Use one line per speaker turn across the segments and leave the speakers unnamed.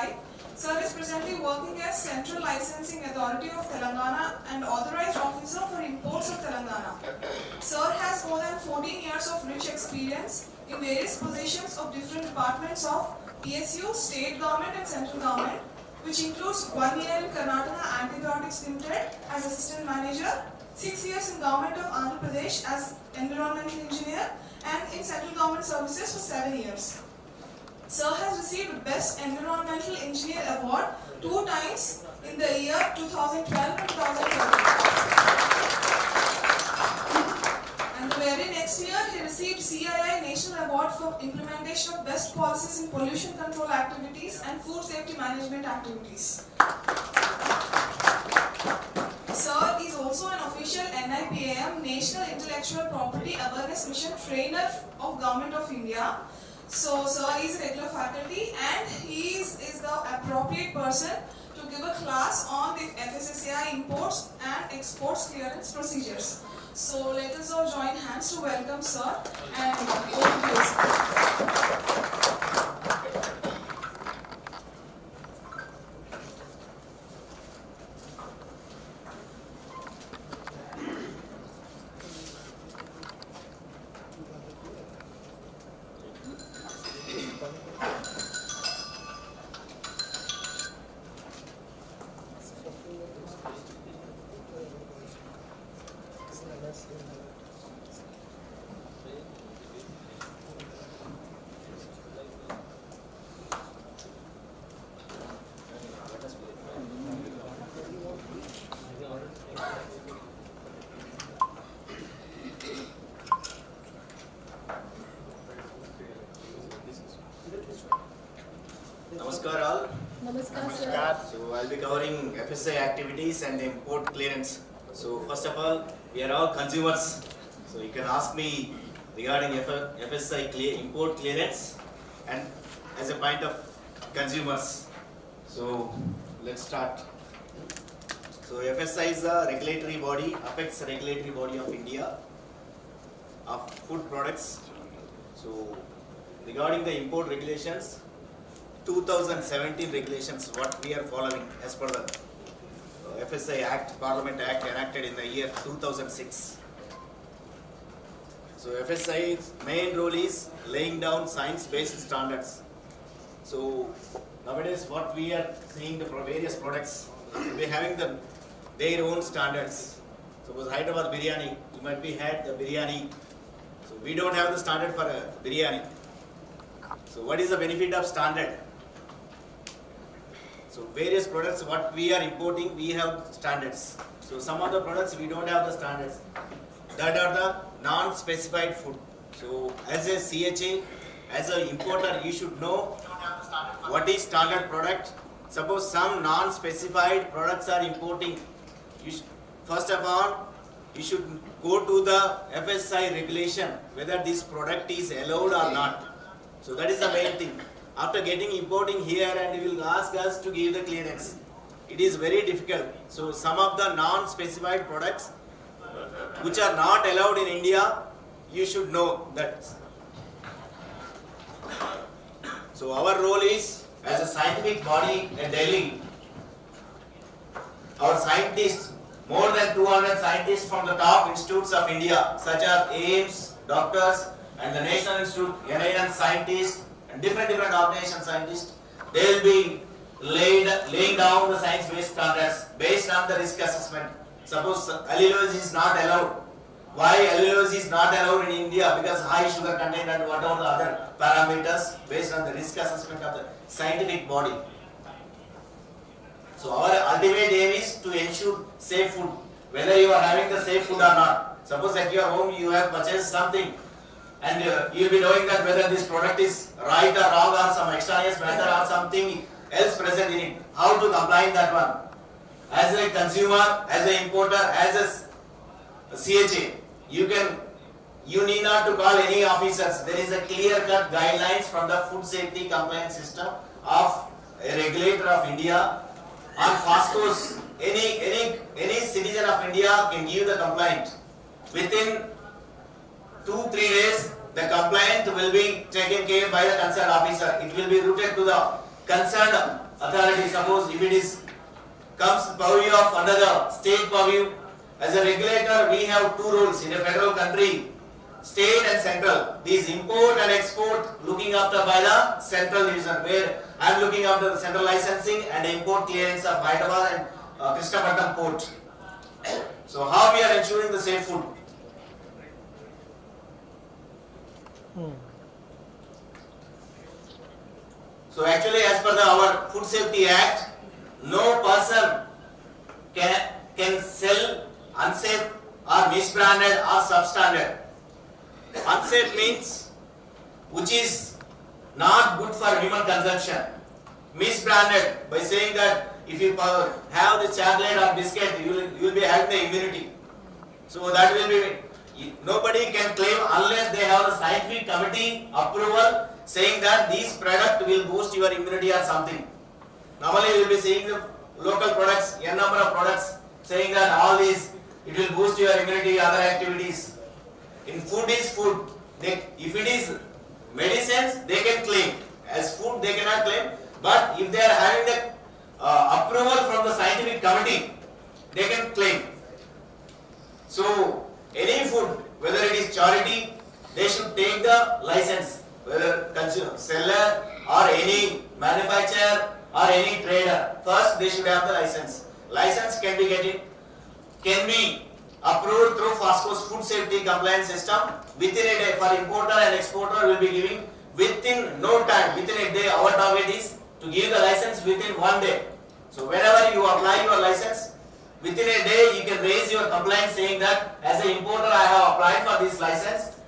FSSAI. Sir is presently working as Central Licensing Authority of Telangana and Authorized Officer for Imports of Telangana. Sir has more than 14 years of rich experience in various positions of different departments of PSU, state government and central government, which includes 1 year in Karnataka Antibiotics Limited as Assistant Manager, 6 years in Government of Andhra Pradesh as Environmental Engineer, and in Central Government Services for 7 years. Sir has received Best Environmental Engineer Award 2 times in the year 2012 and 2013. And the very next year, he received CII National Award for Implementation of Best Policies in Pollution Control Activities and Food Safety Management Activities. Sir is also an official NIPAM National Intellectual Property Awareness Mission Trainer of Government of India. So, sir is a regular faculty and he is the appropriate person to give a class on the FSSAI imports and exports clearance procedures. So, let us all join hands to welcome sir and over to you, sir.
Namaskar all.
Namaskar, sir.
So I'll be covering FSI activities and import clearance. So first of all, we are all consumers. So you can ask me regarding FSI import clearance and as a point of consumers. So let's start. So FSI is a regulatory body, apex regulatory body of India of food products. So regarding the import regulations, 2017 regulations what we are following as per the FSI Act, Parliament Act enacted in the year 2006. So FSI's main role is laying down science-based standards. So nowadays what we are seeing the various products, we are having their own standards. Suppose Hyderabad biryani, you might be had the biryani. So we don't have the standard for a biryani. So what is the benefit of standard? So various products what we are importing, we have standards. So some of the products we don't have the standards. That are the non-specified food. So as a CHA, as an importer, you should know what is standard product. Suppose some non-specified products are importing. First of all, you should go to the FSI regulation whether this product is allowed or not. So that is the main thing. After getting importing here and you will ask us to give the clearance. It is very difficult. So some of the non-specified products which are not allowed in India, you should know that. So our role is as a scientific body in Delhi. Our scientists, more than 200 scientists from the top institutes of India such as AIIMS, doctors and the National Institute, NIN scientists and different organization scientists, they will be laying down the science-based standards based on the risk assessment. Suppose allulose is not allowed. Why allulose is not allowed in India? Because high sugar content and what are the other parameters based on the risk assessment of the scientific body. So our ultimate aim is to ensure safe food, whether you are having the safe food or not. Suppose at your home you have purchased something and you will be knowing that whether this product is right or wrong or some extraneous matter or something else present in it. How to comply in that one? As a consumer, as an importer, as a CHA, you need not to call any officers. There is a clear-cut guidelines from the food safety compliance system of a regulator of India on FASTOs. Any citizen of India can give the complaint. Within 2-3 days, the complaint will be taken care by the concerned officer. It will be routed to the concerned authority, suppose if it is comes purview of another state purview, as a regulator we have two roles in a federal country, state and central. These import and export looking after by the central division, where I am looking after the central licensing and import clearance of Hyderabad and Krishnapatnam port. So how we are ensuring the safe food? So actually, as per our Food Safety Act, no person can sell unsafe or misbranded or substandard. Unsafe means which is not good for human consumption. Misbranded by saying that if you have the chocolate or biscuit, you will be having the immunity. So that will be, nobody can claim unless they have the scientific committee approval saying that this product will boost your immunity or something. Normally you will be seeing the local products, n number of products saying that all these, it will boost your immunity, other activities. In food is food. If it is medicines, they can claim. As food, they cannot claim. But if they are having the approval from the scientific committee, they can claim. So, any food, whether it is charity, they should take the license. Whether consumer, seller or any manufacturer or any trader, first they should have the license. License can be approved through FASCO's food safety compliance system. Within a day, for importer and exporter will be giving within no time, within a day. Our target is to give the license within 1 day. So whenever you apply your license, within a day you can raise your complaint saying that as an importer I have applied for this license,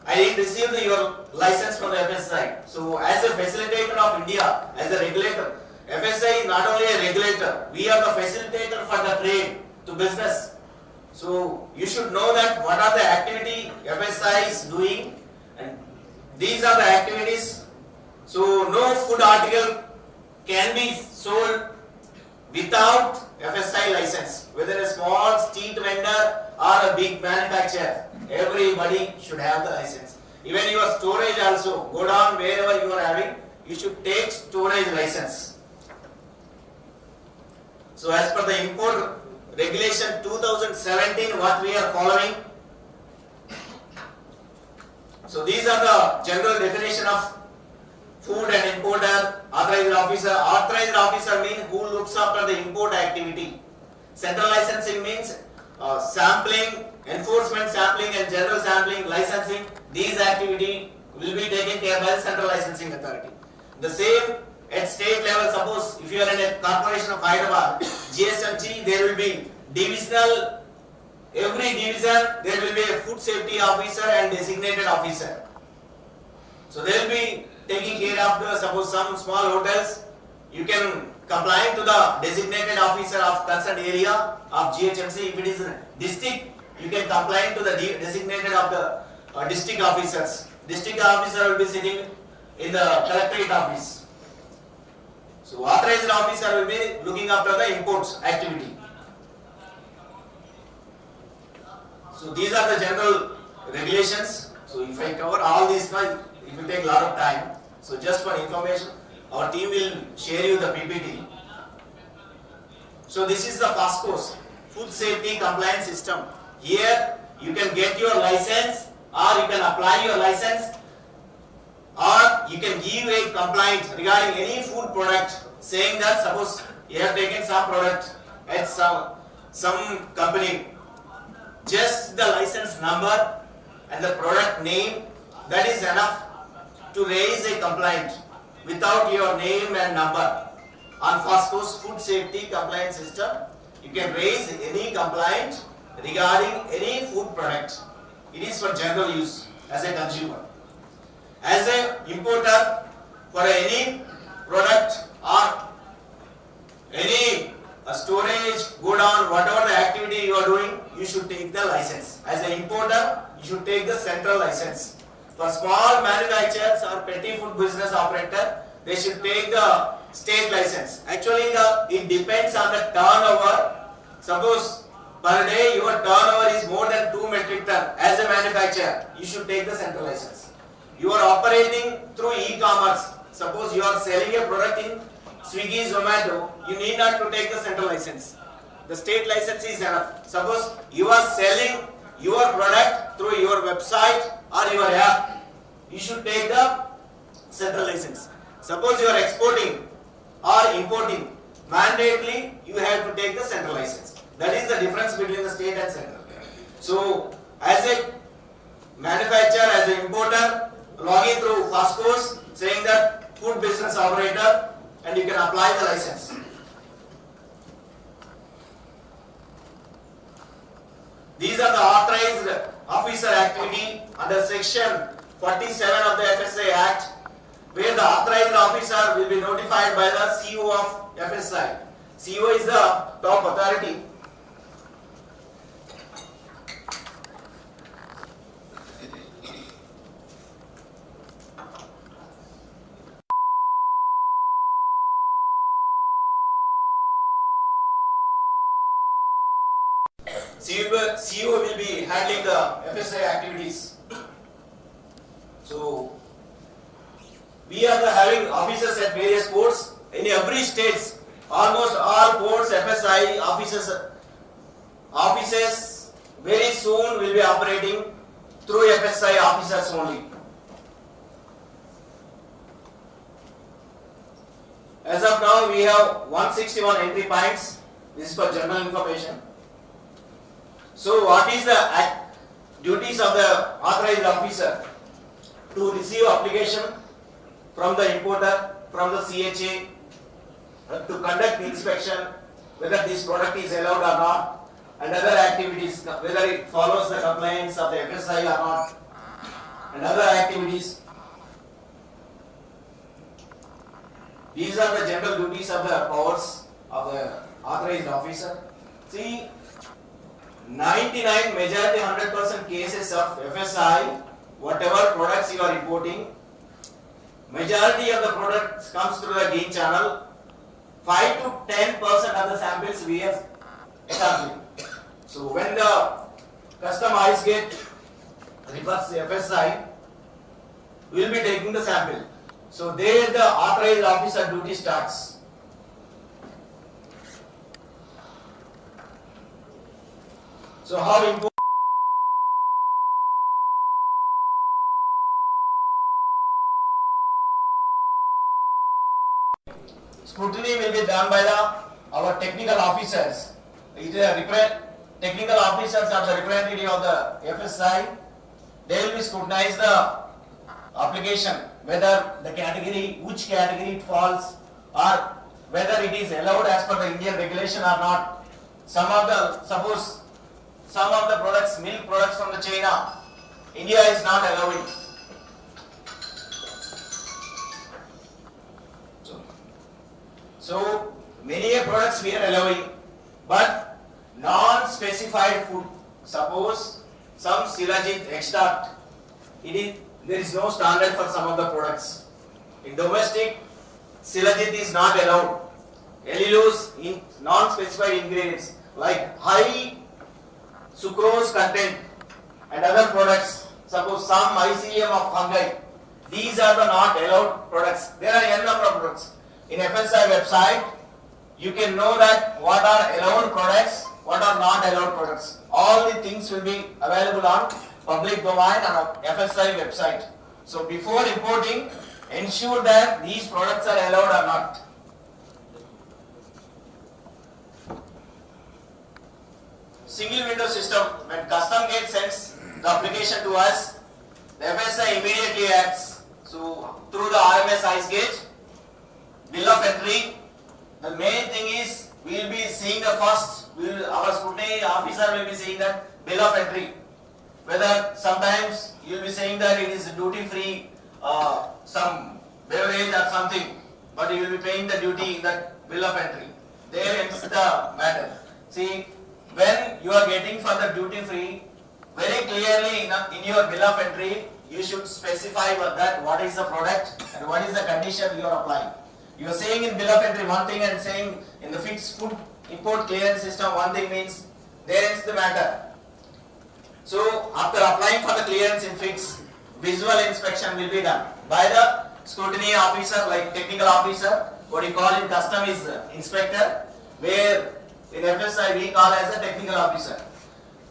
I didn't receive your license from the FSI. So as a facilitator of India, as a regulator, FSI is not only a regulator, we are the facilitator for the trade to business. So you should know that what are the activity FSI is doing, and these are the activities. So no food article can be sold without FSI license, whether a small street vendor or a big manufacturer. Everybody should have the license. Even your storage also, go down wherever you are having, you should take storage license. So as per the import regulation 2017, what we are following. So these are the general definition of food and importer. Authorized officer. Authorized officer means who looks after the import activity. Central licensing means sampling, enforcement sampling and general sampling, licensing. These activity will be taken care by the central licensing authority. The same at state level, suppose if you are in a corporation of Hyderabad, GSMG, there will be divisional, every division there will be a food safety officer and designated officer. So they will be taking care of the, suppose some small hotels, you can comply to the designated officer of concerned area of GHMC. If it is a district, you can comply to the designated of the district officers. District officer will be sitting in the collectorate office. So authorized officer will be looking after the imports activity. So these are the general regulations. So if I cover all these, it will take a lot of time. So just for information, our team will share you the PPT. So this is the FASCO's Food Safety Compliance System. Here you can get your license, or you can apply your license, or you can give a complaint regarding any food product, saying that suppose you have taken some product at some company, just the license number and the product name, that is enough to raise a complaint without your name and number. On FASCO's Food Safety Compliance System, you can raise any complaint regarding any food product. It is for general use as a consumer. As an importer, for any product or any storage, go down, whatever the activity you are doing, you should take the license. As an importer, you should take the central license. For small manufacturers or petty food business operator, they should take the state license. Actually, it depends on the turnover. Suppose per day your turnover is more than 2 metric ton. As a manufacturer, you should take the central license. You are operating through e-commerce. suppose you are selling a product in Swiggy, Zomato, you need not to take the central license. The state license is enough. Suppose you are selling your product through your website or your app, you should take the central license. Suppose you are exporting or importing, mandatorily you have to take the central license. That is the difference between the state and central. So, as a manufacturer, as an importer, logging through first course, saying that food business operator, and you can apply the license. These are the authorized officer activity under section 47 of the FSI Act, where the authorized officer will be notified by the CEO of FSI. CEO is the top authority. CEO will be handling the FSI activities. So, we are having officers at various ports. In every state, almost all ports, FSI offices very soon will be operating through FSI officers only. As of now, we have 161 entry points. This is for general information. So, what is the duties of the authorized officer? To receive application from the importer, from the CHA, to conduct inspection, whether this product is allowed or not, and other activities, whether it follows the compliance of the FSI or not, and other activities. These are the general duties of the powers of the authorized officer. See, 99 majority 100% cases of FSI, whatever products you are importing, majority of the products comes through the gain channel. 5 to 10% of the samples we are sampling. So when the customized gate refers to FSI, we will be taking the sample. So there the authorized officer duty starts. So how important? Scrutiny will be done by our technical officers. Technical officers are the representative of the FSI. They will be scrutinize the application, whether the category, which category it falls, or whether it is allowed as per the Indian regulation or not. Suppose some of the products, milk products from the China, India is not allowing. So many products we are allowing, but non-specified food. Suppose some Silajit extract, there is no standard for some of the products. In domestic, Silajit is not allowed. Allulose in non-specified ingredients like high sucrose content and other products. Suppose some mycelium of fungi. These are the not allowed products. There are n number of products. In FSI website, you can know that what are allowed products, what are not allowed products. All the things will be available on public domain on FSI website. So before importing, ensure that these products are allowed or not. Single window system. When custom gate sends the application to us, the FSI immediately acts. So through the RMS ice gauge, bill of entry. The main thing is we will be seeing the first. Our scrutiny officer will be seeing that bill of entry. Whether sometimes you will be saying that it is duty free, some beverage or something, but you will be paying the duty in that bill of entry. There ends the matter. See, when you are getting for the duty free, very clearly in your bill of entry, you should specify that what is the product and what is the condition you are applying. You are saying in bill of entry one thing and saying in the fixed food import clearance system one thing means there ends the matter. So after applying for the clearance in fixed, visual inspection will be done by the scrutiny officer like technical officer. What you call in custom is inspector, where in FSI we call as a technical officer.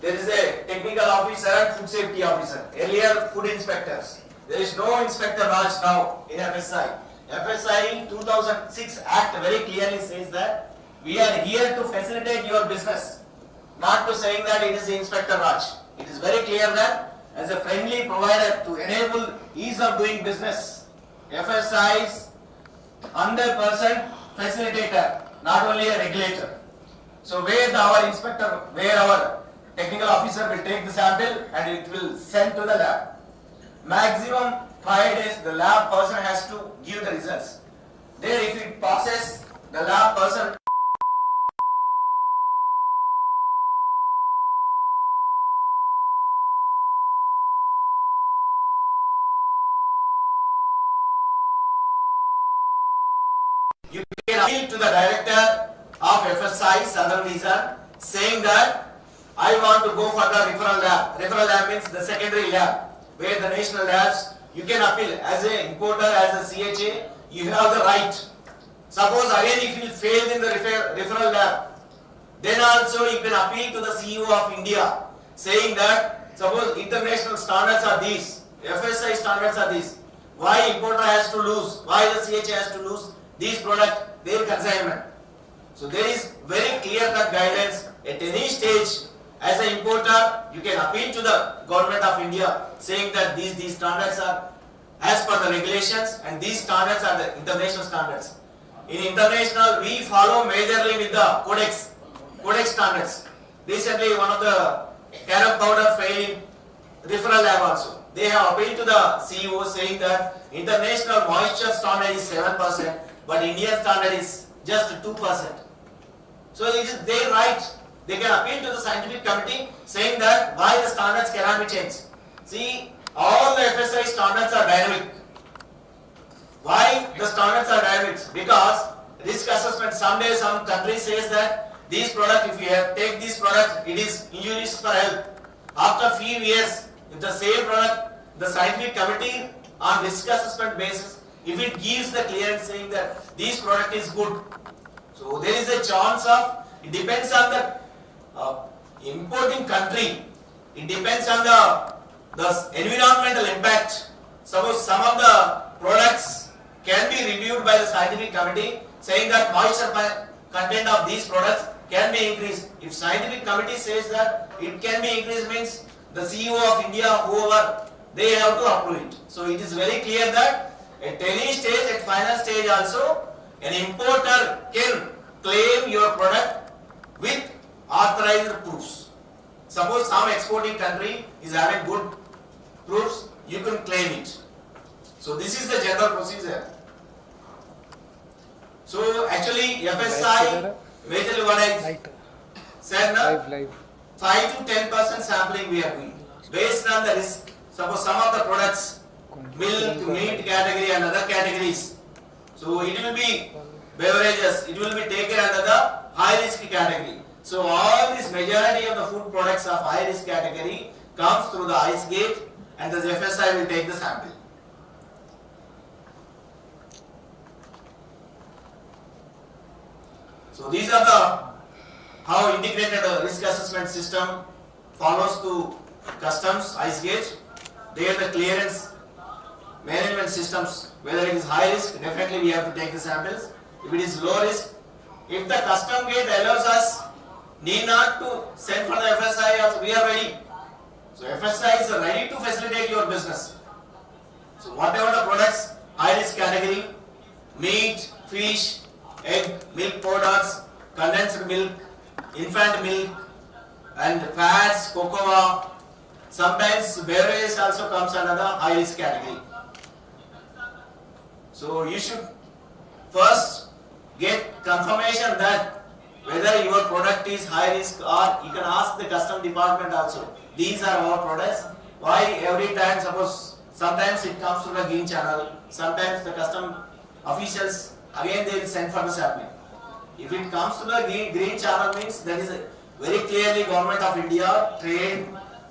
There is a technical officer and food safety officer. Earlier food inspectors. There is no inspector Raj now in FSI. FSI 2006 Act very clearly says that we are here to facilitate your business, not to saying that it is the Inspector Raj. It is very clear that as a friendly provider to enable ease of doing business, FSI is 100% facilitator, not only a regulator. So where our inspector, where our technical officer will take the sample and it will send to the lab. Maximum 5 days the lab person has to give the results. There if it passes, the lab person you can appeal to the director of FSI Southern Region saying that I want to go for the referral lab. Referral lab means the secondary lab where the national labs you can appeal as an importer, as a CHA, you have the right. Suppose again if you failed in the referral lab, then also you can appeal to the CEO of India saying that suppose international standards are these, FSI standards are these. Why importer has to lose? Why the CHA has to lose these products, their consignment? So there is very clear cut guidance at any stage. As an importer, you can appeal to the government of India saying that these standards are as per the regulations and these standards are the international standards. In international, we follow majorly with the codex standards. Recently, one of the carom powder failed in referral lab also. They have appealed to the CEO saying that international moisture standard is 7%, but Indian standard is just 2%. So it is their right. They can appeal to the scientific committee saying that why the standards cannot be changed. See, all the FSI standards are dynamic. Why the standards are dynamic? Because risk assessment, someday some country says that these products, if you take this product, it is injurious for health. After few years, if the same product, the scientific committee on risk assessment basis, if it gives the clearance saying that this product is good, so there is a chance of, it depends on the importing country, it depends on the environmental impact. Suppose some of the products can be reviewed by the scientific committee saying that moisture content of these products can be increased. If scientific committee says that it can be increased, means the CEO of India, whoever, they have to approve it. So it is very clear that at any stage, at final stage also, an importer can claim your product with authorized proofs. Suppose some exporting country is having good proofs, you can claim it. So this is the general procedure. So actually FSI, majorly what I said now, 5 to 10% sampling we are doing based on the risk. Suppose some of the products, milk, meat category and other categories. So it will be beverages, it will be taken under the high risk category. So all this majority of the food products of high risk category comes through the ice gate and the FSI will take the sample. So these are the how integrated risk assessment system follows to customs ice gate. There the clearance management systems, whether it is high risk, definitely we have to take the samples. If it is low risk, if the custom gate allows us, need not to send for the FSI, also we are ready. So FSI is ready to facilitate your business. So whatever the products, high risk category, meat, fish, egg, milk powders, condensed milk, infant milk, and fats, cocoa, sometimes beverages also comes under the high risk category. So you should first get confirmation that whether your product is high risk, or you can ask the custom department also. These are our products. Why every time, suppose sometimes it comes through the green channel, sometimes the custom officials again they will send for the sampling. If it comes to the green channel, means that is very clearly Government of India trade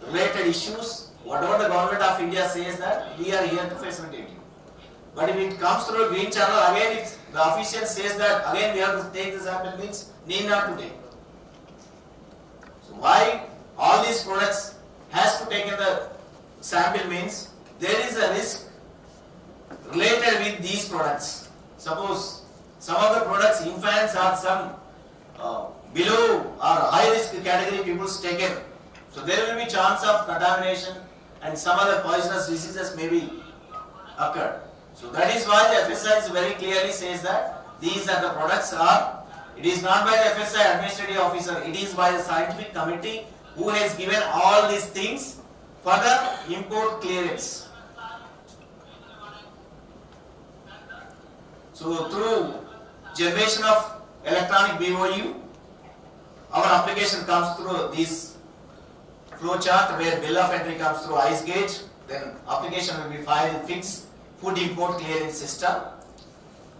related issues. Whatever the Government of India says that we are here to facilitate you. But if it comes through a green channel, again if the official says that again we have to take the sample, means need not to take. So why all these products has to take in the sample means there is a risk related with these products. Suppose some of the products infants or some below or high risk category people taken. So there will be chance of contamination and some other poisonous diseases may be occurred. So that is why the FSI very clearly says that these are the products are, it is not by the FSI administrative officer, it is by the scientific committee who has given all these things for the import clearance. So through generation of electronic BOU, our application comes through this flow chart where bill of entry comes through ICE gauge, then application will be filed in fixed food import clearance system.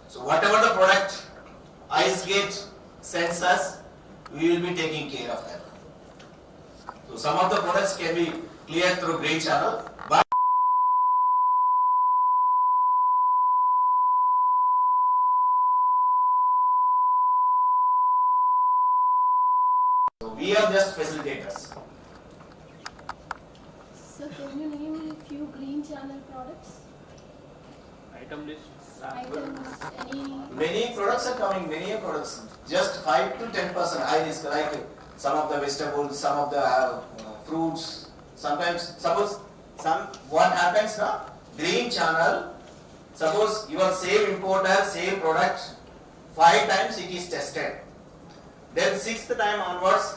So whatever the product ICE gauge sends us, we will be taking care of that. So some of the products can be cleared through green channel, but so we are just facilitators.
So can you name a few green channel products?
Item list.
Items, any?
Many products are coming, many products. Just 5 to 10% high risk, like some of the vegetables, some of the fruits. Sometimes, suppose what happens now? Green channel. Suppose your same importer, same product, 5 times it is tested. Then 6th time onwards,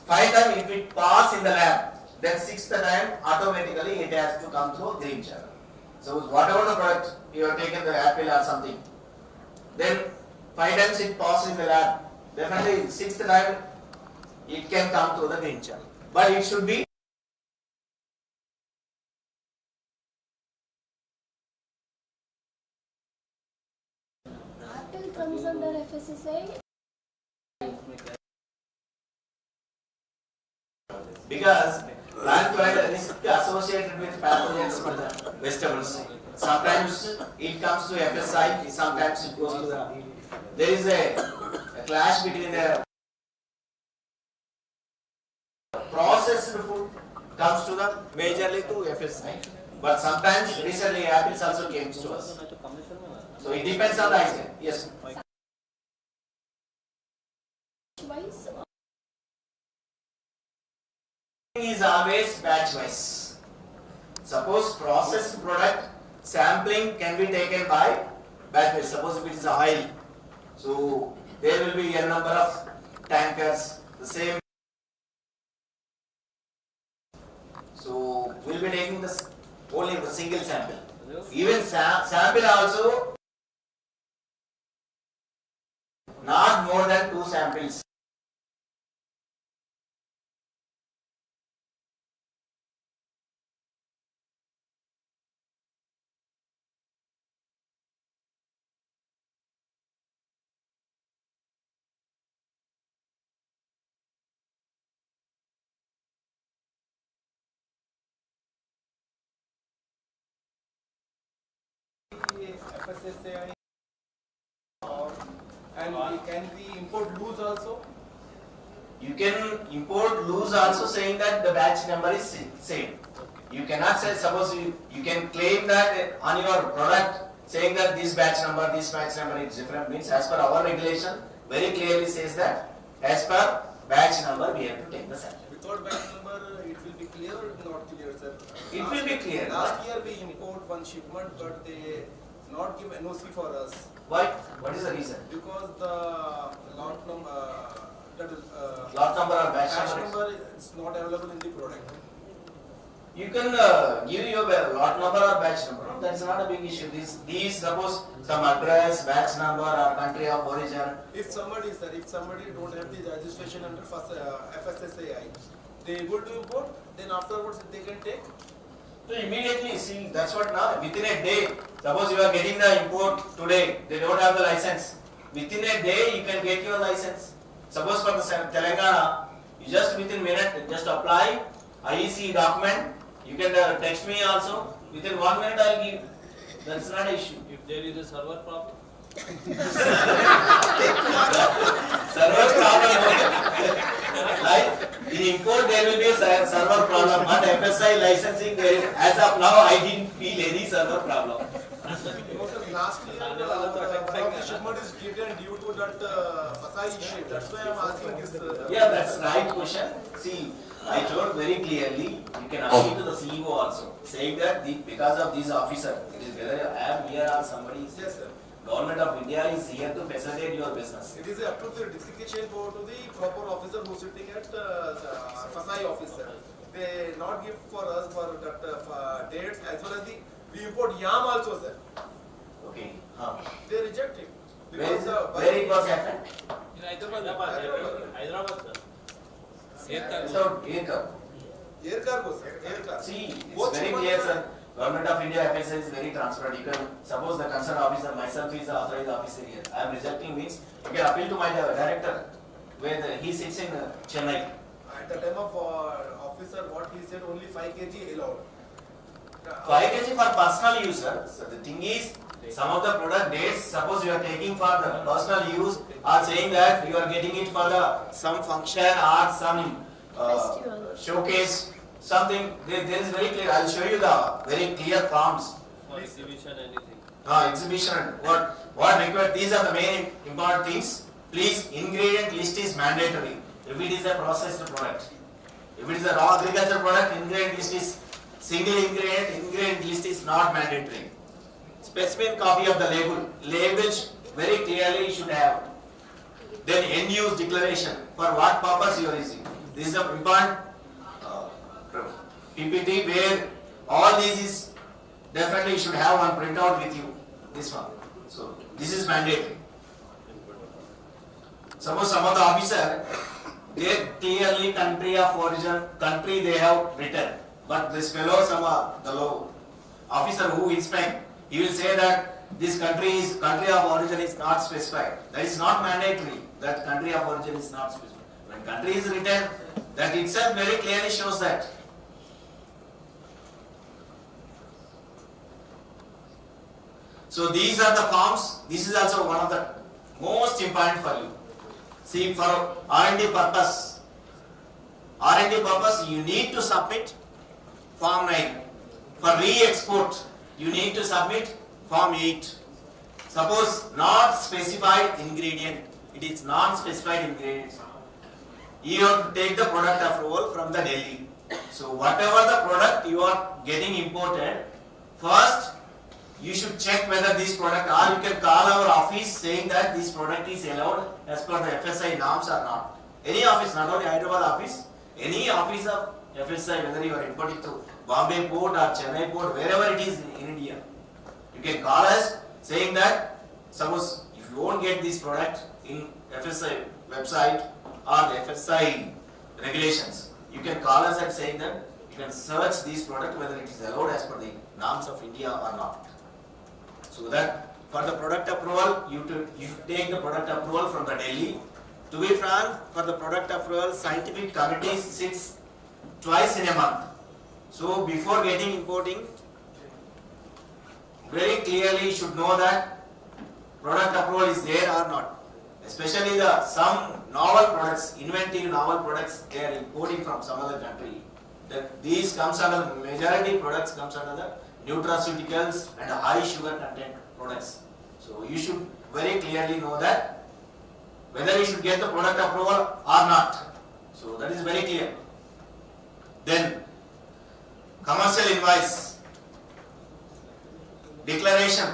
5 times if it pass in the lab, then 6th time automatically it has to come through green channel. So whatever the product you have taken the apple or something, then 5 times it passes in the lab, definitely 6th time it can come through the green channel. But it should be
Apple comes under FSSAI.
because plant provider risk associated with pathogens for the vegetables. Sometimes it comes to FSI, sometimes it goes to the. There is a clash between the processed food comes to the majorly to FSI, but sometimes recently apples also came to us. So it depends on the item. Yes.
Wise.
Is always batch wise. Suppose processed product sampling can be taken by batch wise. Suppose if it is oil, so there will be a number of tankers, the same. So we'll be taking this only the single sample. Even sample also not more than 2 samples.
FSSAI and can we import loose also?
You can import loose also saying that the batch number is same. You cannot say, suppose you can claim that on your product saying that this batch number is different, means as per our regulation very clearly says that as per batch number we have to take the sample.
Without batch number it will be clear or not clear, sir?
It will be clear.
Last year we import one shipment but they not give NOC for us.
Why? What is the reason?
Because the lot number,
Lot number or batch
batch
number?
number is not available in the product.
You can give your lot number or batch number. No, that is not a big issue. These suppose some address, batch number or country of origin.
If somebody don't have the registration under FSSAI, they able to import, then afterwards they can take.
So immediately, see, that's what now, within a day, suppose you are getting the import today, they don't have the license. Within a day, you can get your license. Suppose for the Telangana, you just within minute, just apply IEC document. You can text me also. Within 1 minute, I will give. That's not an issue.
If there is a server problem,
Server problem. Like in import there will be a server problem, but FSI licensing there, as of now I didn't feel any server problem.
Last year, one of the shipment is delayed due to that Fasai issue. That's why I'm asking this.
Yeah, that's right question. See, I told very clearly, you can appeal to the CEO also, saying that because of this officer, it is whether I am here or somebody is
Yes, sir.
Government of India is here to facilitate your business.
It is up to the distinction board to the proper officer who is sitting at Fasai officer. They not give for us for that dates as well as the we import yam also, sir.
Okay.
They reject it.
Where it was happened?
in Hyderabad, sir. Air cargo.
So, air cargo.
Air cargo, sir. Air cargo.
See, it's
Both
very
shipments
clear,
are-
sir. Government of India FSI is very transparent. You can suppose the concerned officer, myself is the authorized officer here. I am rejecting means you can appeal to my director, where he sits in Chennai.
At the time of officer, what he said, only 5 kg allowed.
5 kg for personal use, sir. So the thing is, some of the product dates, suppose you are taking for the personal use, are saying that you are getting it for the some function or some
Festival.
showcase, something. There is very clear. I'll show you the very clear forms.
For exhibition, anything.
Exhibition. What required? These are the main important things. Please, ingredient list is mandatory. If it is a processed product, if it is a raw agriculture product, ingredient list is single ingredient. Ingredient list is not mandatory. Specimen copy of the label. Labels very clearly you should have. Then end use declaration. For what purpose you are using. This is a important PPT where all this is definitely you should have one printout with you. This one. So this is mandatory. Suppose some of the officer, they clearly country of origin, country they have written. But this fellow, the law officer who inspect, he will say that this country of origin is not specified. That is not mandatory. That country of origin is not specified. When country is written, that itself very clearly shows that. So these are the forms. This is also one of the most important for you. See, for R&D purpose, you need to submit Form 9. For re-export, you need to submit Form 8. Suppose not specified ingredient, it is non-specified ingredient. You have to take the product approval from the Delhi. So whatever the product you are getting imported, first you should check whether this product, or you can call our office saying that this product is allowed as per the FSI norms or not. Any office, not only Hyderabad office, any office of FSI, whether you are importing to Bombay port or Chennai port, wherever it is in India, you can call us saying that, suppose if you won't get this product in FSI website or the FSI regulations, you can call us and saying that you can search this product whether it is allowed as per the norms of India or not. So that for the product approval, you take the product approval from the Delhi. To be frank, for the product approval, scientific committee sits twice in a month. So before getting importing, very clearly you should know that product approval is there or not. Especially some novel products, inventive novel products, they are importing from some other country. These comes under, majority products comes under the nutraceuticals and high sugar content products. So you should very clearly know that whether you should get the product approval or not. So that is very clear. Then commercial invoice, declaration,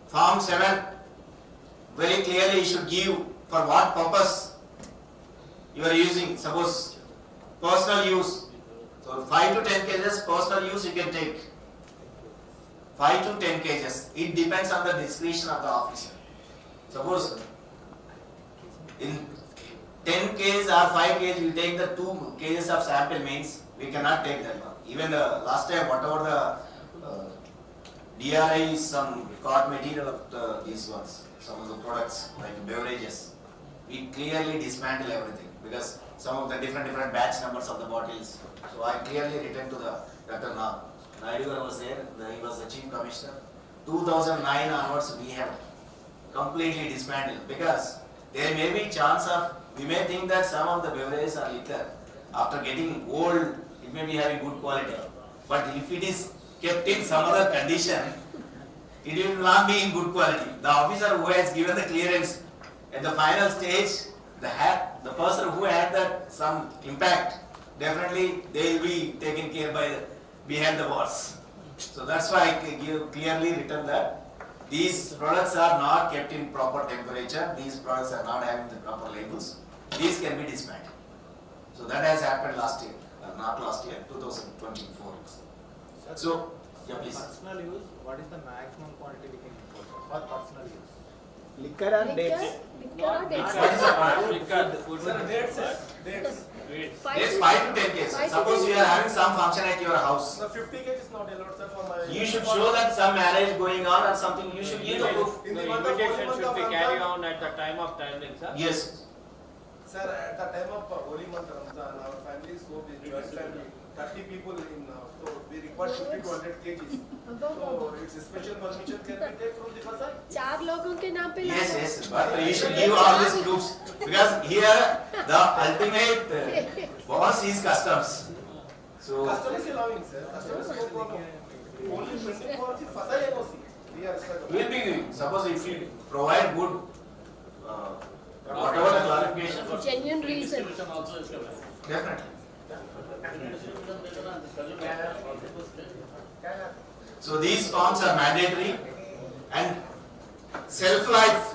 Form 7, very clearly you should give for what purpose you are using. Suppose personal use, so 5 to 10 kgs personal use you can take. 5 to 10 kgs. It depends on the discretion of the officer. Suppose in 10 kgs or 5 kgs we take the 2 kgs of sample means we cannot take that one. Even last time whatever the DRI is some record material of these ones, some of the products like beverages, we clearly dismantle everything because some of the different batch numbers of the bottles. So I clearly written to the Dr. Naidu was there, he was the chief commissioner. 2009 onwards we have completely dismantled because there may be chance of, we may think that some of the beverages are liquor. After getting old, it may be having good quality. But if it is kept in some other condition, it will not be in good quality. The officer who has given the clearance at the final stage, the person who had that some impact, definitely they will be taken care by behind the bars. So that's why I give clearly written that these products are not kept in proper temperature. These products are not having the proper labels. These can be dismantled. So that has happened last year, not last year, 2024. So, yeah, please.
Personal use, what is the maximum quantity we can import for personal use? Liquor or
Liquor,
dates?
liquor or dates?
What is the product?
Liquor, food.
Sir, dates, sir. Dates.
Wait.
There's 5 to 10 cases.
Five to
Suppose
10
you are having some function at your house.
The 50 kg is not allowed, sir, for my.
You should show that some marriage going on or something. You should give the proof.
In
The
the month of
invitation
holy month
should be
of
carried
Ramadan,
on at the time of timing, sir.
Yes.
sir, at the time of holy month Ramadan, our family is so big, joint family, 30 people in, so we require 50 to 100 kgs. So it's a special permission can be taken from the Fasai.
4 लोगों के नाम पे
Yes,
लाना?
yes. But you should give all these proofs. Because here the ultimate boss is customs. So,
Custom is allowing, sir. Custom is no problem. Only pending for the Fasai NOC. We are struggling.
will be, suppose if you provide good, whatever the clarification,
Genuine reason.
definitely. So these forms are mandatory and self-life,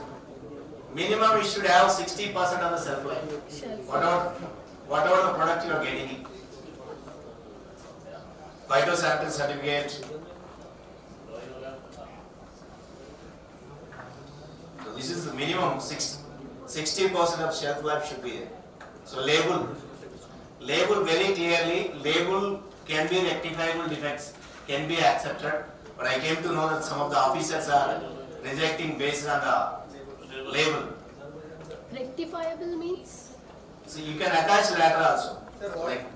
minimum you should have 60% of the self-life.
Shelf.
Whatever the product you are getting in. Phytosanitary certificate. So this is the minimum, 60% of shelf life should be there. So label very clearly, label can be rectifiable defects, can be accepted, but I came to know that some of the officers are rejecting based on the label.
Rectifiable means?
So you can attach later also.
Sir,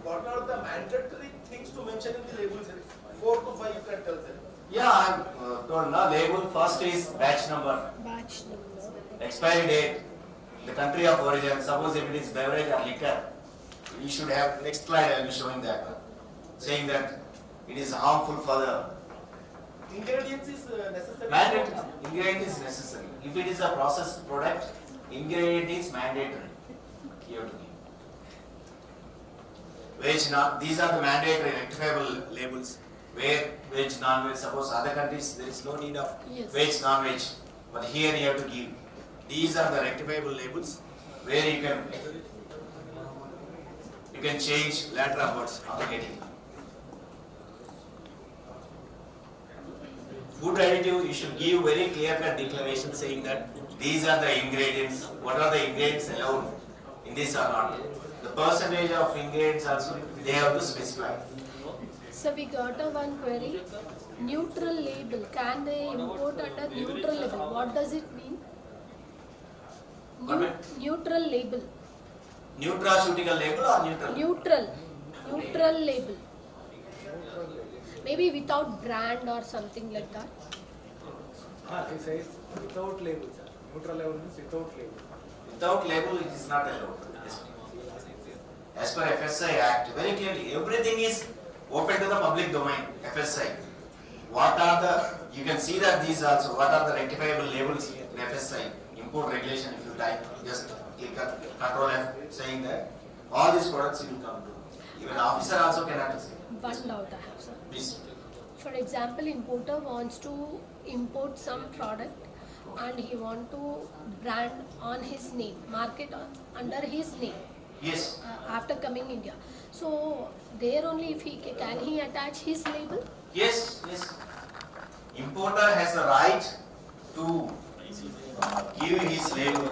what are the mandatory things to mention in the label, sir? 4 to 5 you can tell, sir.
Yeah, I told now label first is batch number,
Batch number.
expiry date, the country of origin. Suppose if it is beverage or liquor, you should have, next slide I will be showing that, saying that it is harmful for the
Ingredients is necessary.
mandatory. Ingredient is necessary. If it is a processed product, ingredient is mandatory. You have to give. Veg, these are the mandatory rectifiable labels. Where veg, non-veg. Suppose other countries there is no need of
Yes.
veg, non-veg, but here you have to give. These are the rectifiable labels where you can change later onwards after getting. Food additive, you should give very clear-cut declaration saying that these are the ingredients, what are the ingredients allowed in this or not. The percentage of ingredients also, they have to specify.
So we got a one query. Neutral label. Can they import under neutral label? What does it mean?
Pardon?
Neutral label.
Nutraceutical label or neutral?
Neutral label. Maybe without brand or something like that.
He says without label, sir. Neutral label means without label.
Without label, it is not allowed. As per FSI Act, very clearly, everything is open to the public domain, FSI. What are the, you can see that these also, what are the rectifiable labels in FSI, import regulation, if you type, just click on Control F, saying that all these products you will come to. Even officer also cannot say.
One doubt I have, sir.
Please.
For example, importer wants to import some product and he want to brand on his name, market under his name
Yes.
after coming India. So there only if he can he attach his label?
Yes, yes. Importer has the right to give his label.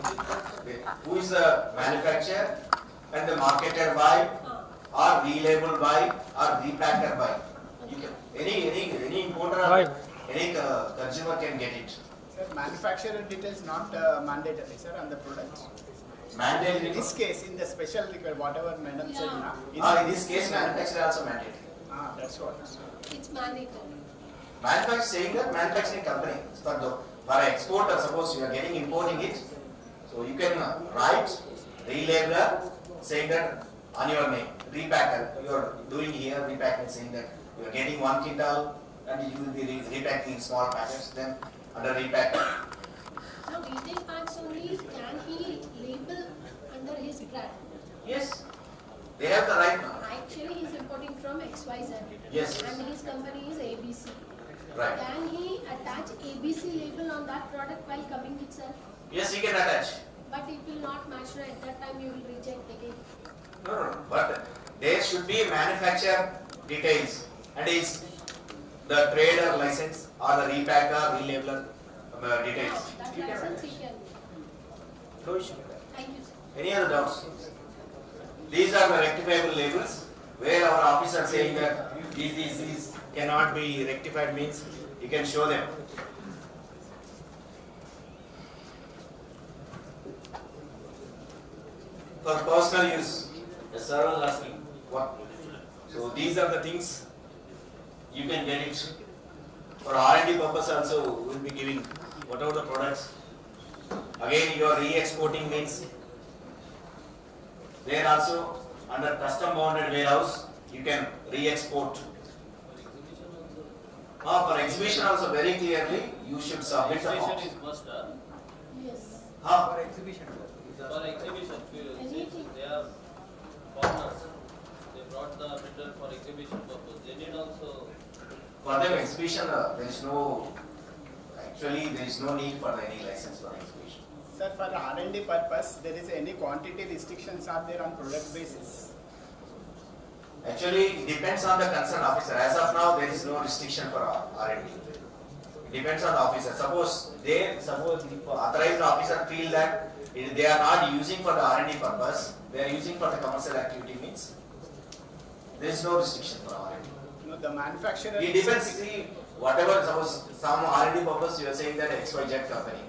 Who is the manufacturer and the marketer by or relabeled by or repacker by. You can, any importer or any consumer can get it.
Sir, manufacturer details not mandatory, sir, on the products.
Mandatory.
In this case, in the special requirement, whatever madam said,
Yeah.
na,
In this case, manufacturer also mandatory.
Ah, that's what.
It's mandatory.
Saying that manufacturing company, for exporter, suppose you are getting importing it, so you can write relabeler saying that on your name, repacker, you are doing here repacking saying that you are getting 1 quintal and you will be repacking in small packets, then under repacker.
Now retail packs only, can he label under his brand?
Yes, they have the right now.
Actually, he is importing from XYZ.
Yes.
And his company is ABC.
Right.
Can he attach ABC label on that product while coming itself?
Yes, you can attach.
But it will not match, no, at that time you will reject again.
No, but there should be manufacturer details and is the trader license or the repacker, relabeler details.
That
You can
license
attach.
he can.
No issue with that.
Thank you, sir.
Any other doubts? These are the rectifiable labels where our officer saying that these cannot be rectified means you can show them. For personal use, the sir was asking what? So these are the things you can get it. For R&D purpose also we will be giving whatever the products. Again you are re-exporting means there also under custom bounded warehouse you can re-export. For exhibition also very clearly you should submit the
Exhibition
form.
is must,
Yes.
For exhibition.
for exhibition,
Anything.
they are foreigners. They brought the material for exhibition purpose. They need also,
For them exhibition there is no, actually there is no need for any license for exhibition.
Sir, for R&D purpose, there is any quantity restrictions are there on product basis?
Actually it depends on the concerned officer. As of now there is no restriction for R&D. It depends on the officer. Suppose if authorized officer feel that they are not using for the R&D purpose, they are using for the commercial activity means there is no restriction for R&D.
No, the manufacturer.
It depends, see, whatever, suppose some R&D purpose you are saying that XYZ company,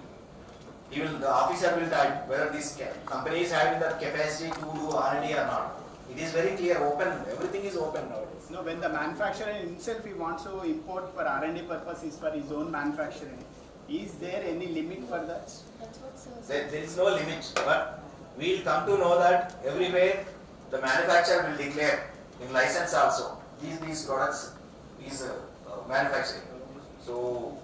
the officer will type whether this company is having the capacity to do R&D or not. It is very clear, open, everything is open nowadays.
No, when the manufacturer himself he wants to import for R&D purposes for his own manufacturing, is there any limit for that?
That's what sir said.
There is no limit, but we will come to know that everywhere the manufacturer will declare in license also these products is manufacturing. So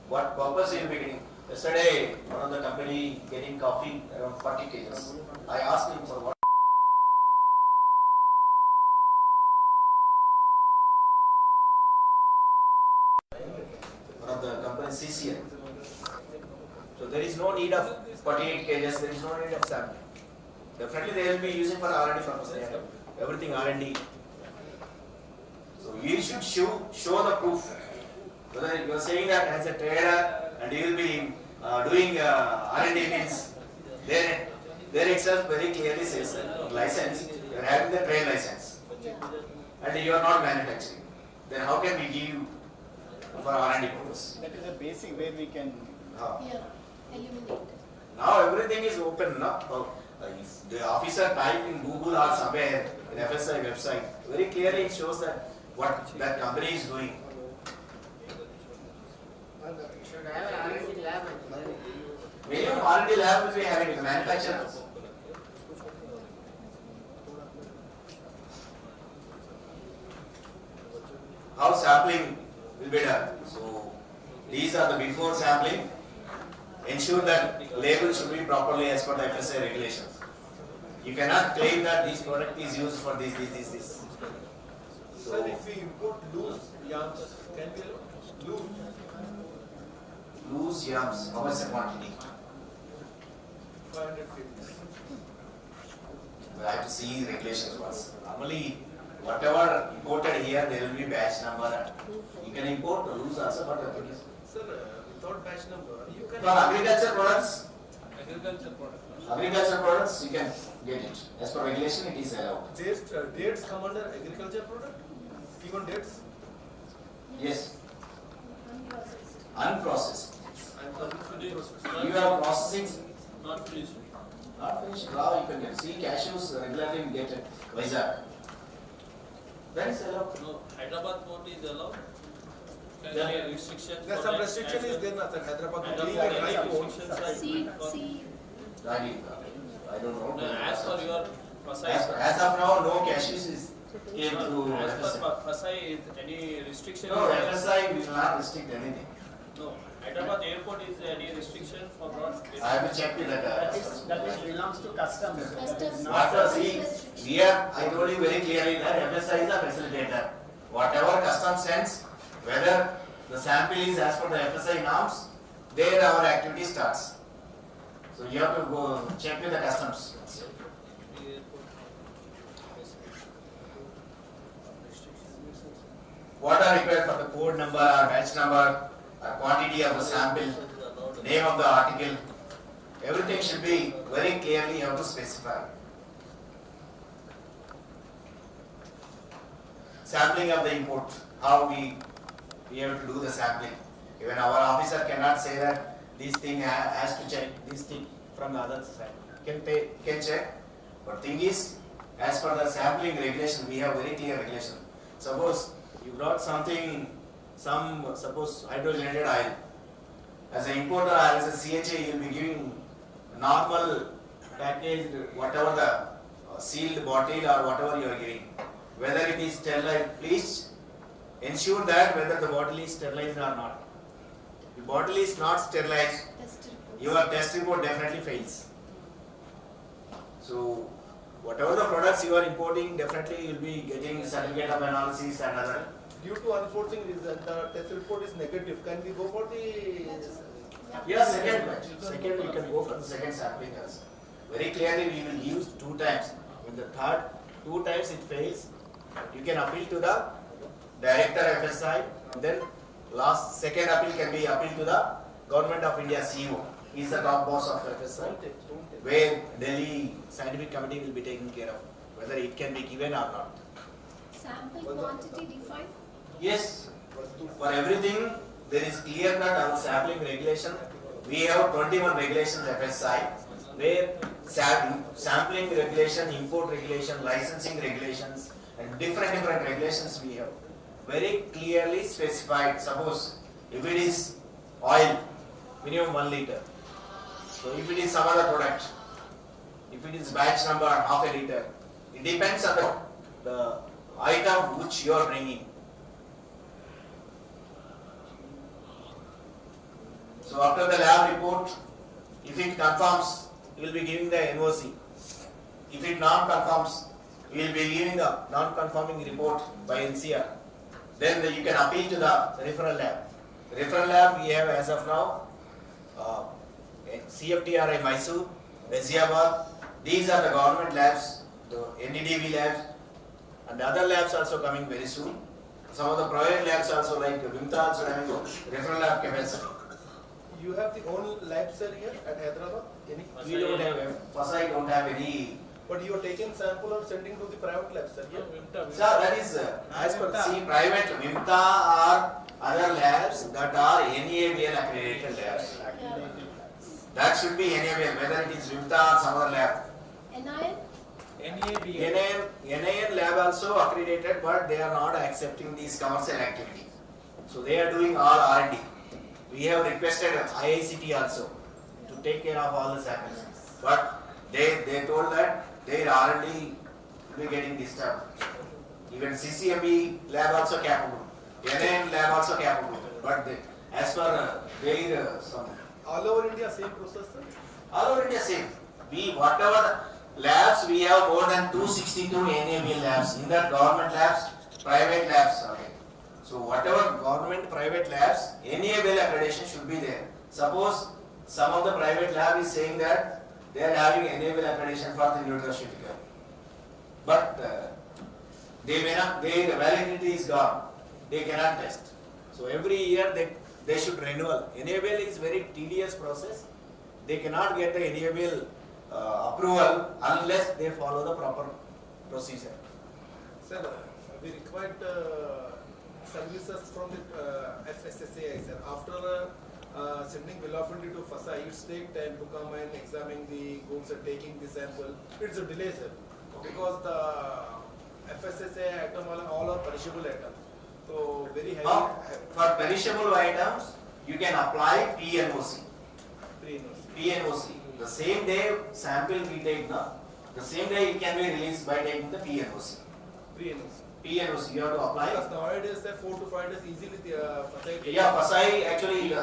what purpose you will be getting? Yesterday one of the company getting coffee around 40 kgs. I asked him for what. One of the company CCL. So there is no need of 48 kgs, there is no need of sampling. Definitely they will be using for R&D purpose. Everything R&D. So you should show the proof. Whether you are saying that as a trader and you will be doing R&D means there itself very clearly says license, you are having the trade license
Yeah.
and you are not manufacturing. Then how can we give you for R&D purpose?
That is a basic way we can.
Yeah. Eliminate.
Now everything is open now. If the officer type in Google or somewhere in FSI website, very clearly it shows that what that company is doing.
Should have an R&D lab.
Minimum R&D lab will be having the manufacturers. How sampling will be done? So these are the before sampling. Ensure that label should be properly as per the FSA regulations. You cannot claim that this product is used for this.
Sir, if we import loose yams, can we loose?
Loose yams, how much the quantity?
500 kgs.
We have to see regulations first. Normally, whatever imported here, there will be batch number. You can import the loose also, but
Sir, without batch number, you can.
for agriculture products,
agriculture products.
you can get it. As per regulation, it is allowed.
Dates come under agriculture product? Even dates?
Yes,
Unprocessed.
unprocessed.
And for
You are processing,
not finished.
not finished. Raw you can get. See, cashews regularly we get it. Vizag. That is allowed.
No, Hyderabad port is allowed. Can
Yeah.
there be a restriction?
There's
for
some
that
restriction
as
is
well?
there, na, sir. Hyderabad
Hyderabad,
being a
any
dry port.
restrictions like
See,
for-
see,
I don't know.
No, as for your Fasai,
As of now, no cashews is came through
as
FSI.
per Fasai, is any restriction?
No,
is there?
FSI will not restrict anything.
No, Hyderabad airport is there any restriction for not?
I have to check with the
That is belongs to customs.
Customs.
What see, here I told you very clearly that FSI is a facilitator. Whatever custom sends, whether the sample is as per the FSI norms, there our activity starts. So you have to go check with the customs. What are required for the code number or batch number, quantity of the sample, name of the article, everything should be very clearly you have to specify. Sampling of the import, how we have to do the sampling. Even our officer cannot say that this thing has to check this thing from the other side. Can check, but thing is, as per the sampling regulation, we have very clear regulation. Suppose you brought something, suppose hydrogenated oil. As an importer or as a CHA, you will be giving normal packaged, whatever the sealed bottle or whatever you are giving. Whether it is sterilized, please ensure that whether the bottle is sterilized or not. If the bottle is not sterilized,
test reports.
your test report definitely fails. So, whatever the products you are importing, definitely you will be getting certificate of analysis and other.
Due to unforeseen reason, the test report is negative. Can we go for the?
Yes, second batch. Second, you can go for the second sampling also. Very clearly, we will use 2 times. When the third 2 times it fails, you can appeal to the director FSI. Then last second appeal can be appeal to the Government of India CEO. He is the top boss of FSI, where Delhi Scientific Committee will be taking care of whether it can be given or not.
Sample quantity defined.
Yes, for everything there is clear cut our sampling regulation. We have 21 regulations FSI where sampling regulation, import regulation, licensing regulations and different regulations we have very clearly specified. Suppose if it is oil, minimum 1 liter. So if it is some other product, if it is batch number half a liter, it depends on the item which you are bringing. So after the lab report, if it confirms, you will be giving the NOC. If it non-confirms, you will be giving the non-conforming report by NCR. Then you can appeal to the referral lab. Referral lab we have as of now, CFTRI Mysore, Hyderabad. These are the government labs, the NDDB labs, and the other labs also coming very soon. Some of the private labs also like Vimta also having referral lab capacity.
You have the own lab cell here at Hyderabad? Any?
We don't have, Fasai don't have any.
But you are taking sample and sending to the private lab cell here?
Sir, that is as per see private Vimta or other labs that are NABL accredited labs. That should be NABL, whether it is Vimta or some other lab.
NIN?
NAN lab also accredited, but they are not accepting this commercial activity. So they are doing all R&D. We have requested IICT also to take care of all the samples. But they told that their R&D will be getting disturbed. Even CCMB lab also capable, NAN lab also capable. But they, as per their some
All over India same process, sir?
all over India same. We whatever labs we have more than 262 NABL labs. In that government labs, private labs. Okay. So whatever government private labs, NABL accreditation should be there. Suppose some of the private lab is saying that they are having NABL accreditation for the nutraceutical, but they may not. Their validity is gone. They cannot test. So every year they should renewal. NABL is very tedious process. They cannot get the NABL approval unless they follow the proper procedure.
Sir, we required services from the FSSAI, sir. After sending bill of entry to FASA, it's take time to come and examine the goods and taking the sample. It's a delay, sir, because the FSSA item all are perishable items. So very heavy.
For perishable items, you can apply PNOC. PNOC. The same day sample we take the same day it can be released by taking the PNOC. PNOC you have to apply.
Because nowadays 4 to 5 days easily facility.
Yeah, Pasai actually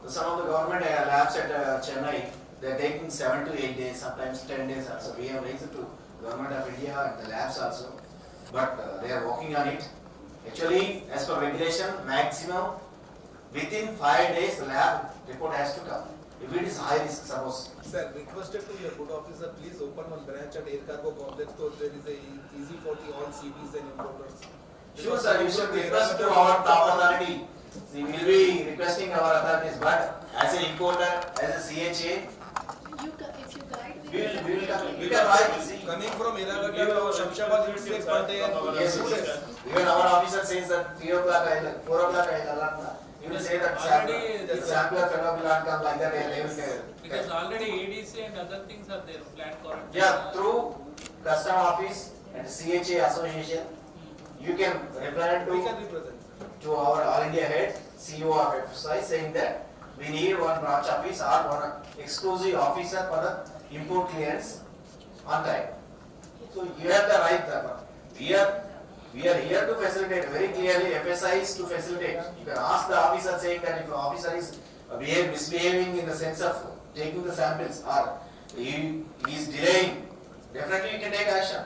some of the government labs at Chennai, they are taking 7 to 8 days, sometimes 10 days also. We have raised it to Government of India and the labs also, but they are working on it. Actually, as per regulation, maximum within 5 days the lab report has to come. If it is high risk, suppose.
Sir, requested to your good officer, please open one branch at air cargo complex so there is a easy for the all CPs and importers.
Sure sir, you should request to our top authority. We will be requesting our authorities, but as an importer, as a CHA,
If you guide,
we will come. You can write, see.
Coming from Hyderabad to Shamshabad, it takes 1 day and
Yes,
2 days.
even our officer says that 3 o'clock, 4 o'clock, he will say that sampler fellow will not come like that. They will
Because already ADC and other things are there, plant quarantine.
Yeah, through custom office and CHA association, you can represent
We can represent.
to our All India head, CEO of FSI, saying that we need one branch office or one exclusive officer for the import clearance on time. So you have the right. We are here to facilitate. Very clearly, FSI is to facilitate. You can ask the officer saying that if the officer is misbehaving in the sense of taking the samples or he is delaying, definitely you can take action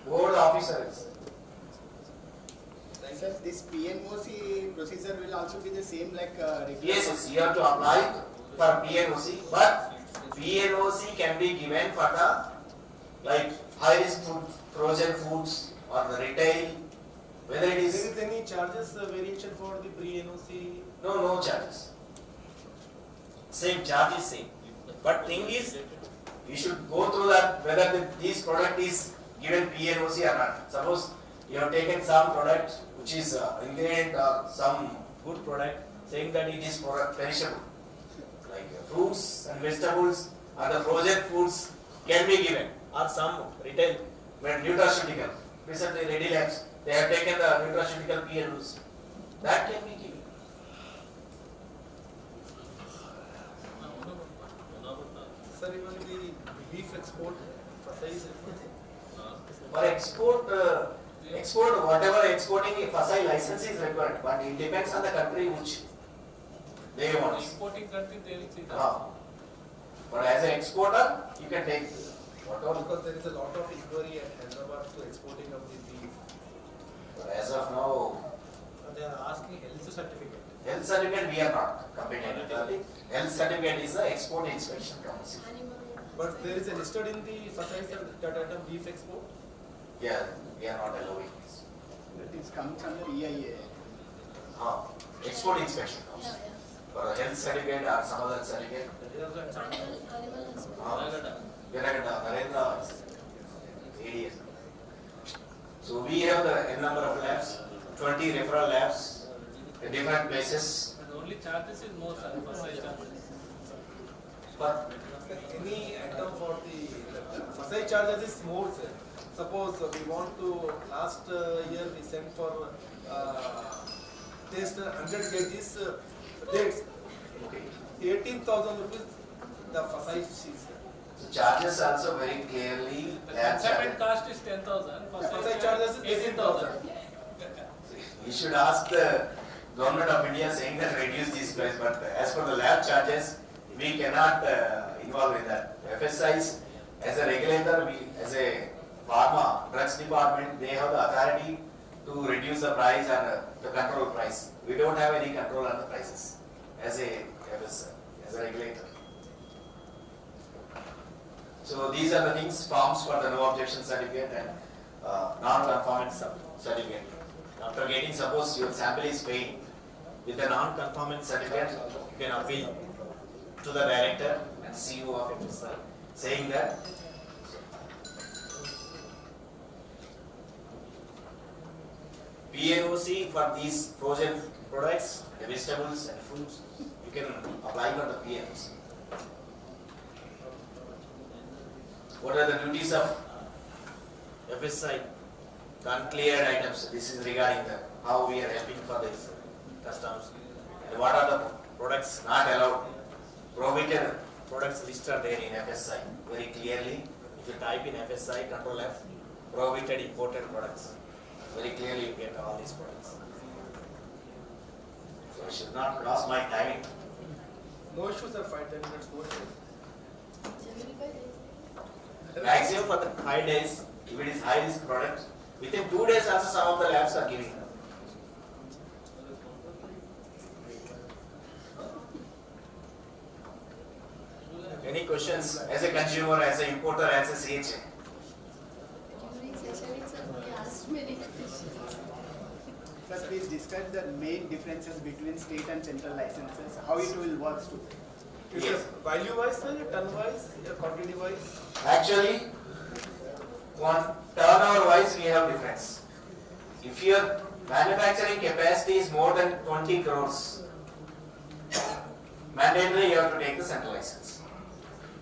over the officer.
Sir, this PNOC procedure will also be the same like regular.
Yes, you have to apply for PNOC, but PNOC can be given for the like high risk food, frozen foods or the retail, whether it
Is
is
there any charges variation for the pre-NOC?
no charges. Same charge is same. But thing is, you should go through that whether this product is given PNOC or not. Suppose you have taken some product which is ingredient or some good product saying that it is perishable, like fruits and vegetables or the frozen foods can be given, or some retail nutraceutical. Recently, Ready Labs, they have taken the nutraceutical PNOC. That can be given.
Sir, even the beef export, size
For export, whatever exporting, FSI license is required, but it depends on the country which they want.
Importing country, they will see that.
But as an exporter, you can take whatever.
because there is a lot of inquiry at Hyderabad to exporting of the beef.
But as of now,
They are asking health certificate.
health certificate we are not competent. Health certificate is the export inspection council.
But there is a listed in the facility that item beef export.
Yeah, we are not allowing this.
It comes under EIA.
Export inspection council. For a health certificate or some other certificate.
Animal husband.
Narendra ADS. So we have the n number of labs, 20 referral labs in different places.
And only charges is more, sir, for such charges.
But
Any item for the facility charges is more, sir. Suppose we want to, last year we sent for test 100 kgs dates.
okay.
18,000 rupees the facility fees.
So charges also very clearly.
The
Lab
consignment
charges.
cost is 10,000, for
Facility
such
charges is
18,000.
You should ask the government of India saying that reduce this price, but as for the lab charges, we cannot involve in that. FSIs, as a regulator, we, as a pharma, drugs department, they have the authority to reduce the price and the control price. We don't have any control on the prices as a FSI, as a regulator. So these are the things, forms for the no objection certificate and non-conformance certificate. After getting, suppose your sample is failed, with the non-conformance certificate, you can appeal to the director and CEO of FSI, saying that PNOC for these frozen products, the vegetables and fruits, you can apply for the PNOC. What are the duties of FSI? uncleared items. This is regarding the how we are helping for this customs. And what are the products not allowed? Prohibited products listed there in FSI very clearly. If you type in FSI, Control F, prohibited imported products. Very clearly you get all these products. So I should not lose my timing.
No issues, sir. 5-10 minutes. No issues.
Maximum for the 5 days, if it is high risk product, within 2 days also some of the labs are giving. Any questions as a consumer, as an importer, as a CHA?
During session itself, he asked many questions.
Sir, please describe the main differences between state and central licenses, how it will work too.
It's
Yes.
a value-wise, sir, ton-wise, quantity-wise.
Actually, one turnover wise we have difference. If your manufacturing capacity is more than 20 crores, mandatory you have to take the central license.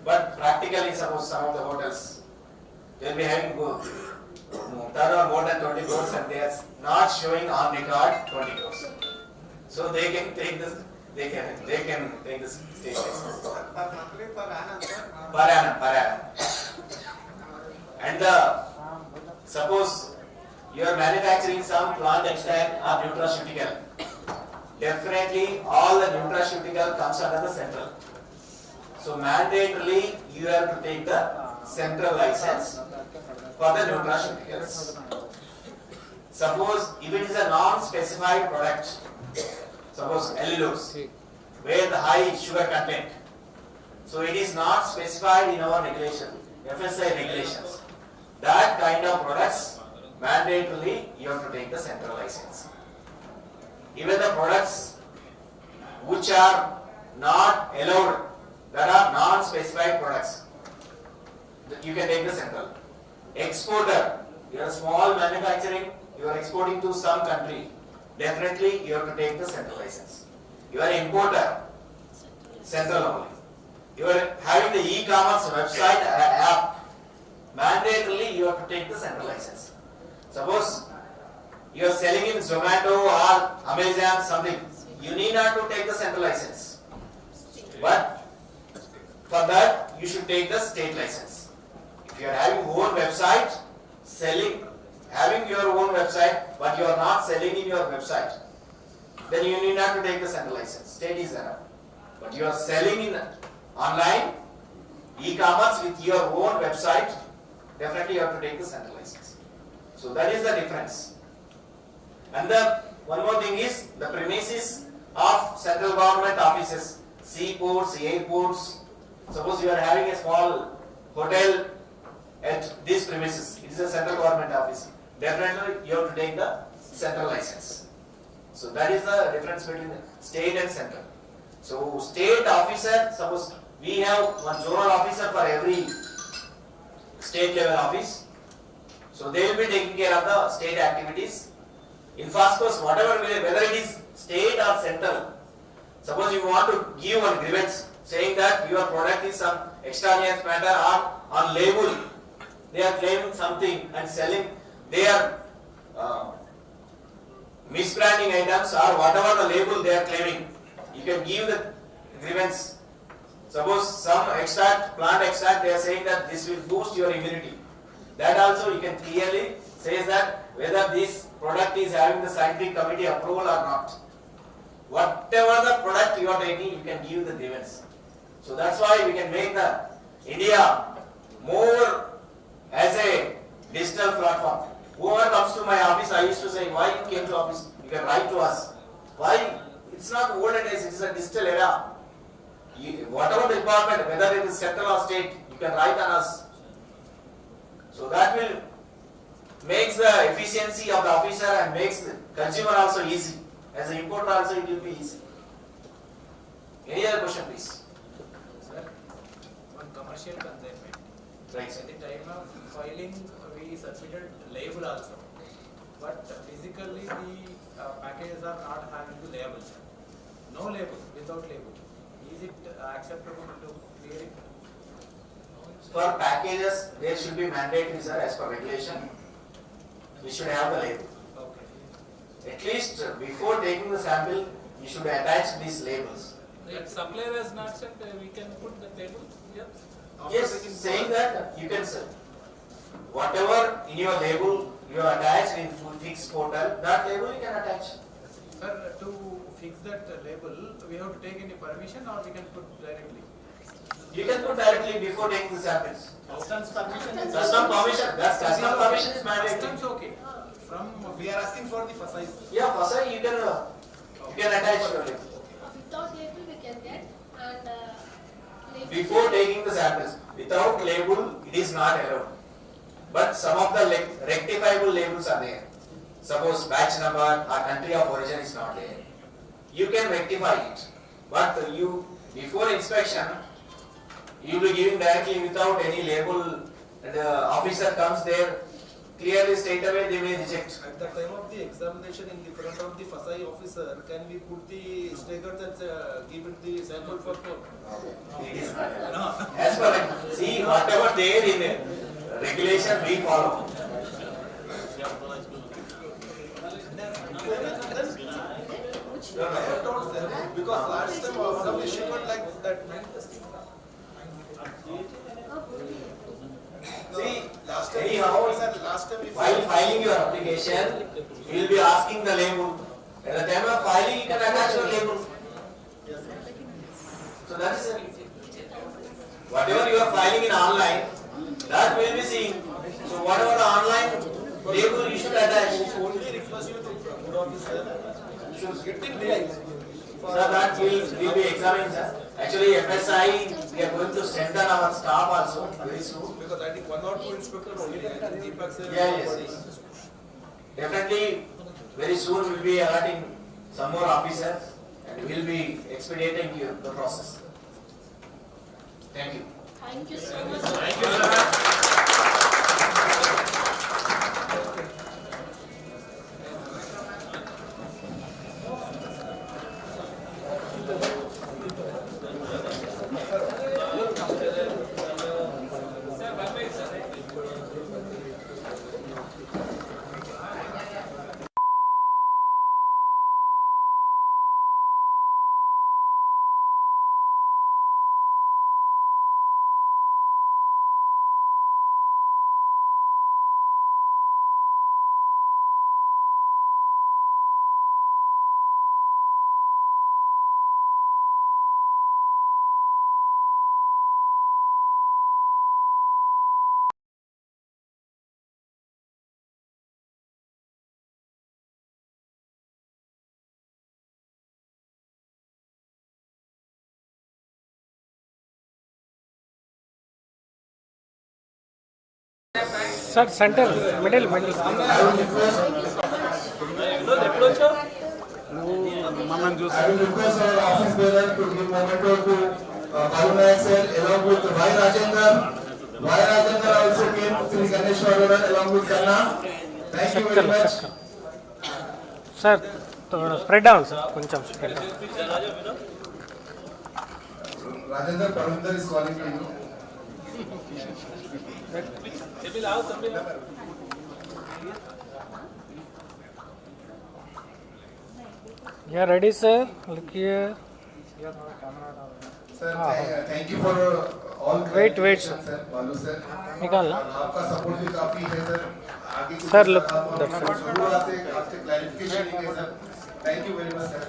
But practically, suppose some of the hotels, they will be having turnover more than 20 crores and they are not showing on record 20 crores. So they can take this, they can take this state license. Per annum. And suppose you are manufacturing some plant extract or nutraceutical, definitely all the nutraceutical comes under the central. So mandatorily you have to take the central license for the nutraceuticals. Suppose if it is a non-specified product, suppose allulose, where the high sugar content, so it is not specified in our regulation, FSI regulations. That kind of products, mandatorily you have to take the central license. Even the products which are not allowed, that are non-specified products, you can take the central. Exporter, you are small manufacturing, you are exporting to some country, definitely you have to take the central license. You are importer, central only. You are having the e-commerce website app, mandatorily you have to take the central license. Suppose you are selling in Zomato or Amazon something, you need not to take the central license. But for that you should take the state license. If you are having own website, having your own website, but you are not selling in your website, then you need not to take the central license. State is enough. But you are selling in online, e-commerce with your own website, definitely you have to take the central license. So that is the difference. And the one more thing is the premises of central government offices, seaports, airports. Suppose you are having a small hotel at this premises, it is a central government office. Definitely you have to take the central license. So that is the difference between state and central. So state officer, suppose we have one zonal officer for every state level office. So they will be taking care of the state activities. In first course, whatever, whether it is state or central, suppose you want to give one grievance saying that your product is some extraneous matter or on label, they are claiming something and selling, they are misbranding items or whatever the label they are claiming, you can give the grievance. Suppose some extract, plant extract, they are saying that this will boost your immunity. That also you can clearly say that whether this product is having the scientific committee approval or not. Whatever the product you are taking, you can give the grievance. So that's why we can make the India more as a digital platform. Whoever comes to my office, I used to say, why you came to office? You can write to us. Why? It's not olden days, it's a digital era. Whatever the department, whether it is central or state, you can write on us. So that will makes the efficiency of the officer and makes the consumer also easy. As an importer also it will be easy. Any other question please?
Sir, on commercial consignment,
Right.
at the time of filing, we submitted label also. But physically the packages are not having the label. No label, without label. Is it acceptable to clear it?
For packages, there should be mandatory, sir, as per regulation. we should have the label.
Okay.
At least before taking the sample, you should attach these labels.
If supplier has not sent, we can put the label here.
Yes, saying that you can sell. Whatever in your label you have attached in full fix portal, that label you can attach.
Sir, to fix that label, we have to take any permission or we can put directly?
You can put directly before taking the samples.
Customs permission is.
Custom permission, that's custom permission is mandatory.
Customs okay. We are asking for the first size.
Yeah, first you can attach your label.
Without label we can get and label.
Before taking the samples, without label, it is not allowed. But some of the rectifiable labels are there. Suppose batch number or country of origin is not there. You can rectify it. But you, before inspection, you will be giving directly without any label. The officer comes there, clearly straight away they may reject.
At the time of the examination in the front of the FSI officer, can we put the stickers and give it the sample for
It is not. As per, see, whatever there in regulation we follow.
because last time one of the shipment like that.
See,
Last time,
anyhow,
last time if
while filing your application, you will be asking the label. At the time of filing, you can attach your label. So that is it. Whatever you are filing in online, that will be seen. So whatever the online label you should attach.
only request you to good officer, should get it realized.
So that will be examined, sir. Actually, FSI, we are going to strengthen our staff also very soon.
Because I think 1 or 2 inspector only, Deepak sir.
Yeah, yes. Definitely, very soon we'll be alerting some more officers and we'll be expediting the process. Thank you.
Thank you so much.
Thank you, sir.
Sir, center, middle.
I will request our office bearer to give memento to Karuna Excel along with Y Rajendra. Y Rajendra also came to Sri Ganesh Varoda along with Kanna. Thank you very much.
Sir, spread down, sir. Koncham spread down.
Rajendra Parvinder is calling to you.
Yeah, ready, sir. Look here.
Sir, thank you for all.
Wait, sir.
Balu sir.
निकालना.
आपका support भी काफी है sir. आगे कुछ
Sir, look,
आप
that's it.
शुरू आपसे क्लैरिफिकेशन लेंगे sir. Thank you very much sir.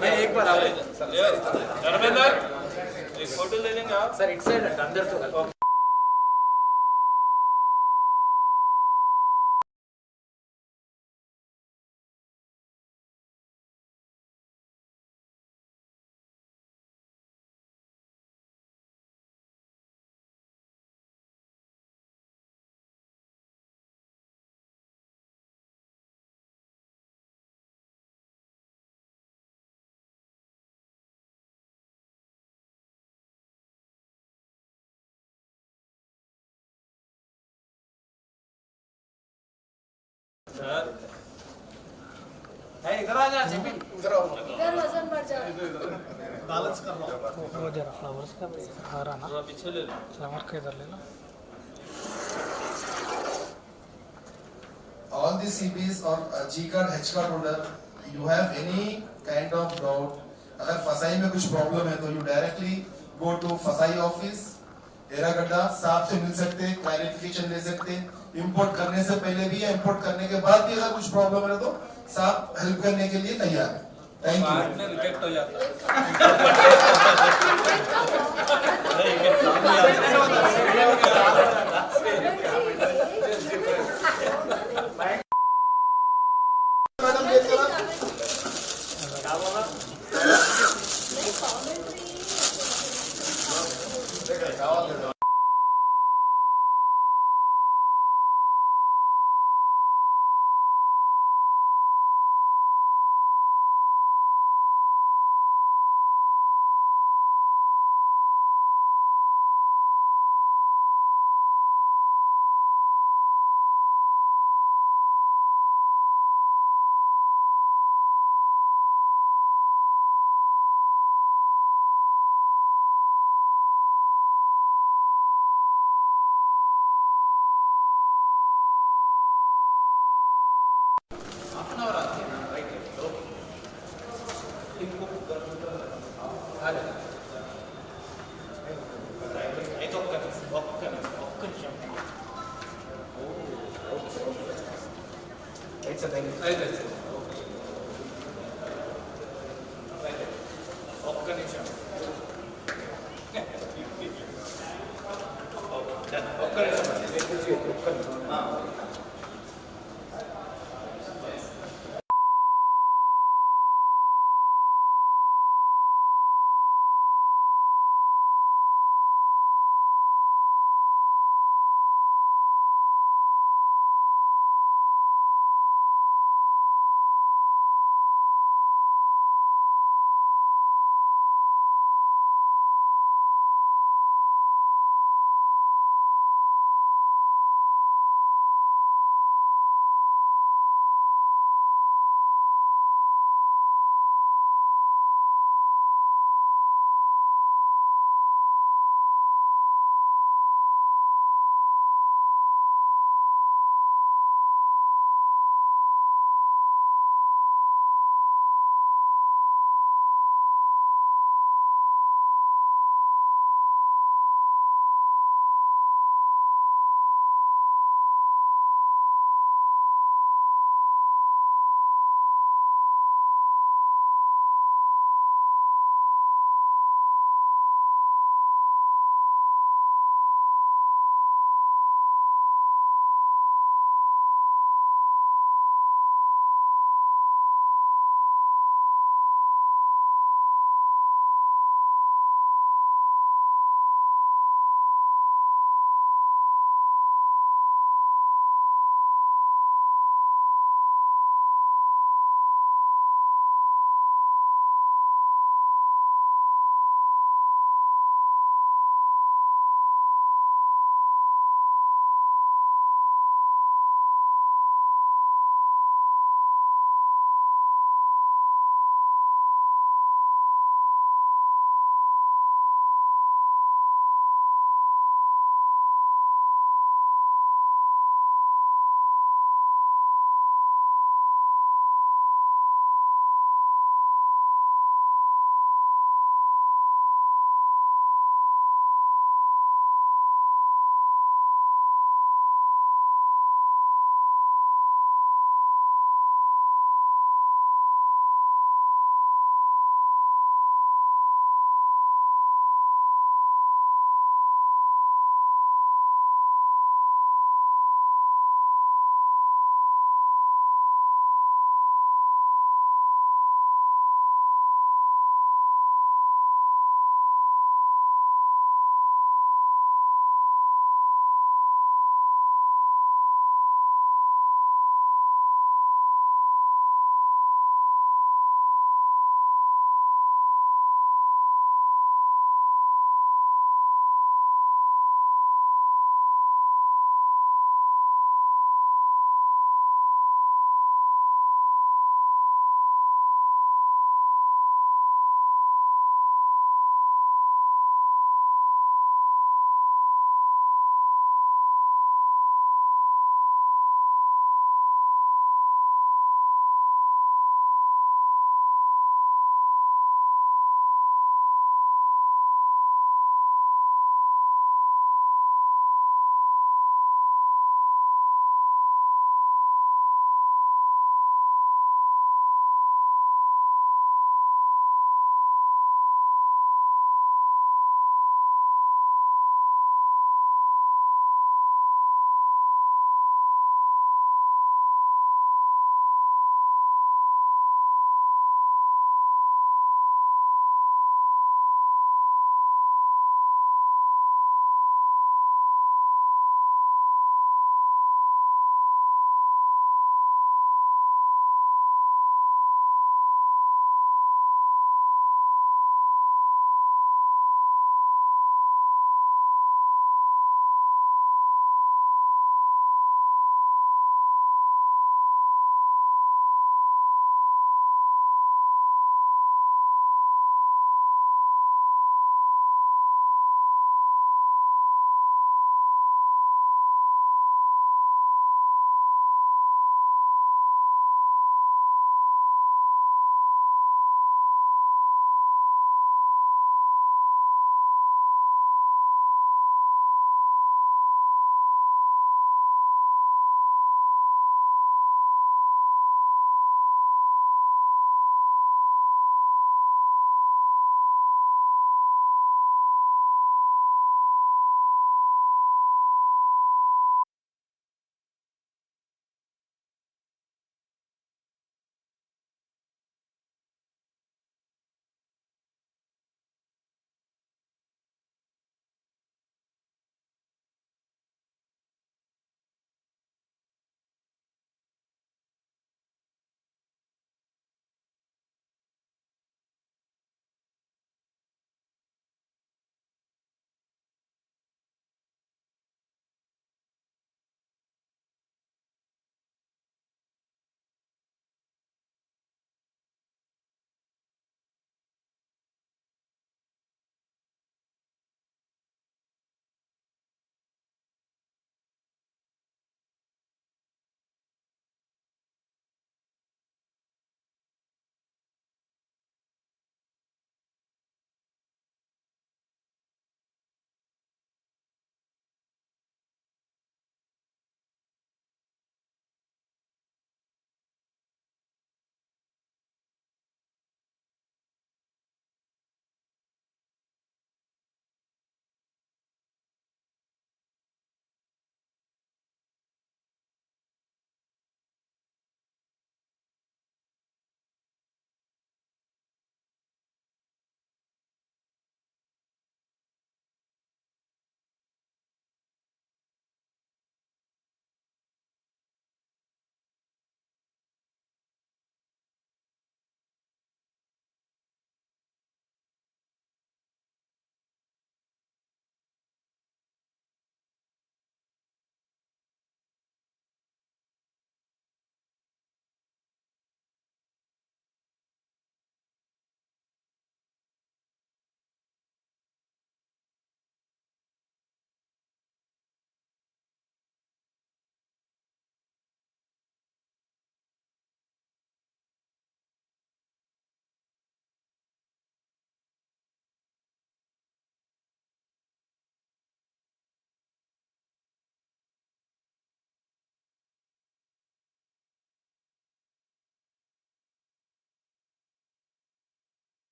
मैं एक बार आ रहा
धर्मेंद्र एक फोटो ले लेंगे आप
सर इट साइड अंदर तो इधर आ जा चेपी
इधर वजन बढ़ जा
बैलेंस कर रहा हूँ.
वो जरा फ्लावर्स का हरा ना
थोड़ा पीछे ले लो.
फ्लावर का इधर ले लो.
All the CBs or G card, H card holder, you have any kind of doubt, अगर फसाई में कुछ प्रॉब्लम है तो you directly go to फसाई ऑफिस, एरागड्डा साहब से मिल सकते, क्लैरिफिकेशन ले सकते, इंपोर्ट करने से पहले भी या इंपोर्ट करने के बाद भी अगर कुछ प्रॉब्लम है तो साहब हेल्प करने के लिए तैयार है. Thank you.
बाद में रिजेक्ट हो जाता है
मैडम ये करा
ఒక్క నిమిషం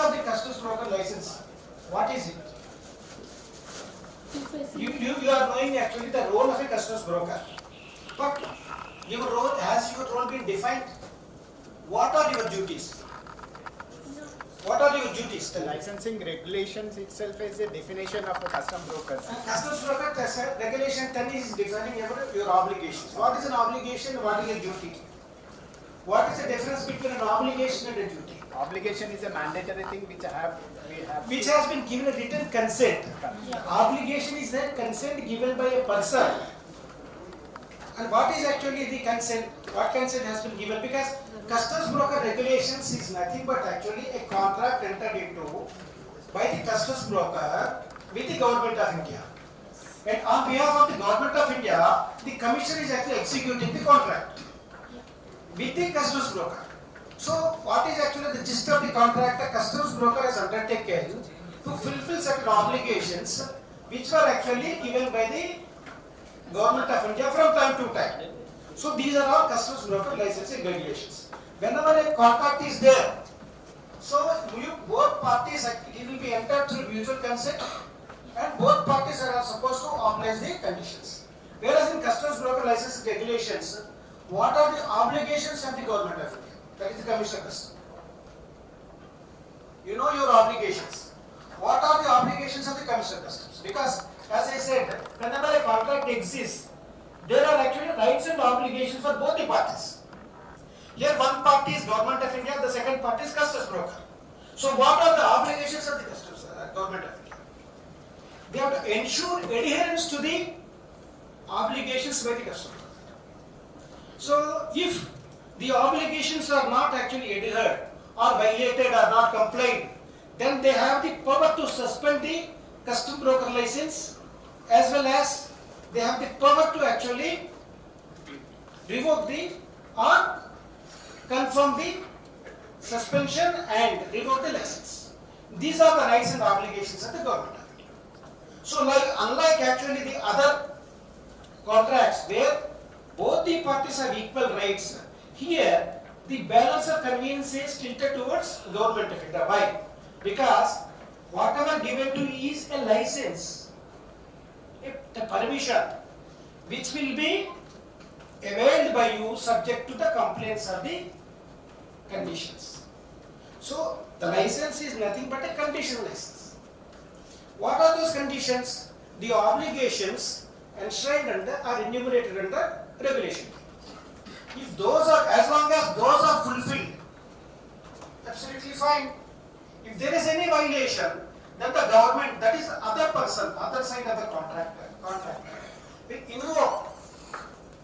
of the customs broker license, what is it? You are knowing actually the role of a customs broker. But your role, has your role been defined? What are your duties? What are your duties?
The licensing regulations itself is a definition of a custom broker.
Customs broker regulation 10 is defining about your obligations. What is an obligation? What is a duty? What is the difference between an obligation and a duty?
Obligation is a mandatory thing which
Which has been given a written consent. Obligation is a consent given by a person. And what is actually the consent? What consent has been given? Because customs broker regulations is nothing but actually a contract entered into by the customs broker with the government of India. And on behalf of the government of India, the commission is actually executing the contract with the customs broker. So what is actually the gist of the contract? The customs broker has undertaken to fulfill certain obligations which were actually given by the government of India from time to time. So these are all customs broker licensing regulations. Whenever a contract is there, so both parties, it will be entered through mutual consent and both parties are supposed to oblige the conditions. Whereas in customs broker licensing regulations, what are the obligations of the government of India? That is the Commissioner of Customs. You know your obligations. What are the obligations of the Commissioner of Customs? Because as I said, whenever a contract exists, there are actually rights and obligations for both the parties. Here one party is Government of India, the second party is Customs broker. So what are the obligations of the Customs Government of India? They have to ensure adherence to the obligations by the Customs broker. So if the obligations are not actually adhered or violated or not complied, then they have the power to suspend the custom broker license as well as they have the power to actually revoke the or confirm the suspension and revoke the license. These are the rights and obligations of the government of India. So unlike actually the other contracts where both the parties have equal rights, here the balance of convenience is tilted towards government of India. Why? Because whatever given to you is a license, a permission, which will be availed by you subject to the compliance of the conditions. So the license is nothing but a conditional license. What are those conditions? The obligations enshrined under are enumerated under regulation. If those are, as long as those are fulfilled, absolutely fine. If there is any violation, then the government, that is other person, other side of the contractor, will invoke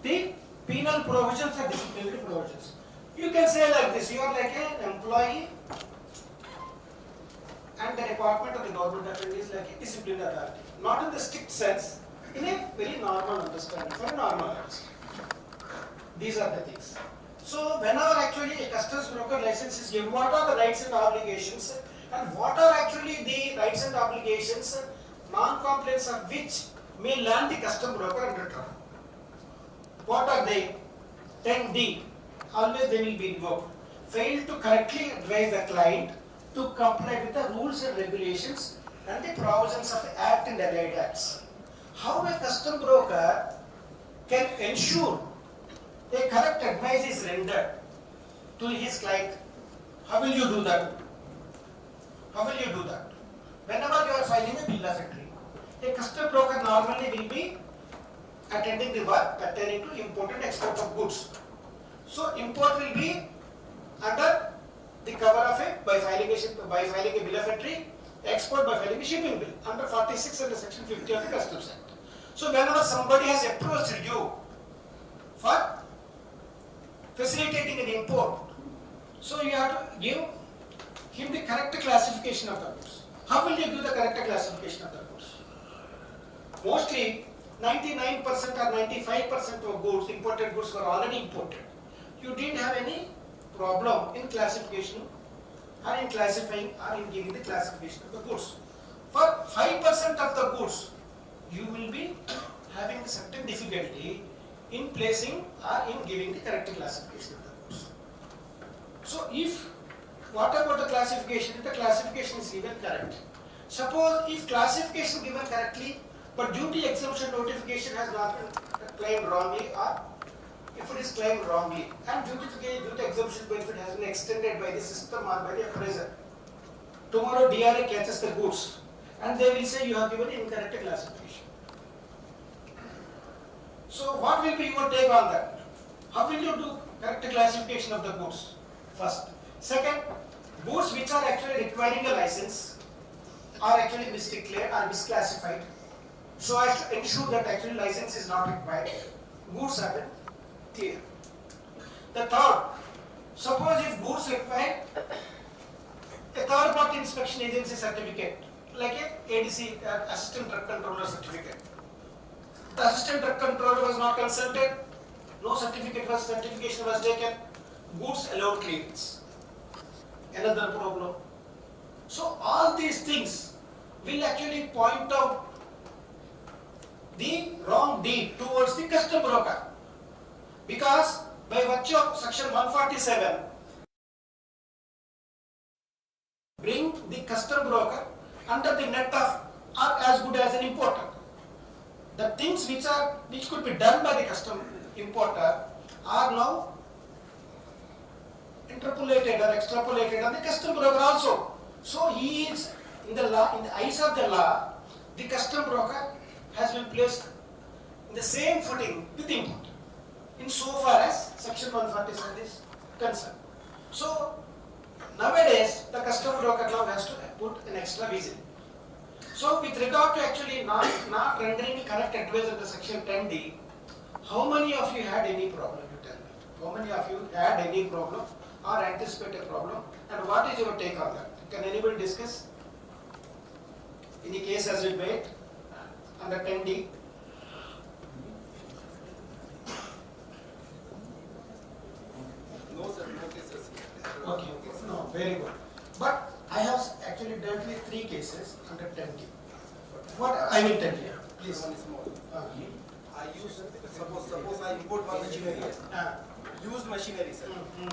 the penal provisions and disciplinary provisions. You can say like this, you are like an employee and the department of the government of India is like a disciplinary authority. Not in the strict sense, in a very normal understanding, for a normal understanding. These are the things. So whenever actually a customs broker license is given, what are the rights and obligations and what are actually the rights and obligations, non-compliance of which may land the custom broker under trouble. What are they? 10D, always they will be invoked. Fail to correctly advise the client to comply with the rules and regulations and the provisions of the Act and allied acts. How a custom broker can ensure a correct advice is rendered to his client? How will you do that? How will you do that? Whenever you are filing a bill of entry, a custom broker normally will be attending the work pertaining to import and export of goods. So import will be under the cover of a by filing a bill of entry, export by filing a shipping bill under 46 under section 50 of the Customs Act. So whenever somebody has approached you for facilitating an import, so you have to give him the correct classification of the goods. How will you give the correct classification of the goods? Mostly 99% or 95% of goods, imported goods were already imported. You didn't have any problem in classification or in classifying or in giving the classification of the goods. For 5% of the goods, you will be having a certain difficulty in placing or in giving the correct classification of the goods. So if what about the classification? If the classification is given correct. Suppose if classification given correctly, but duty exemption notification has not been claimed wrongly, or if it is claimed wrongly, and duty exemption benefit has been extended by the system or by the appraiser. Tomorrow DRA catches the goods, and they will say you have given incorrect classification. So what will be your take on that? How will you do correct classification of the goods? First. Second, goods which are actually requiring a license are actually misdeclared or misclassified. So as to ensure that actually license is not required, goods have been clear. The third, suppose if goods require a third party inspection agency certificate, like a ADC, assistant drug controller certificate. The assistant drug controller was not consulted, no certification was taken, goods allowed clearance. Another problem. So all these things will actually point out the wrong deed towards the custom broker, because by virtue of section 147 bring the custom broker under the net of are as good as an importer. The things which could be done by the custom importer are now interpolated or extrapolated on the custom broker also. So he is in the law, in the eyes of the law, the custom broker has been placed in the same footing with the importer, in so far as section 147 is concerned. So nowadays the custom broker now has to put an extra visa. So with regard to actually not rendering correct advice under section 10D, how many of you had any problem? You tell me. How many of you had any problem or anticipate a problem, and what is your take on that? Can anybody discuss? Any case has been made under 10D?
No, sir, no cases.
Okay, no, very good. But I have actually dealt with 3 cases under 10D. What I will tell you, please.
One is more. I use, suppose I import one machinery. Used machinery, sir.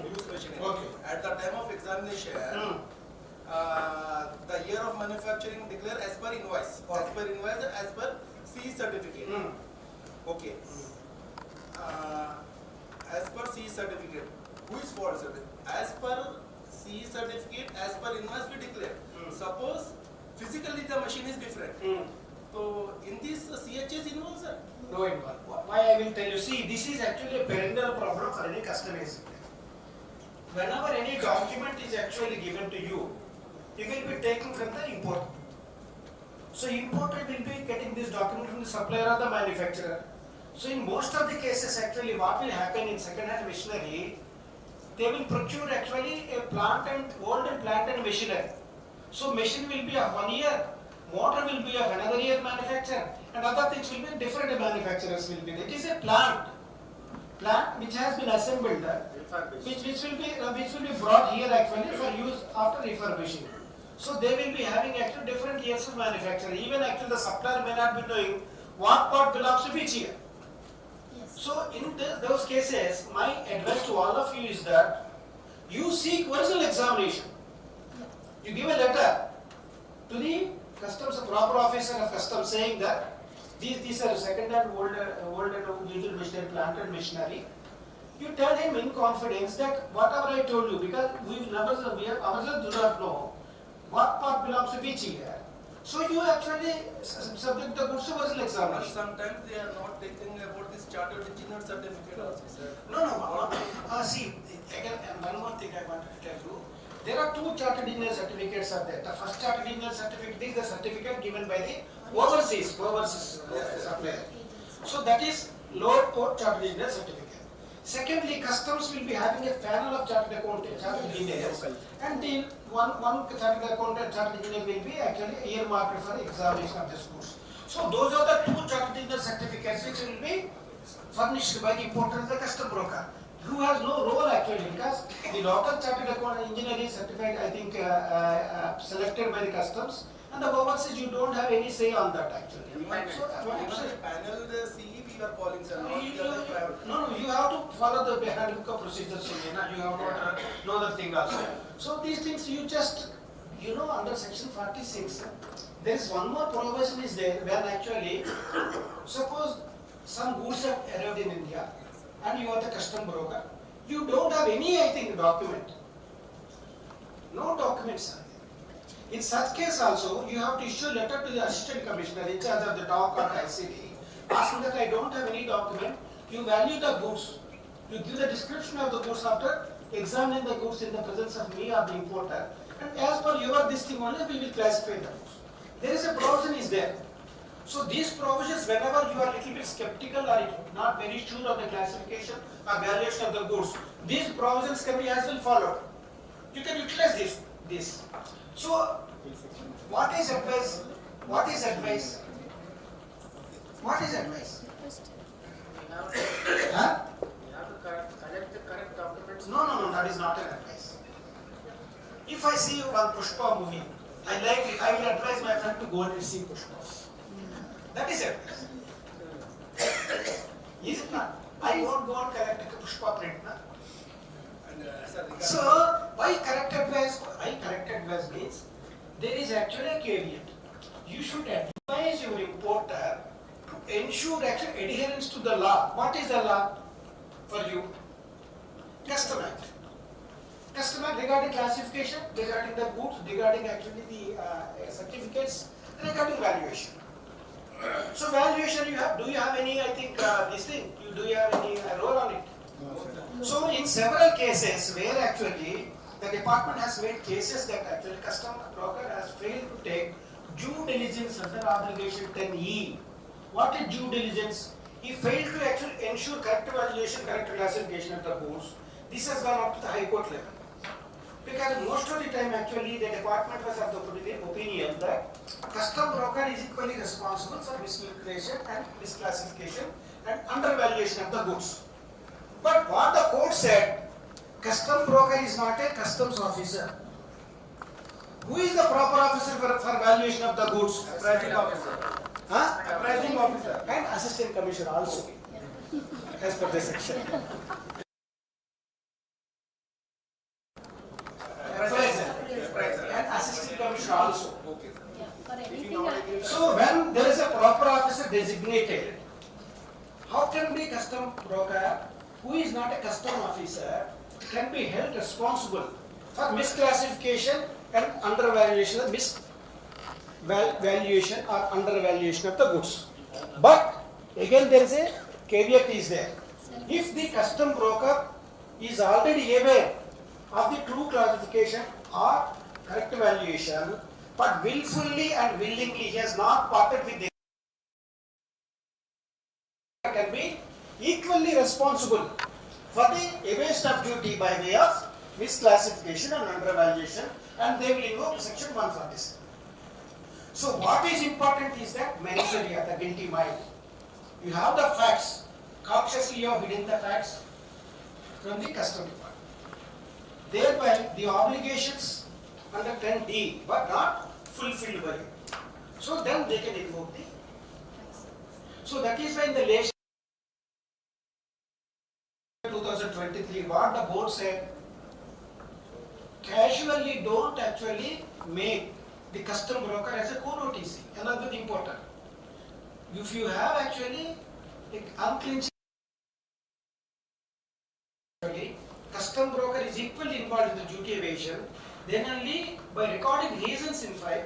Used machinery.
Okay.
At the time of examination, the year of manufacturing declare as per invoice. As per invoice and as per CE certificate. Okay. As per CE certificate. Who is fault, sir? As per CE certificate, as per invoice we declare. Suppose physically the machine is different. So in this CH is involved, sir?
No involved. Why I will tell you, see, this is actually a perennial problem for any customization. Whenever any document is actually given to you, it will be taken from the importer. So importer will be getting this document from the supplier or the manufacturer. So in most of the cases actually what will happen in second-hand machinery, they will procure actually a plant and old plant and machinery. So machine will be of 1 year, motor will be of another year manufacture, and other things will be different manufacturers will be. It is a plant which has been assembled, which will be brought here actually for use after refurbishing. So they will be having actually different years of manufacture. Even actually the supplier may not be knowing what part belongs to which year. So in those cases, my advice to all of you is that you seek original examination. You give a letter to the customs proper officer of customs saying that these are second-hand old and usual machinery, plant and machinery. You tell him in confidence that whatever I told you, because we ourselves do not know what part belongs to which year. So you actually subject the goods to original examination.
Sometimes they are not taking about this chartered engineer certificate also, sir.
No. See, again, one more thing I wanted to tell you. There are 2 chartered engineer certificates are there. The first chartered engineer certificate is the certificate given by the overseas supplier. So that is lower port chartered engineer certificate. Secondly, customs will be having a panel of chartered accountant, chartered engineers, and the one chartered accountant, chartered engineer will be actually earmarked for examination of this course. So those are the 2 chartered engineer certificates which will be furnished by the importer and the custom broker, who has no role actually, because the local chartered accountant engineer is certified, I think, selected by the customs, and the overseas you don't have any say on that actually.
Even
So,
the panel, the CE we are calling, sir, not the other private.
no, you have to follow the handbook of procedures only, na? You have to know the thing also. So these things you just, under section 46, there is one more provision is there when actually, suppose some goods have arrived in India and you are the custom broker, you don't have any, I think, document. No documents are there. In such case also, you have to issue a letter to the assistant commissioner in charge of the dock or ICD, asking that I don't have any document, you value the goods, you give the description of the goods after examining the goods in the presence of me or the importer, and as per your this thing only, we will classify the goods. There is a provision is there. So these provisions, whenever you are a little bit skeptical or not very sure of the classification or valuation of the goods, these provisions can be as well followed. You can utilize this. So, what is advice? What is advice? What is advice? Huh?
You have to collect the correct documents.
No, that is not an advice. If I see one Pushpa movie, I like it, I will advise my friend to go and see Pushpa. That is advice. Is it not? I won't go and collect a Pushpa print. Na? So, why correct advice? Correct advice means there is actually a caveat. You should advise your importer to ensure actual adherence to the law. What is the law for you? Custom Act. Custom Act regarding classification, regarding the goods, regarding actually the certificates, regarding valuation. So valuation you have, do you have any, I think, this thing, do you have any role on it? So in several cases where actually the department has made cases that actually custom broker has failed to take due diligence under obligation 10E. What is due diligence? He failed to actually ensure correct valuation, correct classification of the goods. This has gone up to the High Court level. Because most of the time actually the department was of the opinion that custom broker is equally responsible for miscalculation and misclassification and undervaluation of the goods. But what the court said, custom broker is not a customs officer. Who is the proper officer for valuation of the goods?
Appraising officer.
Appraising officer and assistant commissioner also, as per the section. Appraiser and assistant commissioner also.
Yeah, for anything.
So when there is a proper officer designated, how can be custom broker who is not a custom officer can be held responsible for misclassification and undervaluation of valuation or undervaluation of the goods. But again there is a caveat is there. If the custom broker is already aware of the true classification or correct valuation, but willfully and willingly he has not parted with the can be equally responsible for the evasion of duty by way of misclassification and undervaluation, and they will invoke section 147. So what is important is that mens rea, the guilty mind. You have the facts, consciously you have hidden the facts from the custom department. Thereby the obligations under 10D were not fulfilled by you. So then they can invoke the. So that is why in the last 2023, what the board said, casually don't actually make the custom broker as a co-notice, another importer. If you have actually unclean custom broker is equally involved in the duty evasion, then only by recording reasons in the file,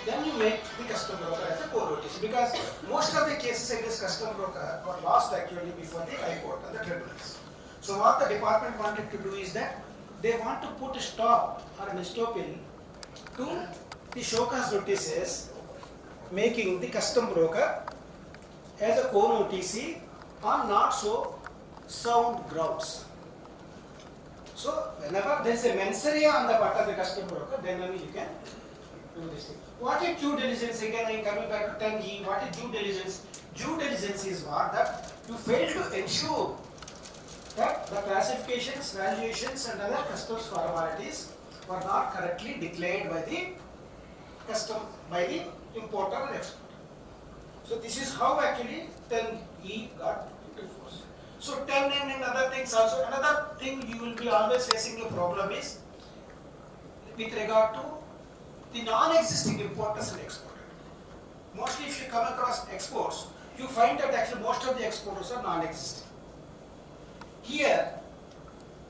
then you make the custom broker as a co-notice. Because most of the cases against custom broker were lost actually before the High Court and the tribunals. So what the department wanted to do is that they want to put a stop or an estoppel to the show cause notices making the custom broker as a co-notice on not so sound grounds. So whenever there is a mens rea on the part of the custom broker, then only you can do this thing. What is due diligence? Again I am coming back to 10E. What is due diligence? Due diligence is what? That you fail to ensure that the classifications, valuations and other customs formalities were not correctly declared by the custom by the importer and exporter. So this is how actually 10E got into force. So 10N and other things also, another thing you will be always facing a problem is with regard to the non-existing importers and exporters. Mostly if you come across exports, you find that actually most of the exporters are non-existing. Here,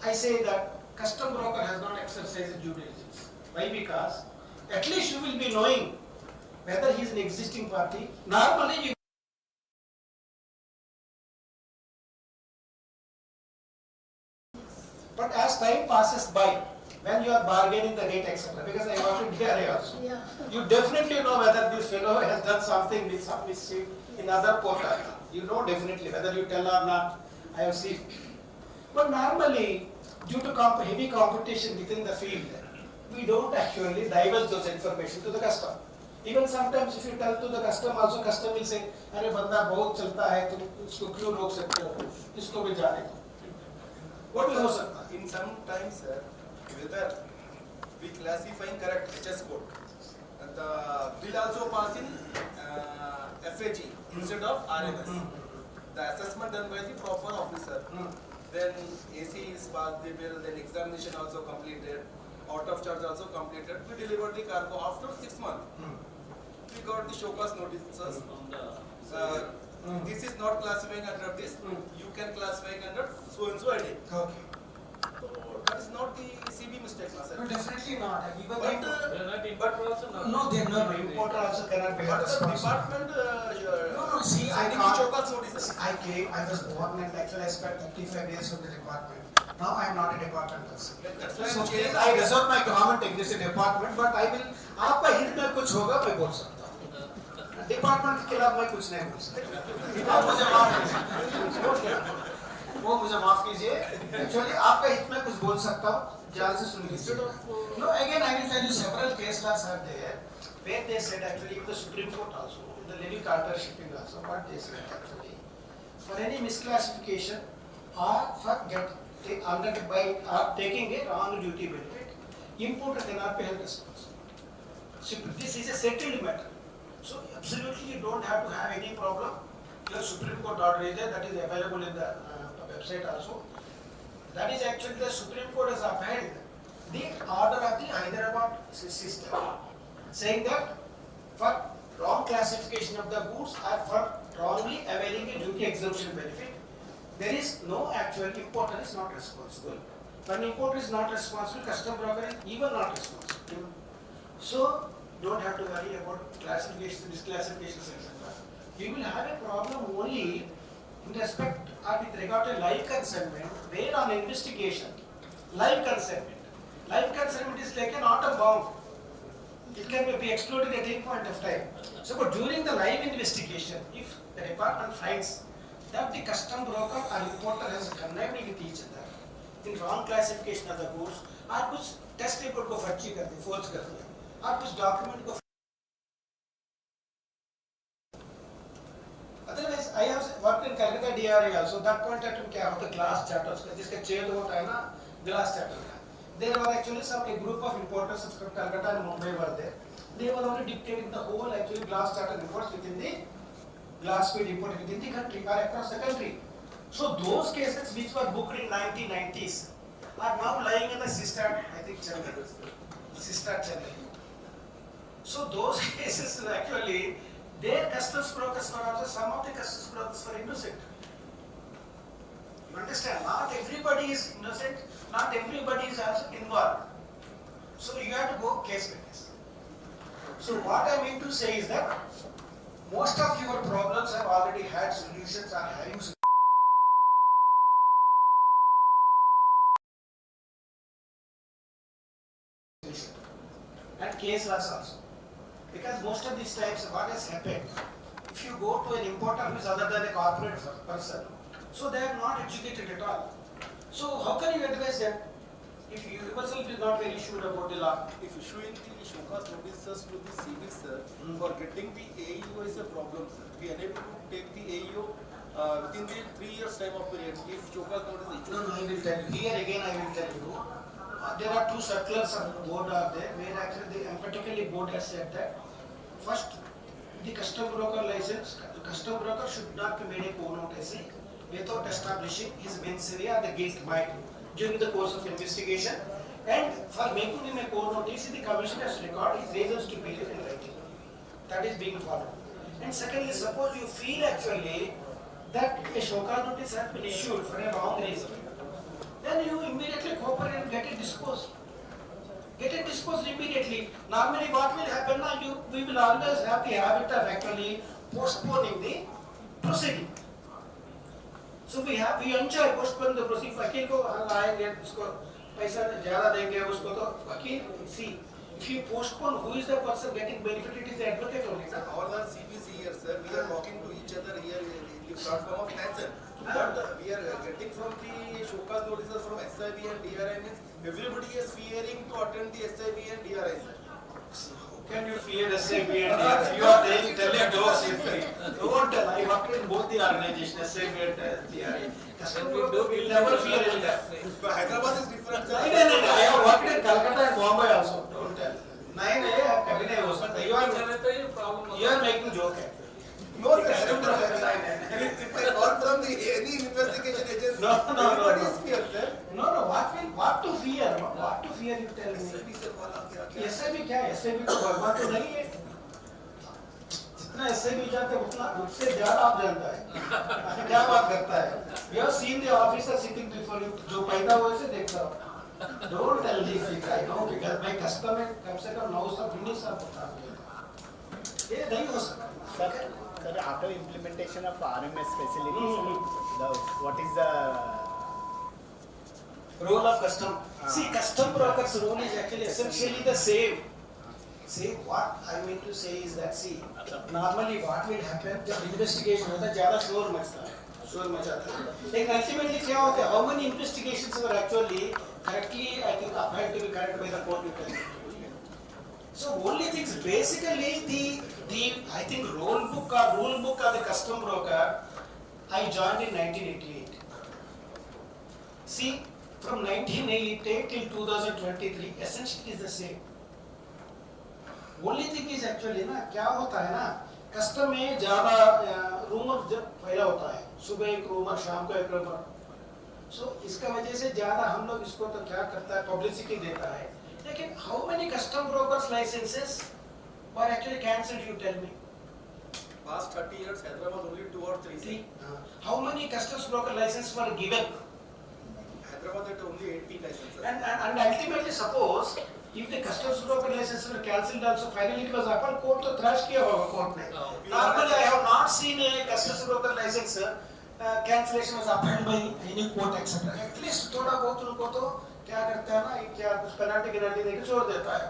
I say that custom broker has not exercised due diligence. Why? Because at least you will be knowing whether he is an existing party. Normally you but as time passes by, when you are bargaining the rate, etc., because I work in DRA also,
Yeah.
you definitely know whether this fellow has done something with some mischief in other portal. You know definitely whether you tell or not. I have seen. But normally, due to heavy competition within the field, we don't actually divulge those information to the customer. Even sometimes if you tell to the customer, also customer will say, अरे बंदा बहुत चलता है, तुम इसको क्यों रोक सकते हो? इसको भी जाने दो. What will हो सकता?
In some times, sir, whether we classifying correct HS code, and the bill also pass in FAG instead of RMS. The assessment done by the proper officer. Then AC is passed the bill, then examination also completed, out of charge also completed. We delivered the cargo after 6 months. We got the show cause notices. This is not classifying under this. You can classify under so and so ID.
Okay.
So that is not the CB mistake, sir.
No, definitely not. Even
But
They are not importer also not.
no, they no, importer also cannot be held
but the
responsible.
department
No, see, I
sending the show cause notices.
I came, I was born and actually I spent 35 years with the department. Now I am not a department person.
That's why
So
I'm changing.
I reserve my comment against the department, but I will, आपका हित में कुछ होगा मैं बोल सकता हूँ. Department के खिलाफ मैं कुछ नहीं बोल सकता. आप मुझे माफ कीजिए. वो मुझे माफ कीजिए. Actually आपका हित में कुछ बोल सकता हूँ. ध्यान से सुन लीजिए. No, again I will tell you several case laws are there where they said actually in the Supreme Court also, in the Levy Carter shipping also, what they said actually, for any misclassification or for taking a wrong duty benefit, importer cannot be held responsible. Simply, this is a settled matter. So absolutely you don't have to have any problem. Your Supreme Court order is there, that is available in the website also. That is actually the Supreme Court has upheld the order of the Hyderabad system, saying that for wrong classification of the goods or for wrongly availing a duty exemption benefit, there is no actual importer is not responsible. When importer is not responsible, custom broker is even not responsible. So don't have to worry about classification, misclassifications, etc. We will have a problem only in respect or with regard to live consignment, where on investigation, live consignment. Live consignment is like an atom bomb. It can be exploded at any point of time. So, but during the live investigation, if the department finds that the custom broker or importer has connived with each other in wrong classification of the goods, or कुछ test report को फर्जी कर दी, forge कर दिया, और कुछ document को Otherwise, I have worked in Calcutta DRA also. That point at time क्या होता glass charters का, जिसका छेद होता है ना glass charter का. There were actually a group of importers from Calcutta and Mumbai were there. They were only dictating the whole actually glass charter imports within the glass feed import within the country or across the country. So those cases which were booked in 1990s are now lying in the Sistat, I think Chennai. Sistat Chennai. So those cases actually, their customs brokers were also, some of the customs brokers were innocent. You understand? Not everybody is innocent, not everybody is also involved. So you have to go case by case. So what I mean to say is that most of your problems have already had solutions or having solutions. And case laws also. Because most of these times what has happened, if you go to an importer who is other than a corporate person, so they are not educated at all. So how can you advise them if you yourself is not very sure about the law?
If issuing the show cause notices to the CB, sir, for getting the AEO is a problem, sir. We are unable to take the AEO within the 3 years time of period if show cause notice is issued.
No, I will tell you. Here again I will tell you. there are two circulars on the board are there, where actually the emphatically board has said that first, the custom broker license, the custom broker should not be made a co-notice without establishing his mens rea or the guilt might during the course of investigation. And for making him a co-notice, the commission has recorded his reasons to be in writing. That is being followed. And secondly, suppose you feel actually that a show cause notice has been issued for a wrong reason, then you immediately cooperate and get it disposed. Get it disposed immediately. Normally what will happen now, we will always have the habit of actually postponing the proceeding. So we enjoy postponing the proceeding. वकील को लाएंगे उसको पैसा ज़्यादा देंगे उसको तो वकील see if you postpone, who is the person getting benefit? It is the advocate only.
Sir, all our CPC here, sir, we are talking to each other here in the platform of Nathan. But we are getting from the show cause notices from SIB and DRI means everybody is fearing to attend the SIB and DRI, sir.
Can you fear SAB and DRI? You are telling jokes in free. Don't tell. I worked in both the organizations, SAB and DRI. Customer will never fear it.
But Hyderabad is different, sir.
I have worked in Calcutta and Bombay also. Don't tell. You are making joke.
No, sir, if I call from any investigation agency,
No.
everybody is fear, sir.
No. What to fear? What to fear? You tell me. SAB क्या है? SAB तो भगवान तो नहीं है. जितना SAB जाते उतना उससे ज़्यादा आप जानता है. क्या बात करता है? You have seen the officer sitting before you. जो पैदा हुए से देखता हो. Don't tell these things. I know because my customer कम से कम 9 सब 19 साल होता है. ये नहीं हो सकता.
Sir, after implementation of RMS facilities, what is the
role of custom? See, custom broker's role is actually essentially the same. See, what I mean to say is that, see, normally what will happen, जब investigation होता है ज़्यादा शोर मचाता है. लेकिन ultimately क्या होता है? How many investigations were actually correctly, I think, upheld to be correct by the court? So only things basically the I think rule book of the custom broker I joined in 1988. See, from 1988 till 2023 essentially is the same. Only thing is actually ना क्या होता है ना custom में ज़्यादा rumour जब फैला होता है सुबह एक रूमर शाम को एक रूमर. So इसका वजह से ज़्यादा हम लोग इसको तो क्या करता है पब्लिसिटी देता है. लेकिन how many custom brokers licenses were actually cancelled? You tell me.
Past 30 years, Hyderabad only 2 or 3.
See, how many customs broker licenses were given?
Hyderabad had only 80 licenses.
And ultimately, suppose if the customs broker licenses were cancelled also, finally it was appeal court to thrash किया होगा court ने. Normally, I have not seen a customs broker license cancellation was upheld by any court etc. At least थोड़ा बहुत उनको तो क्या करता है ना क्या कुछ पेनल्टी देके छोड़ देता है.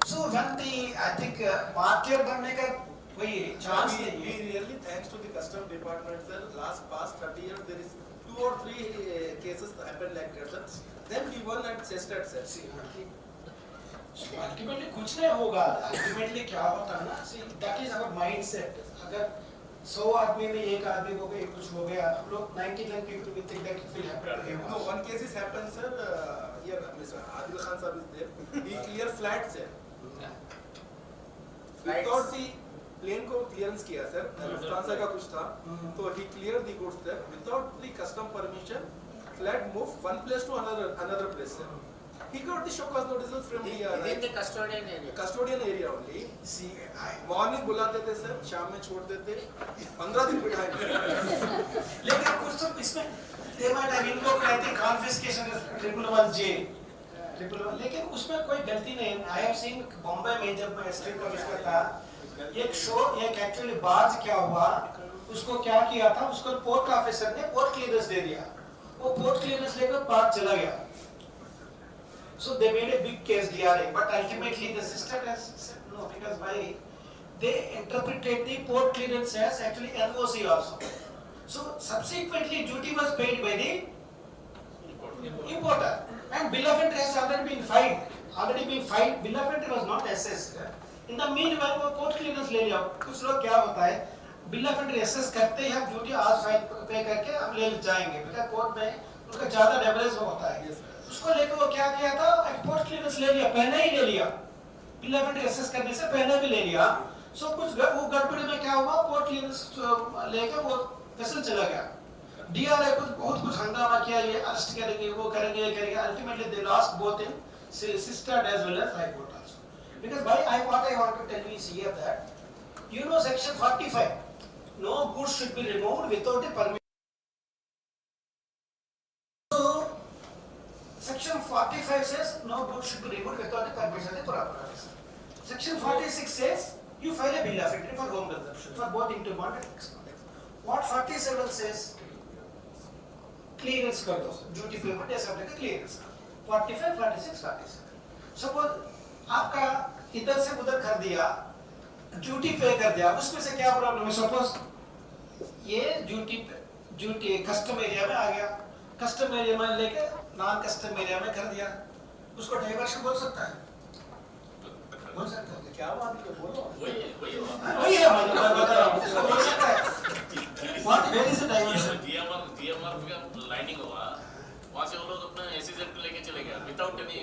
So when the I think market बनने का कोई chance नहीं है.
We really thanks to the custom department, sir. Past 30 years there is 2 or 3 cases happened like that, sir. Then we won at Chestnut, sir.
Ultimately कुछ नहीं होगा. Ultimately क्या होता है ना? See, that is our mindset. अगर 100 आदमी में एक आदमी को कुछ हो गया, हम लोग 99 people will think that it will happen to him.
No, one case is happened, sir. Here, Mr. Adil Khan sir is there. He clear flats, sir. Without the plane को clearance किया, sir. Lufthansa का कुछ था, तो he cleared the goods there without the custom permission. Flat moved one place to another place, sir. He got the show cause notices from
within the custodian area.
Custodian area only.
See,
morning बुलाते थे sir, शाम में छोड़ देते, 15 दिन बिठाए.
लेकिन कुछ तो इसमें they might have invoked I think confiscation is 111J. लेकिन उसमें कोई गलती नहीं. I have seen बॉम्बे में जब मैं स्टेट कमिश्नर था, एक एक्चुअली बाज क्या हुआ, उसको क्या किया था, उसको पोर्ट ऑफिसर ने पोर्ट क्लियरेंस दे दिया. वो पोर्ट क्लियरेंस लेकर पार चला गया. So they made a big case DRA, but ultimately the system has said no because why? They interpreted the port clearance as actually NOC also. So subsequently duty was paid by the importer and bill of entry has already been filed. Bill of entry was not assessed. In the meanwhile वो port clearance ले लिया. कुछ लोग क्या होता है bill of entry assess करते ही हम duty आज फाइल पे करके हम ले जाएंगे because कोर्ट में उनका ज़्यादा leverage होता है. उसको लेकर वो क्या किया था, एक्सपोर्ट क्लियरेंस ले लिया, पहले ही ले लिया, बिल ऑफ एंट्री असेस करने से पहले भी ले लिया। सो कुछ वो गड़बड़ी में क्या हुआ, पोर्ट क्लियरेंस लेकर वो वेसल चला गया। डीआरआई कुछ बहुत कुछ हंगामा किया, ये अरेस्ट करेंगे, वो करेंगे, ये करेंगे, ultimately they lost both in sistered as well as high court also. Because what I want to tell you is here that you know section 45, no goods should be removed without a permission. So section 45 says no goods should be removed without the permission of the proper officer. Section 46 says you file a bill of entry for home consumption for both inter-bond and export. What 47 says? Clearance कर दो, duty payment ऐसा अपने clearance 45, 46, 47. Suppose आपका इधर से उधर कर दिया, ड्यूटी पे कर दिया, उसमें से क्या प्रॉब्लम है? सपोज ये ड्यूटी कस्टम एरिया में आ गया, कस्टम एरिया में लेके नॉन कस्टम एरिया में कर दिया, उसको डाइवर्शन बोल सकता है? बोल सकता है?
क्या बात है, बोलो।
वही है, मैं बता रहा हूँ, उसको बोल सकता है। What, where is the diversion?
DMR का लाइनिंग हुआ, वहाँ से वो लोग अपना SEZ को लेके चले गए without any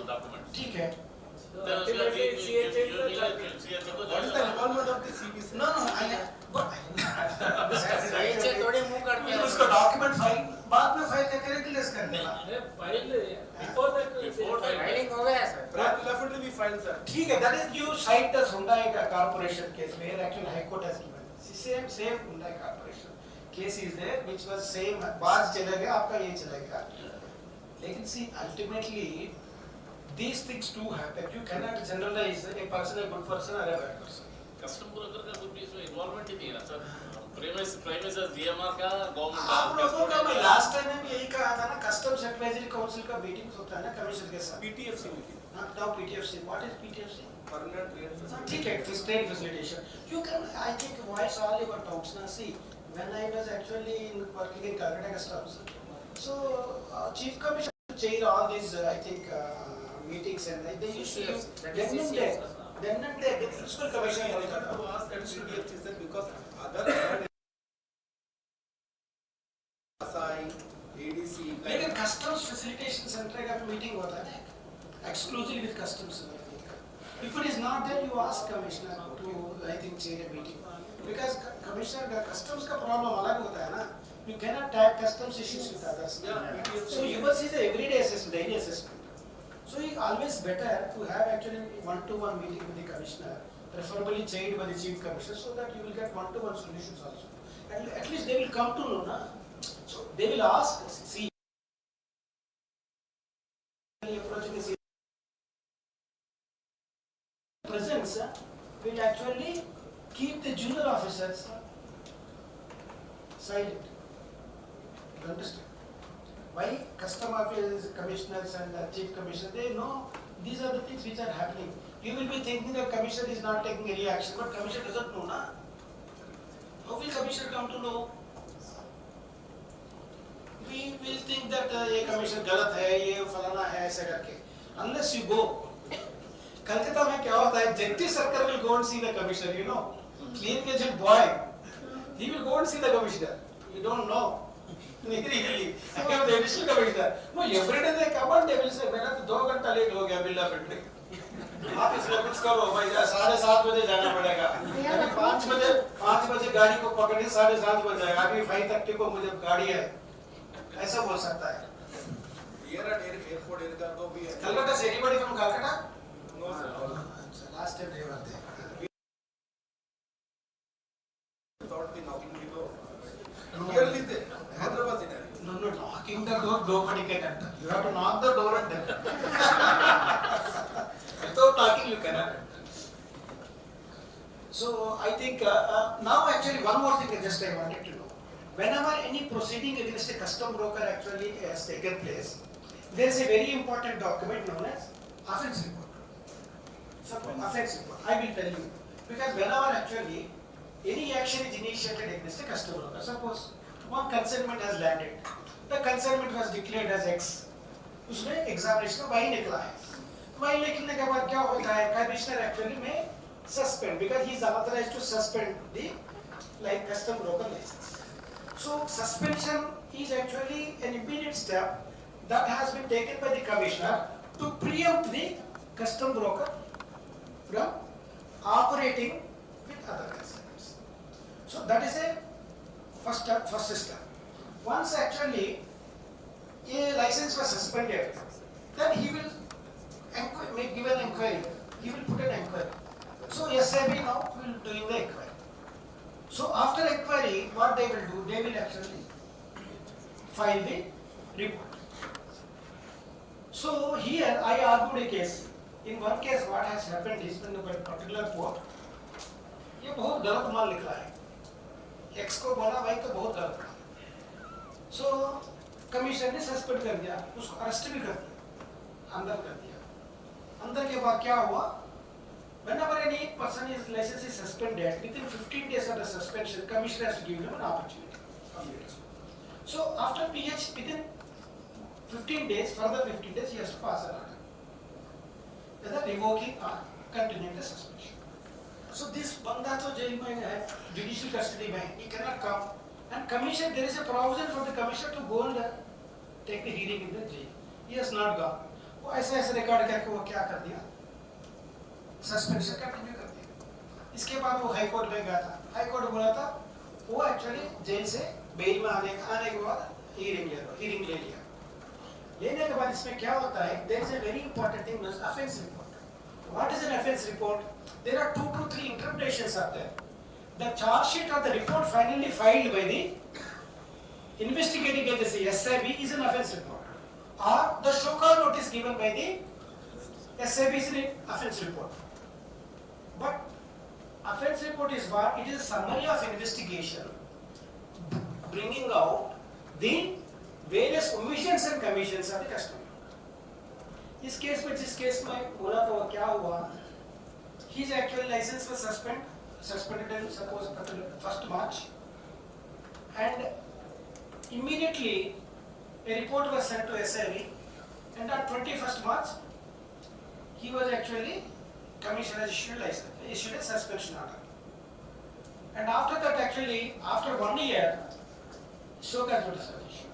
document.
ठीक है।
Then उसके बाद CHA को
What is the involvement of the CBC?
No,
नीचे थोड़ी मुंह करते हैं।
उसको डॉक्यूमेंट फाइल बाद में फाइल करके रिलीज कर देगा।
before that
फाइलिंग हो गया sir.
Definitely we filed, sir.
ठीक है, that is you cite the Hyundai corporation case where actually High Court has given. Same Hyundai corporation case is there which was same, बाज चला गया, आपका ये चला गया। लेकिन see ultimately these things do happen. You cannot generalize a person a good person or a bad person.
Custom broker का कुछ भी इसमें इन्वॉल्वमेंट ही नहीं है ना सर। प्रेमिस DMR का गवर्नमेंट
आप लोगों का मैं लास्ट टाइम में भी यही कहा था ना, कस्टम्स एडवाइजरी काउंसिल का मीटिंग होता है ना कमिश्नर के साथ।
PTFC meeting.
Now PTFC, what is PTFC?
Permanent Trade Facility.
ठीक है, trade facilitation. You can, I think, voice all your doubts. Now see, when I was actually working in Calcutta Customs, so Chief Commissioner chair all these, I think, meetings and they used to use then and there, the principal commissioner
I have to ask at PTFC, sir, because other ADC.
लेकिन customs facilitation center का meeting होता है exclusively with customs. If it is not there, you ask commissioner to, I think, chair a meeting. Because commissioner का customs का problem अलग होता है ना. You cannot tag customs issues with others. So you must see the everyday assessment, daily assessment. So it's always better to have actually one-to-one meeting with the commissioner, preferably chaired by the chief commissioner, so that you will get one-to-one solutions also. And at least they will come to know, na? So they will ask, see. Presence will actually keep the junior officers silent. You understand? Why? Custom officers, commissioners and chief commissioner, they know these are the things which are happening. You will be thinking that commissioner is not taking any action, but commissioner doesn't know, na? How will commissioner come to know? We will think that ये commissioner गलत है, ये फलाना है, ऐसा करके. Unless you go. Calcutta में क्या होता है? Jagdish Sarkar will go and see the commissioner, you know. Clean gadget boy. He will go and see the commissioner. You don't know. Really. I am the additional commissioner. No, every day they come and they will say, मेरा तो 2 घंटा late हो गया bill of entry. आप इसमें कुछ करो भाई, 7:30 बजे जाना पड़ेगा. अभी 5 बजे गाड़ी को पकड़े 7:30 बज जाएगा. अभी 5:30 को मुझे गाड़ी है. ऐसा बोल सकता है.
Here at airport area go be.
Calcutta, is anybody from Calcutta?
No sir.
Last time they were there.
Without the knocking the door. Clearly there. Hyderabad scenario.
No, knocking the door, nobody can enter. You have to knock the door and enter. Without knocking, you cannot enter. So I think now actually one more thing just I wanted to know. Whenever any proceeding against a custom broker actually has taken place, there is a very important document known as offence report. Suppose offence report. I will tell you. Because whenever actually any action is initiated against a custom broker, suppose one consignment has landed, the consignment was declared as X. उसमें examination में Y निकला है. Y लिखने के बाद क्या होता है? Commissioner actually may suspend because he is authorized to suspend the custom broker license. So suspension is actually an immediate step that has been taken by the commissioner to preempt the custom broker from operating with other customers. So that is a first step. Once actually a license was suspended, then he will give an inquiry. He will put an inquiry. So SAB now will doing the inquiry. So after inquiry, what they will do? They will actually file the report. So here I argued a case. In one case, what has happened is in a particular court, ये बहुत गलत माल निकला है. X को बोला भाई तो बहुत गलत माल. So कमीशन ने सस्पेंड कर दिया, उसको अरेस्ट भी कर दिया, अंदर कर दिया. अंदर के बाद क्या हुआ? Whenever any person is license is suspended, within 15 days of the suspension, commission has to give him an opportunity of hearing. So after PH, within 15 days, further 15 days, he has to pass an order, whether revoking or continuing the suspension. So this banda to jail mein hai, judicial custody mein, he cannot come. And commission, there is a provision for the commissioner to go and take the hearing in the jail. He has not gone. वो ऐसे record करके वो क्या कर दिया? Suspension continue कर दिया. इसके बाद वो हाई कोर्ट में गया था. हाई कोर्ट बोला था वो एक्चुअली जेल से बेल में आने के बाद हीरिंग ले लिया. लेने के बाद इसमें क्या होता है? There is a very important thing, offence report. What is an offence report? There are 2 to 3 interpretations are there. The charge sheet or the report finally filed by the investigating agency SIB is an offence report, or the show cause notice given by the SIB is an offence report. But offence report is what? It is a summary of investigation bringing out the various omissions and commissions of the customer. इस case में जिस case में बोला तो क्या हुआ? His actual license was suspended in suppose 1st March, and immediately a report was sent to SIB, and on 21st March he was actually commissioner issued a suspension order, and after that actually after 1 year show cause notice was issued.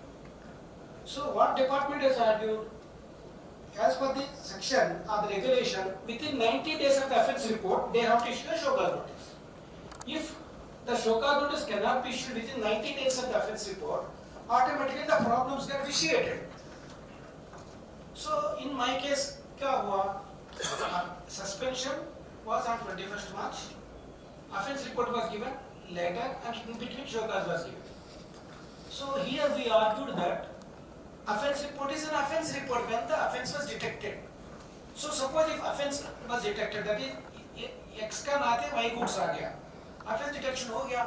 So what department has argued? As per the section or the regulation, within 90 days of the offence report, they have to issue a show cause notice. If the show cause notice cannot be issued within 90 days of the offence report, automatically the problems get vitiated. So in my case, क्या हुआ? Suspension was on 21st March. Offence report was given later, and in between show cause was given. So here we argued that offence report is an offence report when the offence was detected. So suppose if offence was detected, that is X का नाते Y goods आ गया, offence detection हो गया.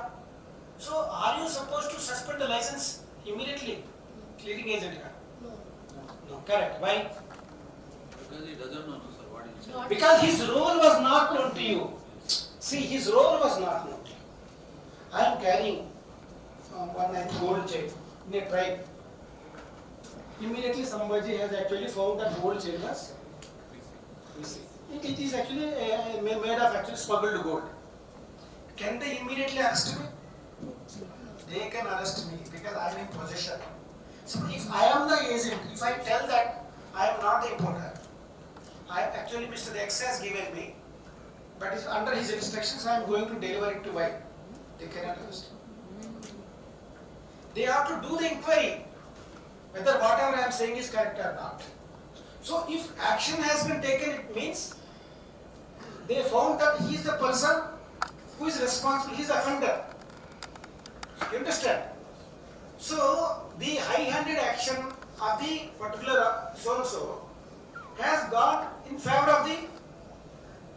So are you supposed to suspend the license immediately? Clearing agent का? No. Correct. Why?
Because he doesn't know, sir, what is it?
Because his role was not known to you. See, his role was not known to you. I am carrying one gold chain in a tribe. Immediately somebody has actually found that gold chain was missing. It is actually made of actually smuggled gold. Can they immediately arrest me? They can arrest me because I am in possession. So if I am the agent, if I tell that I am not the importer, actually Mr. X has given me, but if under his instructions I am going to deliver it to Y, they cannot arrest me. They have to do the inquiry whether whatever I am saying is correct or not. So if action has been taken, it means they found that he is the person who is responsible, he is the offender. You understand? So the high-handed action of the particular so-and-so has gone in favor of the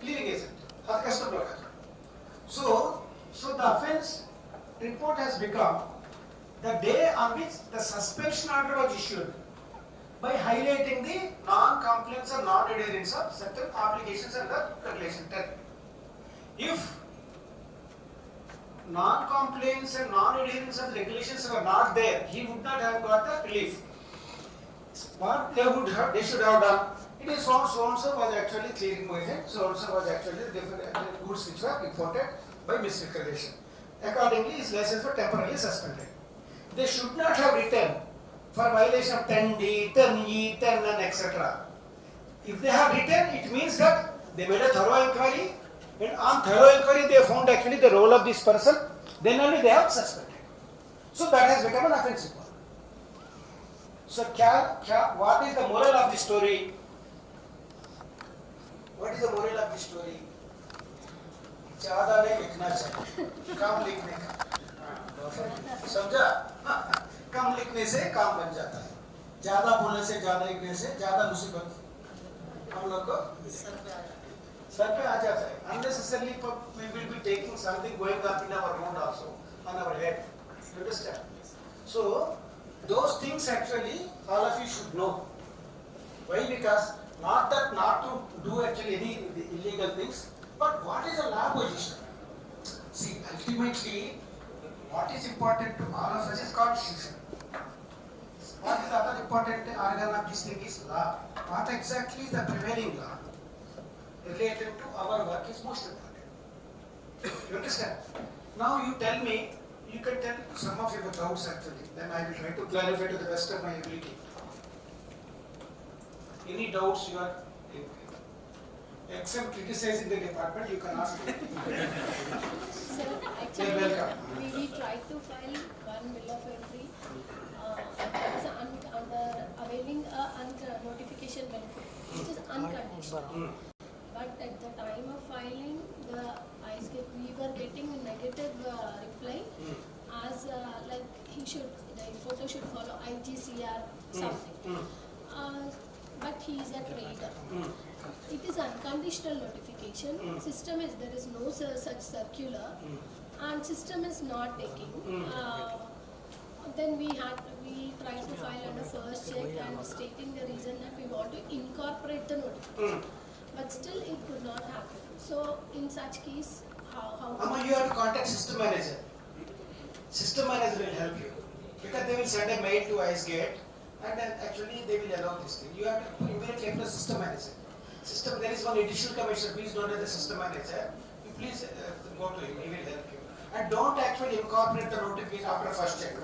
clearing agent or the custom broker. So the offence report has become the day on which the suspension order was issued, by highlighting the non-compliance or non-adherence of certain obligations under regulation 10. If non-compliance and non-adherence of regulations were not there, he would not have got the relief. What they should have done, it is found so-and-so was actually clearing agent, so-and-so was actually different goods which were imported by misdeclaration. Accordingly, his license was temporarily suspended. They should not have written for violation of 10D, 10E, 10N, etc. If they have written, it means that they made a thorough inquiry, and on thorough inquiry they found actually the role of this person, then only they have suspended. So that has become an offensive one. So what is the moral of the story? What is the moral of the story? ज़्यादा नहीं लिखना चाहिए, कम लिखने का, समझा? कम लिखने से काम बन जाता है, ज़्यादा बोलने से, ज़्यादा लिखने से ज़्यादा मुसीबत हम लोग को सर पे आ जाता है. Unnecessarily we will be taking something going up in our road also, on our head. You understand? So those things actually all of you should know. Why? Because not to do actually any illegal things, but what is the law position? See, ultimately, what is important to all of us is constitution. What is the other important organ of this thing is law. What exactly is the prevailing law related to our work is most important. You understand? Now you tell me, you can tell some of your doubts actually, then I will try to clarify to the best of my ability. Any doubts you are, except criticizing the department, you can ask me.
So
You're welcome.
we tried to file one bill of entry under availing a notification benefit, which is unconditional. But at the time of filing, we were getting a negative reply as like the importer should follow IGCR something. But he is a trader. It is unconditional notification. There is no such circular, and system is not taking. Then we tried to file under first check and stating the reason that we want to incorporate the notification. But still it could not happen. So in such case, how
Amma, you have to contact system manager. System manager will help you. Because they will send a mail to IceGate and then actually they will allow this thing. You have to immediately apply system manager. There is one additional commissioner, please don't have the system manager. You please go to him, he will help you. And don't actually incorporate the notification after first check.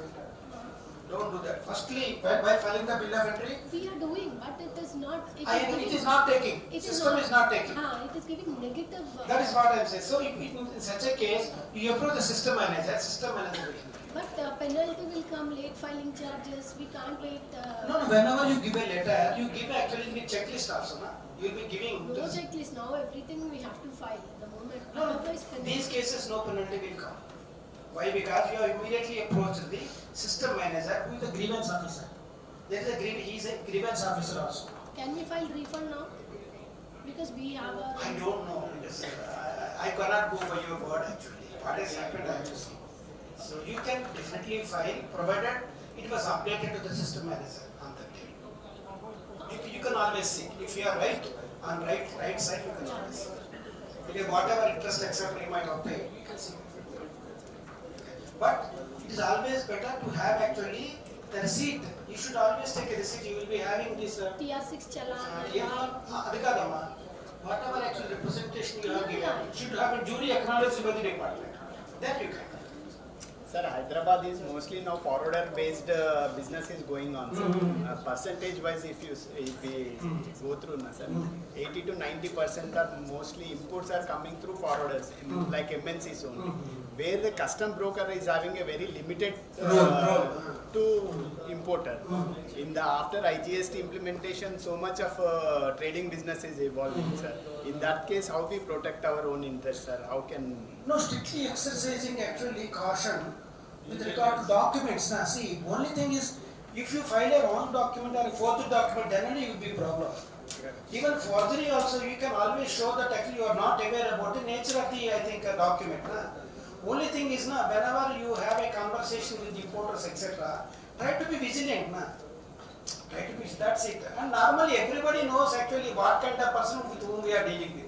Don't do that. Firstly, by filing the bill of entry,
we are doing, but it is not.
it is not taking. System is not taking.
It is giving negative.
That is what I am saying. So in such a case, you approach the system manager will help you.
But penalty will come, late filing charges. We can't wait.
No, whenever you give a letter, you give actually the checklist also, na? You will be giving.
No checklist. Now everything we have to file the moment.
No,
Otherwise, penalty.
these cases no penalty will come. Why? Because you have immediately approached the system manager who is the grievance officer. There is he is a grievance officer also.
Can we file refund now? Because we have a.
I don't know. I cannot go by your word actually. What has happened I have to see. So you can definitely file provided it was updated to the system manager on that day. You can always see. If you are right on right side, you can always see. Because whatever interest etc. you might have paid, you can see. But it is always better to have actually the receipt. You should always take a receipt. You will be having this
TR6 challan.
whatever actual representation you have given, it should have been duly acknowledged by the department. Then you can.
Sir, Hyderabad is mostly now forwarder based business is going on. Percentage wise, if we go through, sir, 80 to 90% are mostly imports are coming through forwarders, like MNCs only. Where the custom broker is having a very limited to importer. In the after IGST implementation, so much of trading business is evolving, sir. In that case, how we protect our own interests, sir? How can?
No, strictly exercising actually caution with regard to documents. Now, see, only thing is, if you file a wrong document or a forged document, then only it will be problem. Even forgery also, you can always show that actually you are not aware about the nature of the, document. Only thing is, whenever you have a conversation with importers, etc., try to be vigilant. That's it. And normally everybody knows actually what kind of person with whom we are dealing with.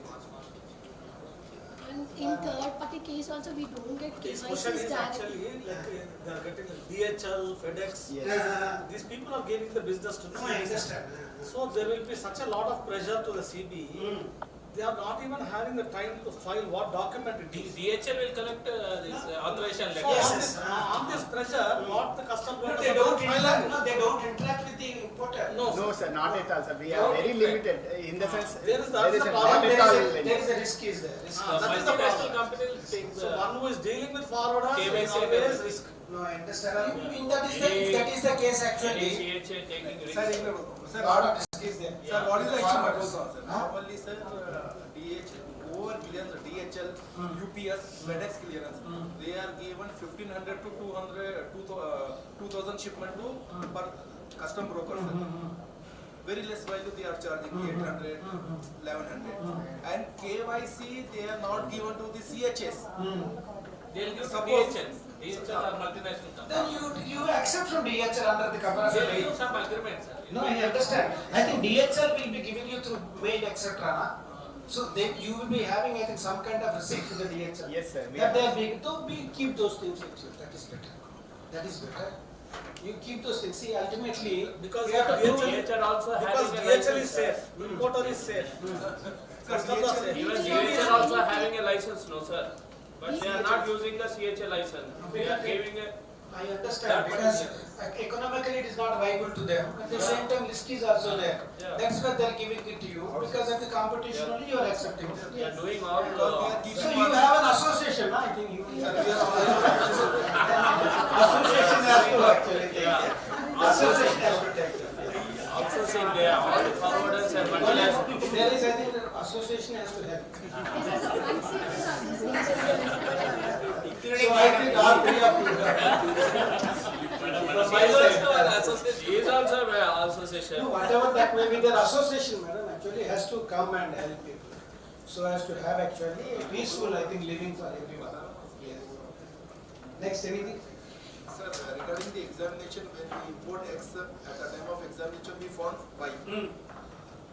And in third party case also we don't get
This question
KYCs
is
directly.
actually they are getting DHL, FedEx.
Yes.
These people are giving the business to the
No, I understand.
So there will be such a lot of pressure to the CB. They are not even having the time to file what document it is.
DHL will collect this authorization letter.
So on this pressure, not the custom
No,
brokers.
they don't interact, no, they don't interact with the importer.
No,
No, sir, not at all, sir. We are very limited in the sense.
There is the
a
problem.
not at all.
There is a risk is there. Risk.
That is the
Multinational
problem.
company will take
So
the
one who is dealing with forwarders is
KYC
always risk.
No, I understand. If that is the case actually,
CHA taking risk.
Sir,
lot of risk is there.
Sir, what is the issue
Farmers.
about sir? Normally, sir, over billions, DHL, UPS, FedEx clearance, they are given 1500 to 2000 shipment to per custom broker, sir. Very less value they are charging, 800, 1100. And KYC, they are not given to the CHS.
They'll give to
Suppose-
DHL. DHL are multinational company.
Then you accept from DHL under the cover of
They'll
mail.
give some agreement, sir.
No, I understand. I think DHL will be giving you through mail, etc. na? So you will be having, I think, some kind of receipt to the DHL.
Yes, sir. We
That they
are-
are being, so we keep those things actually. That is better. That is better. You keep those things. See, ultimately,
Because
we have to do
DHL also
Because
having a
DHL
license,
is
sir.
safe, importer is safe. Customs are safe.
Even DHL also having a license, no sir. But they are not using the CHL license. They are giving a.
I understand because economically it is not viable to them. At the same time, risk is also there.
Yeah.
That's why they are giving it to you because of the competition only you are accepting.
They are doing all
So you have an association, I think you. Association has to actually take. Association has to take.
also saying they are all the forwarders and multinational.
There is, I think, the association has to help. So I think all three of you. From my side.
He is also an association.
No, whatever that may be, their association, madam, actually has to come and help people. So as to have actually a peaceful, I think, living for everyone. Yes. Next, anything?
Sir, regarding the examination, when we import X, at the time of examination, we found Y.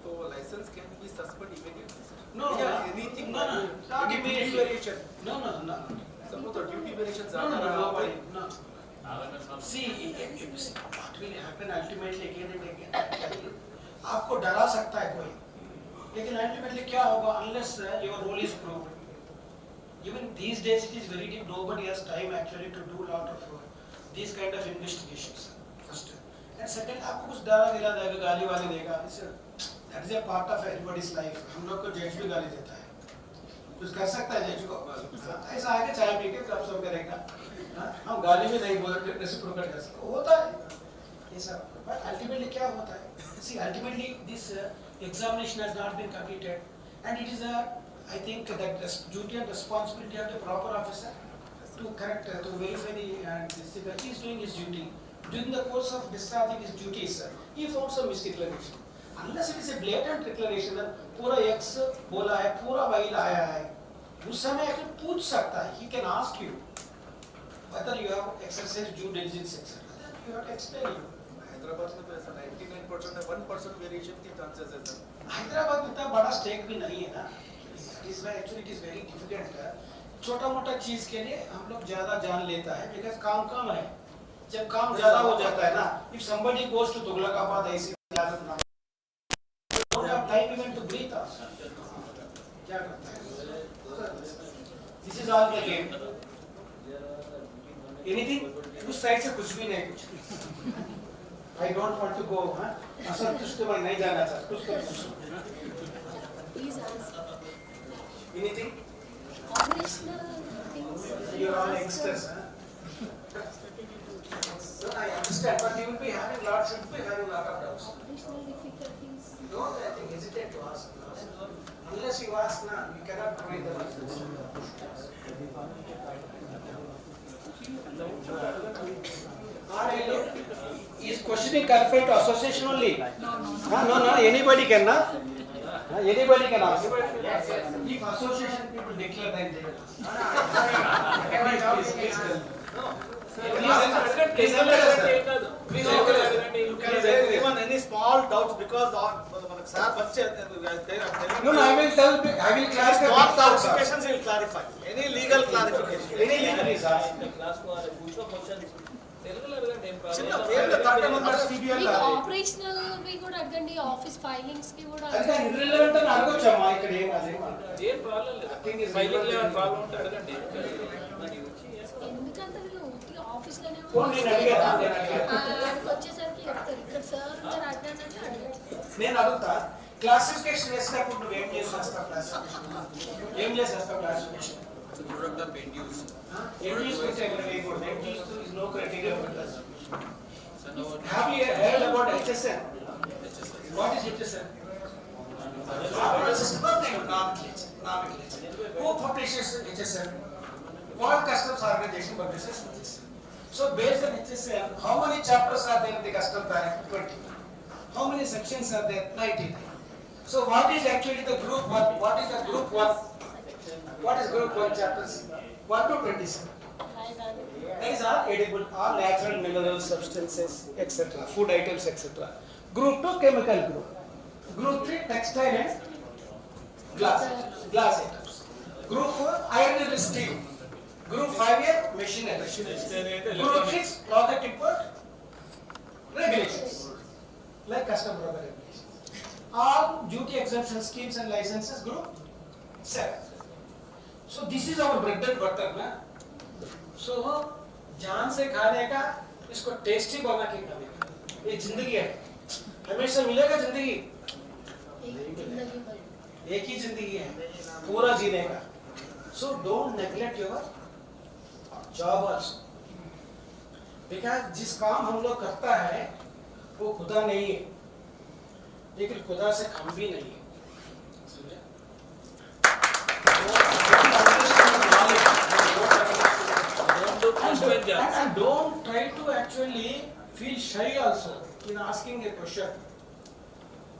So license can be suspended immediately, sir?
No,
Yeah, anything.
no, no, not
Any duty
immediately.
variation.
No, no, no.
Suppose the duty variations
No,
are
no,
there,
no,
why?
no. See, what will happen ultimately again and again? आपको डरा सकता है कोई, लेकिन ultimately क्या होगा? Unless your role is proved. Even these days it is very deep. Nobody has time actually to do lot of these kind of investigations. First, and second, आपको कुछ डरा दिला देगा, गाली वाली देगा. That is a part of everybody's life. हम लोग को जज भी गाली देता है. कुछ कर सकता है जज को? ऐसा आके चाय पी के कब सो करेगा? हम गाली भी नहीं बोल रेसिप्रोकेट कर सकते. होता है ये सब. But ultimately क्या होता है? See, ultimately this examination has not been completed, and it is I think that the duty and responsibility of the proper officer to correct, to verify the that he is doing his duty. During the course of discharging his duties, he found some misdeclaration. Unless it is a blatant declaration that पूरा X बोला है, पूरा Y लाया है, उस समय actually पूछ सकता है. He can ask you whether you have exercised due diligence, etc. Then you have to explain you.
Hyderabad में तो ऐसा 99% है, 1% वेरिएशन के चांसेस है सर.
हैदराबाद में इतना बड़ा स्टेक भी नहीं है ना. This is why actually it is very difficult. छोटा मोटा चीज के लिए हम लोग ज्यादा जान लेता है because काम कम है. जब काम ज्यादा हो जाता है ना, if somebody goes to Tughlakabad ऐसी आदत ना, don't have time even to breathe out. क्या करता है? This is all the game. Anything? उस साइड से कुछ भी नहीं कुछ. I don't want to go. असंतुष्ट मैं नहीं जाना चाहता. कुछ तो पूछो.
Please ask.
Anything?
Operational things.
You're all youngsters, huh? So I understand, but you will be having lots, should be having lot of doubts.
Operational difficulties.
Don't, I think, hesitate to ask. Unless you ask now, you cannot provide the answers. Is questioning confined to association only? No, anybody can, na? Anybody can ask. If association people declare, then they will ask. Please tell me. Please encourage them. Please encourage them.
Even any small doubts because sir,
No, I will clarify.
small clarifications he will clarify. Any legal clarification.
Any legal is asked.
చిన్న పేరు తప్పకుండా మరి CBL
మీకు operational వి కూడా అడగండి, office filings కి కూడా
అంటే irrelevant అని అడగొచ్చమ్మా ఇక్కడ ఏం అదేమా.
ఏం ప్రాబ్లం లేదు. ఫైలింగ్ లెవెల్ ప్రాబ్లం ఉంటే అడగండి.
ఎందుకంటే ఆఫీస్ ఆఫీస్లోనేమో
ఫోన్ నేను అడిగాను, నేను అడిగాను.
అక్కడికి వచ్చేసరికి చెప్తారు ఇక్కడ సార్ ఉన్నారు అడ్డానంటే అడగట్లేదు.
నేను అడుగుతా, క్లాసిఫికేషన్ వేసినప్పుడు నువ్వు ఏం చేసేస్తావు? క్లాసిఫికేషన్ ఏం చేసేస్తావు? Classification
Product of end use.
end use which I will make good. End use is no criteria for classification. Have you heard about HSN? What is HSN? Nomenclature. Who publishes HSN? World Customs Organization publishes HSN. So based on HSN, how many chapters are there in the Customs Act? 20. How many sections are there? 19. So what is actually the group 1? What is the group 1? What is group 1 chapters? 1 to 27. These are edible, all natural mineral substances, etc. Food items, etc. Group 2 chemical group. Group 3 textile and glass items. Group 4 iron and steel. Group 5 here machinery. Group 6 product import regulations like custom broker regulations. All duty exemption schemes and licenses. Group 7. So this is our bread and butter ना. So जान से खाने का इसको tasty बना के खाने का ये जिंदगी है, हमेशा मिलेगा जिंदगी, एक ही जिंदगी है पूरा जीने का. So don't neglect your job also, because जिस काम हम लोग करता है वो खुदा नहीं है, लेकिन खुदा से कम भी नहीं है. समझे? And don't try to actually feel shy also in asking a question.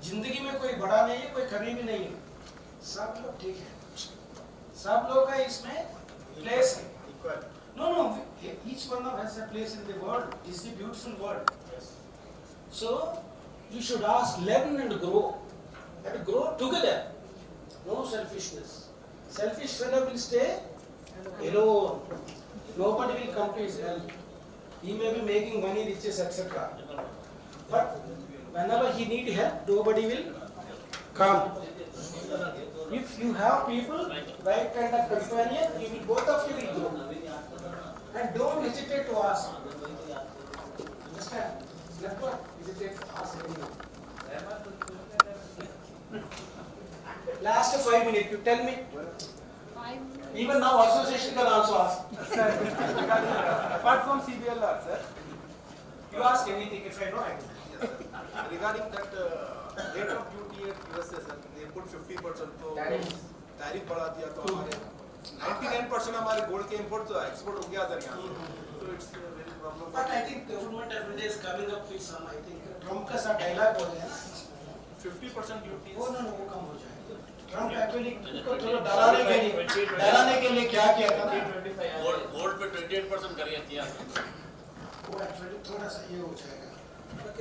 जिंदगी में कोई बड़ा नहीं है, कोई कमी भी नहीं है, सब लोग ठीक है, सब लोग का इसमें प्लेस है. No, each one of us has a place in the world. It's the beautiful world. So you should ask, learn and grow, and grow together. No selfishness. Selfish fellow will stay alone. Nobody will come to his help. He may be making money, riches, etc. But whenever he need help, nobody will come. If you have people, right kind of companion, you will, both of you will grow. And don't hesitate to ask. Understand? Never hesitate to ask anyone. Last 5 minutes, you tell me. Even now, association can also ask.
Apart from CBLR, sir,
You ask anything, if I know, I will.
regarding that rate of duty at USA, sir, they put 50%, तो तारीफ बढ़ा दिया तो हमारे 99% हमारे gold के import तो export हो गया सर यहाँ से, तो it's very problem.
But I think government of India is coming up with some, I think, Trump का सा dialogue हो गया ना.
50% ड्यूटी.
वो no, वो कम हो जाएगा. Trump actually को थोड़ा डराने के लिए क्या किया था ना?
गोल्ड पे 28% करिए किया.
वो actually थोड़ा सा ये हो जाएगा.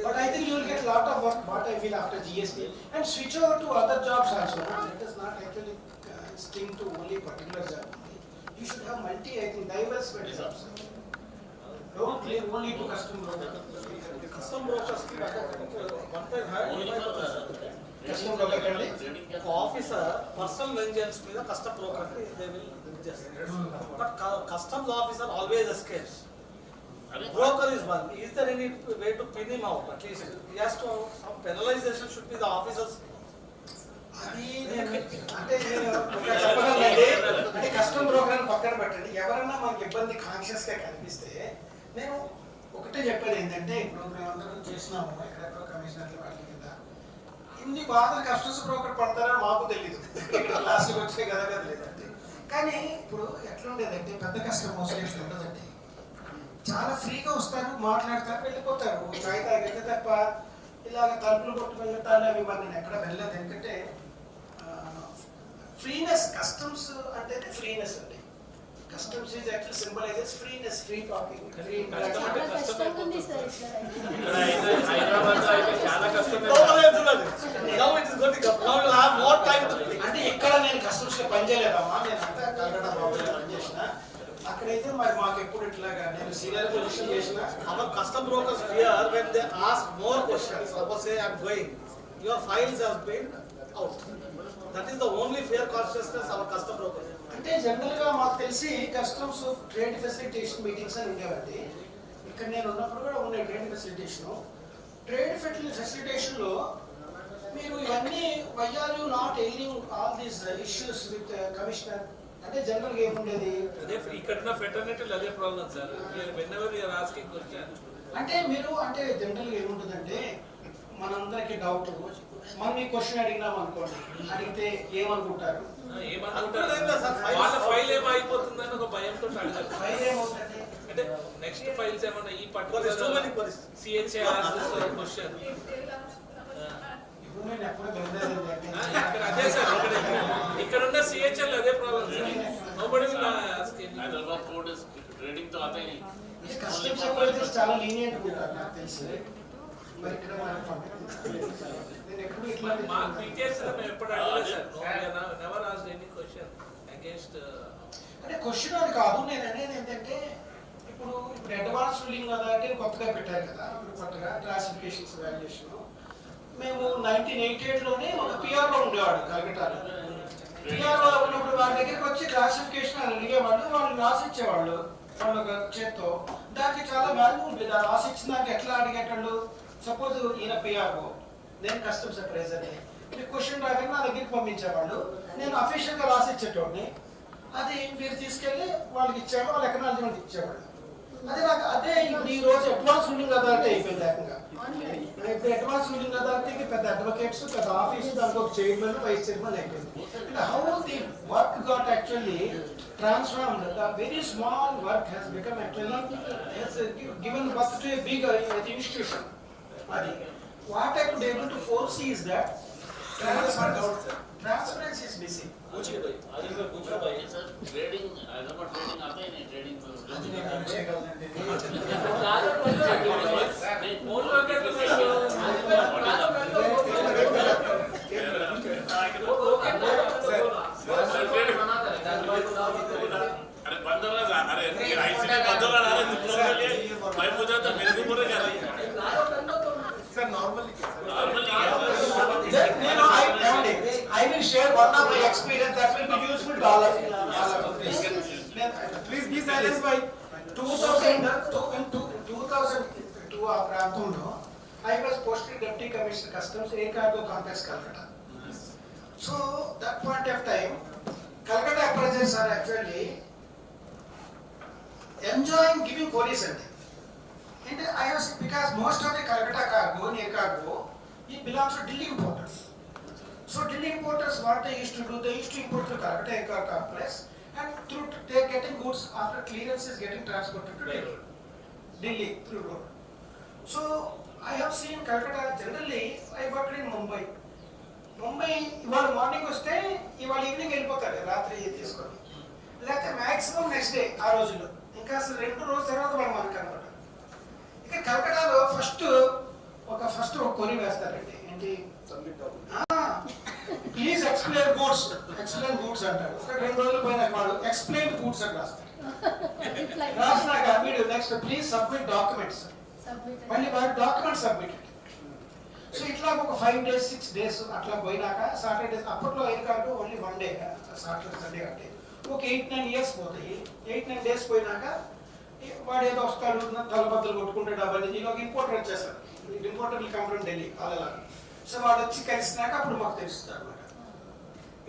But I think you will get a lot of work, what I feel after GST, and switch over to other jobs also. No? Let us not actually sting to only particular job. You should have multi, I think, diverse jobs. Don't leave only to custom broker.
Custom brokers, one time
Only for
Custom broker only.
officer, personal vengeance మీద custom broker, they will just. But customs officer always escapes. Broker is one. Is there any way to pin him out? At least he has to. Some penalization should be the officers.
అది అంటే నేను చెప్పగలండి, అంటే custom broker పక్కన పెట్టండి, ఎవరన్నా మనకి ఇబ్బంది conscious గా కనిపిస్తే నేను ఒకటే చెప్పేది ఏంటంటే, ఇప్పుడు మేమందరం చేసినాము ఎక్కడెక్కడో కమిషనర్లు వాళ్ళ కింద ఇన్ని బాధలు కస్టమ్స్ బ్రోకర్ పడతారని మాకు తెలియదు, లాస్ట్కి వచ్చే కదా లేదండి. కానీ ఇప్పుడు ఎట్లా ఉండేదంటే పెద్ద కస్టమర్ మోసం ఎట్లా ఉండదండి, చాలా ఫ్రీగా వస్తారు, మాట్లాడతారు, వెళ్ళిపోతారు, చాయ్ తాగితే తప్ప ఇలాగ తలుపులు కొట్టు వెళ్ళటాలు అవి మరి నేను ఎక్కడ వెళ్ళలేదు. ఎందుకంటే ఫ్రీనెస్, కస్టమ్స్ అంటే ఫ్రీనెస్ అండి. Customs is actual symbolises freeness, free talking, free
చాలా కష్టంగా ఉంది సార్ ఇక్కడ.
అంటే ఇక్కడ నేను కస్టమ్స్ లో పనిచేయలేదమ్మా, నేను అంతా కన్నడ బాబులో పనిచేసిన. అక్కడైతే మరి మాకు ఎప్పుడు ఇట్లాగా నేను సీనియర్ పొజిషన్ చేసిన.
Our custom brokers fear when they ask more questions. Suppose say I am going, your files have been out. That is the only fear consciousness our custom brokers.
అంటే జనరల్ గా మాకు తెలిసి customs trade facilitation meetings అని ఉండేవండి. ఇక్కడ నేను ఉన్నప్పుడు కూడా ఉన్నాయి ట్రేడ్ ఫెసిలిటేషను. ట్రేడ్ ఫెసిలిటేషన్లో మీరు ఇవన్నీ why are you not airing all these issues with commissioner అంటే జనరల్గా ఏముండేది
అదే ఇక్కడ ఫెటర్నిటీ అదే problem sir. Whenever you're asking question
అంటే మీరు అంటే జనరల్గా ఏముంటుందంటే మనందరికీ డౌట్ మనం ఈ క్వశ్చన్ అడిగినాం అనుకోండి, అడిగితే ఏమనుకుంటారు?
వాళ్ళ ఫైల్ ఏమైపోతుందని ఒక భయంతో అడిగారు.
ఫైల్ ఏమవుతుంది
అంటే నెక్స్ట్ ఫైల్స్ ఏమన్నా ఈ పర్టికులర్ సిహెచ్ఏ క్వశ్చన్
ఇప్పుడు నేను ఎప్పుడు వెళ్ళలేదు.
అదే సార్ ఇక్కడ ఉన్న సిహెచ్ఎల్ అదే problem sir. Nobody will ask.
Hyderabad code is trading తో आता ही नहीं.
కస్టమ్స్ అప్రోచెస్ చాలా లీనియంట్ ఉంటారు నాకు తెలిసి. మరి ఇక్కడ నేను ఎప్పుడు ఇట్లా
మా డీటెయిల్స్ మేము ఎప్పుడు అడగలేదు sir. Never asked any question against.
అంటే క్వశ్చన్ అని కాదు, నేను అనేది ఏంటంటే ఇప్పుడు అడ్వాన్స్ రూలింగ్ కదా అంటే కొత్తగా పెట్టారు కదా, ఇప్పుడు కొత్తగా క్లాసిఫికేషన్స్ వాల్యుయేషన్. మేము 1988లోనే ఒక పిఆర్ఓ ఉండేవాడు కలకటాలో. పిఆర్ఓ ఉన్నప్పుడు వాళ్ళ దగ్గరికి వచ్చి క్లాసిఫికేషన్ అని అడిగేవాళ్ళు, వాళ్ళు రాసిచ్చేవాళ్ళు వాళ్ళ చేత్తో. దానికి చాలా వాల్యూ ఉంటుంది. ఆ రాసిచ్చిన దానికి ఎట్లా అడిగేటప్పుడు సపోజ్ ఈయన పిఆర్ఓ, నేను కస్టమ్స్ అప్రైజర్ని, మీరు క్వశ్చన్ రాగానే నా దగ్గరికి పంపించేవాళ్ళు, నేను అఫీషియల్గా రాసిచ్చేటోడిని. అది మీరు తీసుకెళ్ళి వాళ్ళకి ఇచ్చాడు, వాళ్ళు ఎకనాలజీమెంట్ ఇచ్చేవాళ్ళు. అదే నాకు అదే ఇప్పుడు ఈ రోజు అడ్వాన్స్ రూలింగ్ అథారిటీ అయిపోయింది ఏకంగా. ఇప్పుడు అడ్వాన్స్ రూలింగ్ అథారిటీకి పెద్ద అడ్వకేట్స్, పెద్ద ఆఫీసు, దానికి ఒక చైర్మన్, వైస్ చైర్మన్ అయిపోయింది. How the work got actually transformed. The very small work has become actually has given birth to a big institution. What I could able to foresee is that transparency is missing.
Sir trading Hyderabad trading आता ही नहीं. Trading अरे बंद हो रहा. अरे ICT बंद हो रहा है. मैं पूछ रहा था मेरे को बोल रहे
Sir, normally.
I will share one of my experience that will be useful to all of you.
Please be silent by
2002 ఆ ప్రాంతంలో I was posted Deputy Commissioner Customs, Air Cargo Complex, Calcutta. So that point of time, Calcutta appraisers are actually enjoying giving queries and I was because most of the Calcutta cargo, air cargo, it belongs to Delhi importers. So Delhi importers, what they used to do, they used to import to Calcutta Air Cargo Complex, and through they are getting goods after clearance is getting transported to Delhi through road. So I have seen Calcutta generally. I worked in Mumbai. ఇవాళ morning వస్తే ఇవాళ evening వెళ్ళిపోతారు, రాత్రి తీసుకొని, లేకపోతే maximum next day ఆ రోజుల్లో, ఇంకా అసలు 2 రోజుల తర్వాత వాళ్ళు మనకు అనమాట. ఇక కలకటాలో ఫస్ట్ ఒక కొరి వేస్తారండి, ఏంటి ప్లీజ్ ఎక్స్ప్లెయిన్ గూడ్స్ అంటారు. ఒక 2 రోజులు పోయినాక వాడు ఎక్స్ప్లెయిన్ గూడ్స్ అని రాస్తారు. రాసినాక వీడు నెక్స్ట్ ప్లీజ్ సబ్మిట్ డాక్యుమెంట్స్, మళ్ళీ వాడు డాక్యుమెంట్ సబ్మిట్. సో ఇట్లా ఒక 5 days 6 days అట్లా పోయినాక సాటర్డేస్, అప్పట్లో ఏం కాదు ఓన్లీ 1 day సాటర్డే సండే అంటే ఒక 8-9 years పోతాయి. 8-9 days పోయినాక వాడు ఏదో వస్తాడు, తలబద్దలు కొట్టుకుంటాడు, అవన్నీ ఒక ఇంపోర్టర్ వచ్చేస్తాడు. ఇంపోర్టర్లు కంప్లైంట్ ఢిల్లీ అలా. సో వాడు వచ్చి కలిసినాక అప్పుడు మాకు తెలుస్తుంది అనమాట.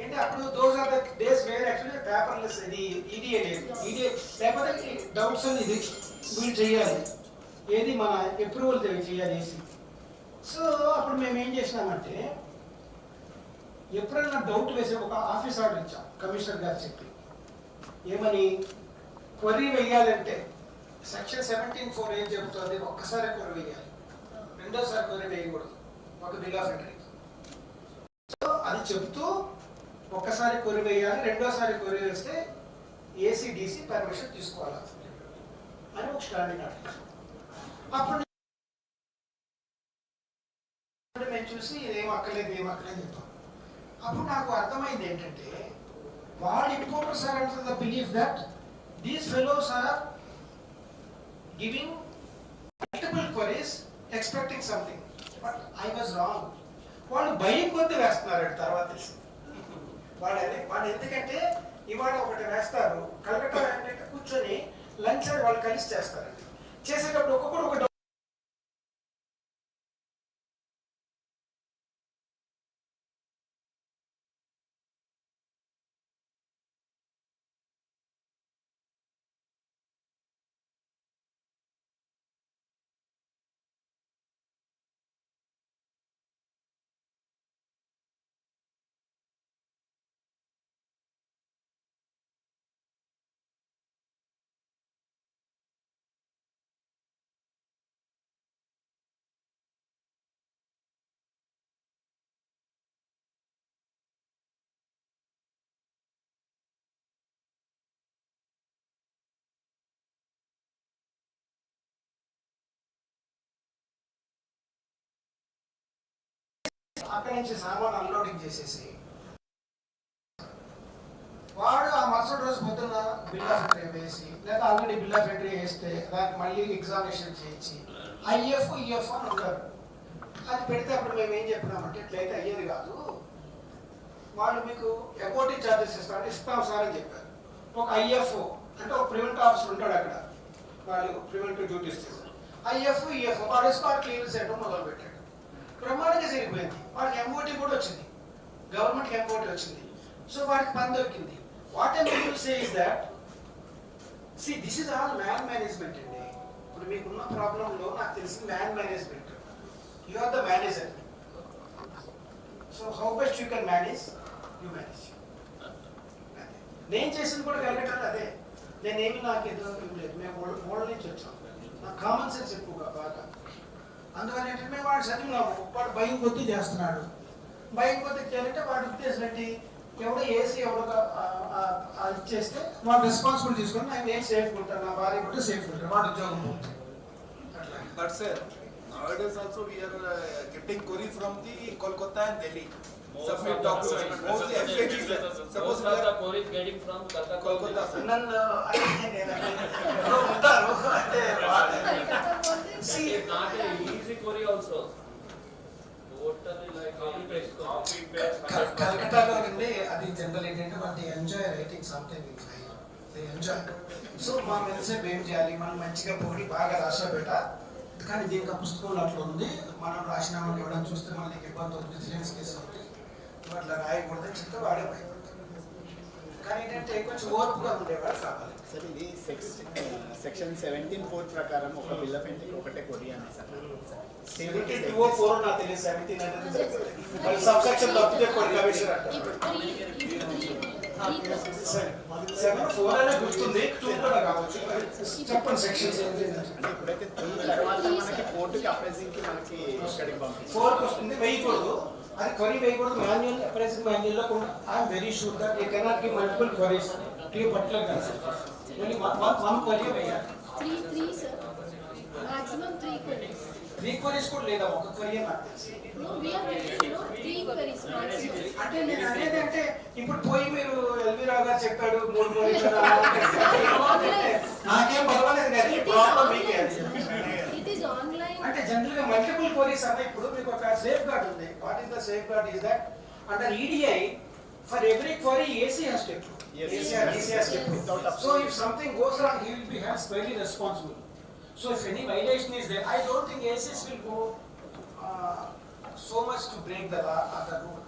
ఏంటి అప్పుడు those are the days where actually paperless, ఇది ఈడీఏ లేదు. ఈడీఏ లేకపోతే డౌట్స్ అని ఇది వీళ్ళు చేయాలి, ఏది మన అప్రూవల్ చేయాలి ఏసీ. సో అప్పుడు మేము ఏం చేసినామంటే ఎప్పుడైనా డౌట్ వేసే ఒక ఆఫీస్ ఆర్డర్ ఇచ్చాం కమిషనర్ గారు చెప్పి, ఏమని క్వరీ వేయాలంటే సెక్షన్ 17(4) ఏం చెబుతుంది, ఒక్కసారి క్వరీ వేయాలి, రెండోసారి క్వరీ వేయకూడదు ఒక బిల్ ఆఫ్ ఎంట్రీ. సో అది చెబుతూ ఒక్కసారి క్వరీ వేయాలి, రెండోసారి క్వరీ వేస్తే ఏసీడీసీ పర్మిషన్ తీసుకోవాలి అని ఒక స్టాండింగ్ ఆర్డర్. అప్పుడు మేము చూసి ఏం అక్కర్లేదు చెప్పాం. అప్పుడు నాకు అర్థమైంది ఏంటంటే వాళ్ళు importers are under the belief that these fellows are giving multiple queries expecting something, but I was wrong. వాళ్ళు భయం కొద్ది వేస్తున్నారు తర్వాత తెలిసి. వాడు ఎందుకంటే ఇవాళ ఒకటి వేస్తారు, కలకట్టా కూర్చొని లంచ్ వాళ్ళు కలిసి చేస్తారండి. చేసేటప్పుడు అక్కడి నుంచి సామాన్ అన్లోడింగ్ చేసేసి వాడు ఆ మరుసటి రోజు పొద్దున్న బిల్ ఆఫ్ ఎంట్రీ వేసి లేదా ఆల్రెడీ బిల్ ఆఫ్ ఎంట్రీ వేస్తే దానికి మళ్ళీ ఎగ్జామినేషన్ చేయించి ఐఎఫ్ ఈఎఫ్ అని ఉంటారు. అది పెడితే అప్పుడు మేము ఏం చెప్పినామంటే ఇట్లయితే అయ్యేది కాదు, వాళ్ళు మీకు అకౌంటింగ్ ఛార్జెస్ ఇస్తాం సార్ అని చెప్పారు. ఒక ఐఎఫ్ అంటే ఒక ప్రివెంట్ ఆఫీసర్ ఉంటాడు అక్కడ, వాళ్ళు ప్రివెంటివ్ డ్యూటీస్ చేస్తారు. ఐఎఫ్ ఈఎఫ్ వాడు స్పాట్ క్లీన్ చేయడం మొదలు పెట్టాడు. ప్రమాణంగా జరిగిపోయింది. వాడికి ఎంఓటీ కూడా వచ్చింది, గవర్నమెంట్కి ఎంఓటీ వచ్చింది. సో వాడికి పని దొరికింది. What I mean to say is that this is all man management అండి. ఇప్పుడు మీకున్న ప్రాబ్లంలో నాకు తెలిసింది man management. You are the manager. So how best you can manage, you manage. నేను చేసింది కూడా కలగటాలు అదే. నేనేమి నాకు ఏదో ఇవ్వలేదు. మేము మోడల్ నుంచి వచ్చాం. నాకు కామన్ సెన్స్ ఎక్కువగా బాగా. అందువల్ల ఏంటంటే మేము వాడు చదివినాము, వాడు భయం కొద్దీ చేస్తున్నాడు. భయం కొద్దీ చేయాలంటే వాడు ఉద్దేశం ఏంటి, ఎవడో ఏసీ ఎవడో ఇచ్చేస్తే వాడు రెస్పాన్సిబిలిటీ తీసుకొని నేను సేఫ్గా ఉంటాను, నా భార్య కూడా సేఫ్గా ఉంటాను, వాడు ఉద్యోగం పోతుంది.
But sir, nowadays also we are getting query from the Kolkata and Delhi. Submit documents. Mostly FAQ, sir. Suppose we are
queries getting from
Kolkata, sir.
నన్ను ఉంటారు అంటే
It's not an easy query also. Totally like copy paste.
కలకటాలో ఉండి అది general ఏంటంటే వాళ్ళు enjoy writing something they enjoy. So మా మెన్సేపు ఏం చేయాలి, మనం మంచిగా పొగిడి బాగా రాసాబెట్ట, కానీ దీనికి ఆ పుస్తకంలో అట్లా ఉంది, మనం రాసిన వాళ్ళు ఎవరైనా చూస్తే మళ్ళీ ఇబ్బంది అవుతుంది, విజిలెన్స్ కేసు అవుతుంది, నువ్వు అట్లా రాయకూడదని చెప్తే వాడే భయపడతాడు. కానీ ఏంటంటే కొంచెం ఓర్పుగా ఉండేవాడు కావాలి.
సార్ ఇది సెక్షన్ 17(4) ప్రకారం ఒక బిల్ ఆఫ్ ఎంట్రీ ఒకటే కొరి అని సార్.
7204 నాకు తెలియదు, 17 అనేది సబ్సెక్షన్ తప్పితే కొన్ని కమిషన్ అంటారు. 7(4) అనే గుర్తుంది, 2 కూడా కావచ్చు. చెప్పండి సెక్షన్స్ ఏంటి అంటే
ఇప్పుడైతే 3 తర్వాత మనకి కోర్టుకి అప్రైజింగ్కి మనకి ఇక్కడికి పంపిస్తారు.
4 వస్తుంది, వేయకూడదు. అది క్వరీ వేయకూడదు. మాన్యువల్ అప్రైజింగ్ మాన్యువల్లో కూడా I'm very sure that you cannot give multiple queries to A particular concept. Only one query వేయాలి.
3 sir. Maximum 3 queries.
3 క్వరీస్ కూడా లేదా, ఒక క్వరీ నాకు తెలిసి.
No, we are getting 3 queries maximum.
అంటే నేను అనేది అంటే ఇప్పుడు పోయి మీరు ఎల్వి రావు గారు చెప్పాడు 3 క్వరీస్ నాకేం పర్వాలేదు కానీ ప్రాబ్లం మీకే.
It is online.
అంటే జనరల్ గా మల్టిపుల్ క్వరీస్ అన్న ఇప్పుడు మీకు ఒక సేఫ్ గార్డ్ ఉంది. What is the safeguard is that under EDI for every query AC has to approve. AC has to approve. So if something goes wrong, he will be held squarely responsible. So if any violation is there, I don't think ACs will go so much to break the law or the rule.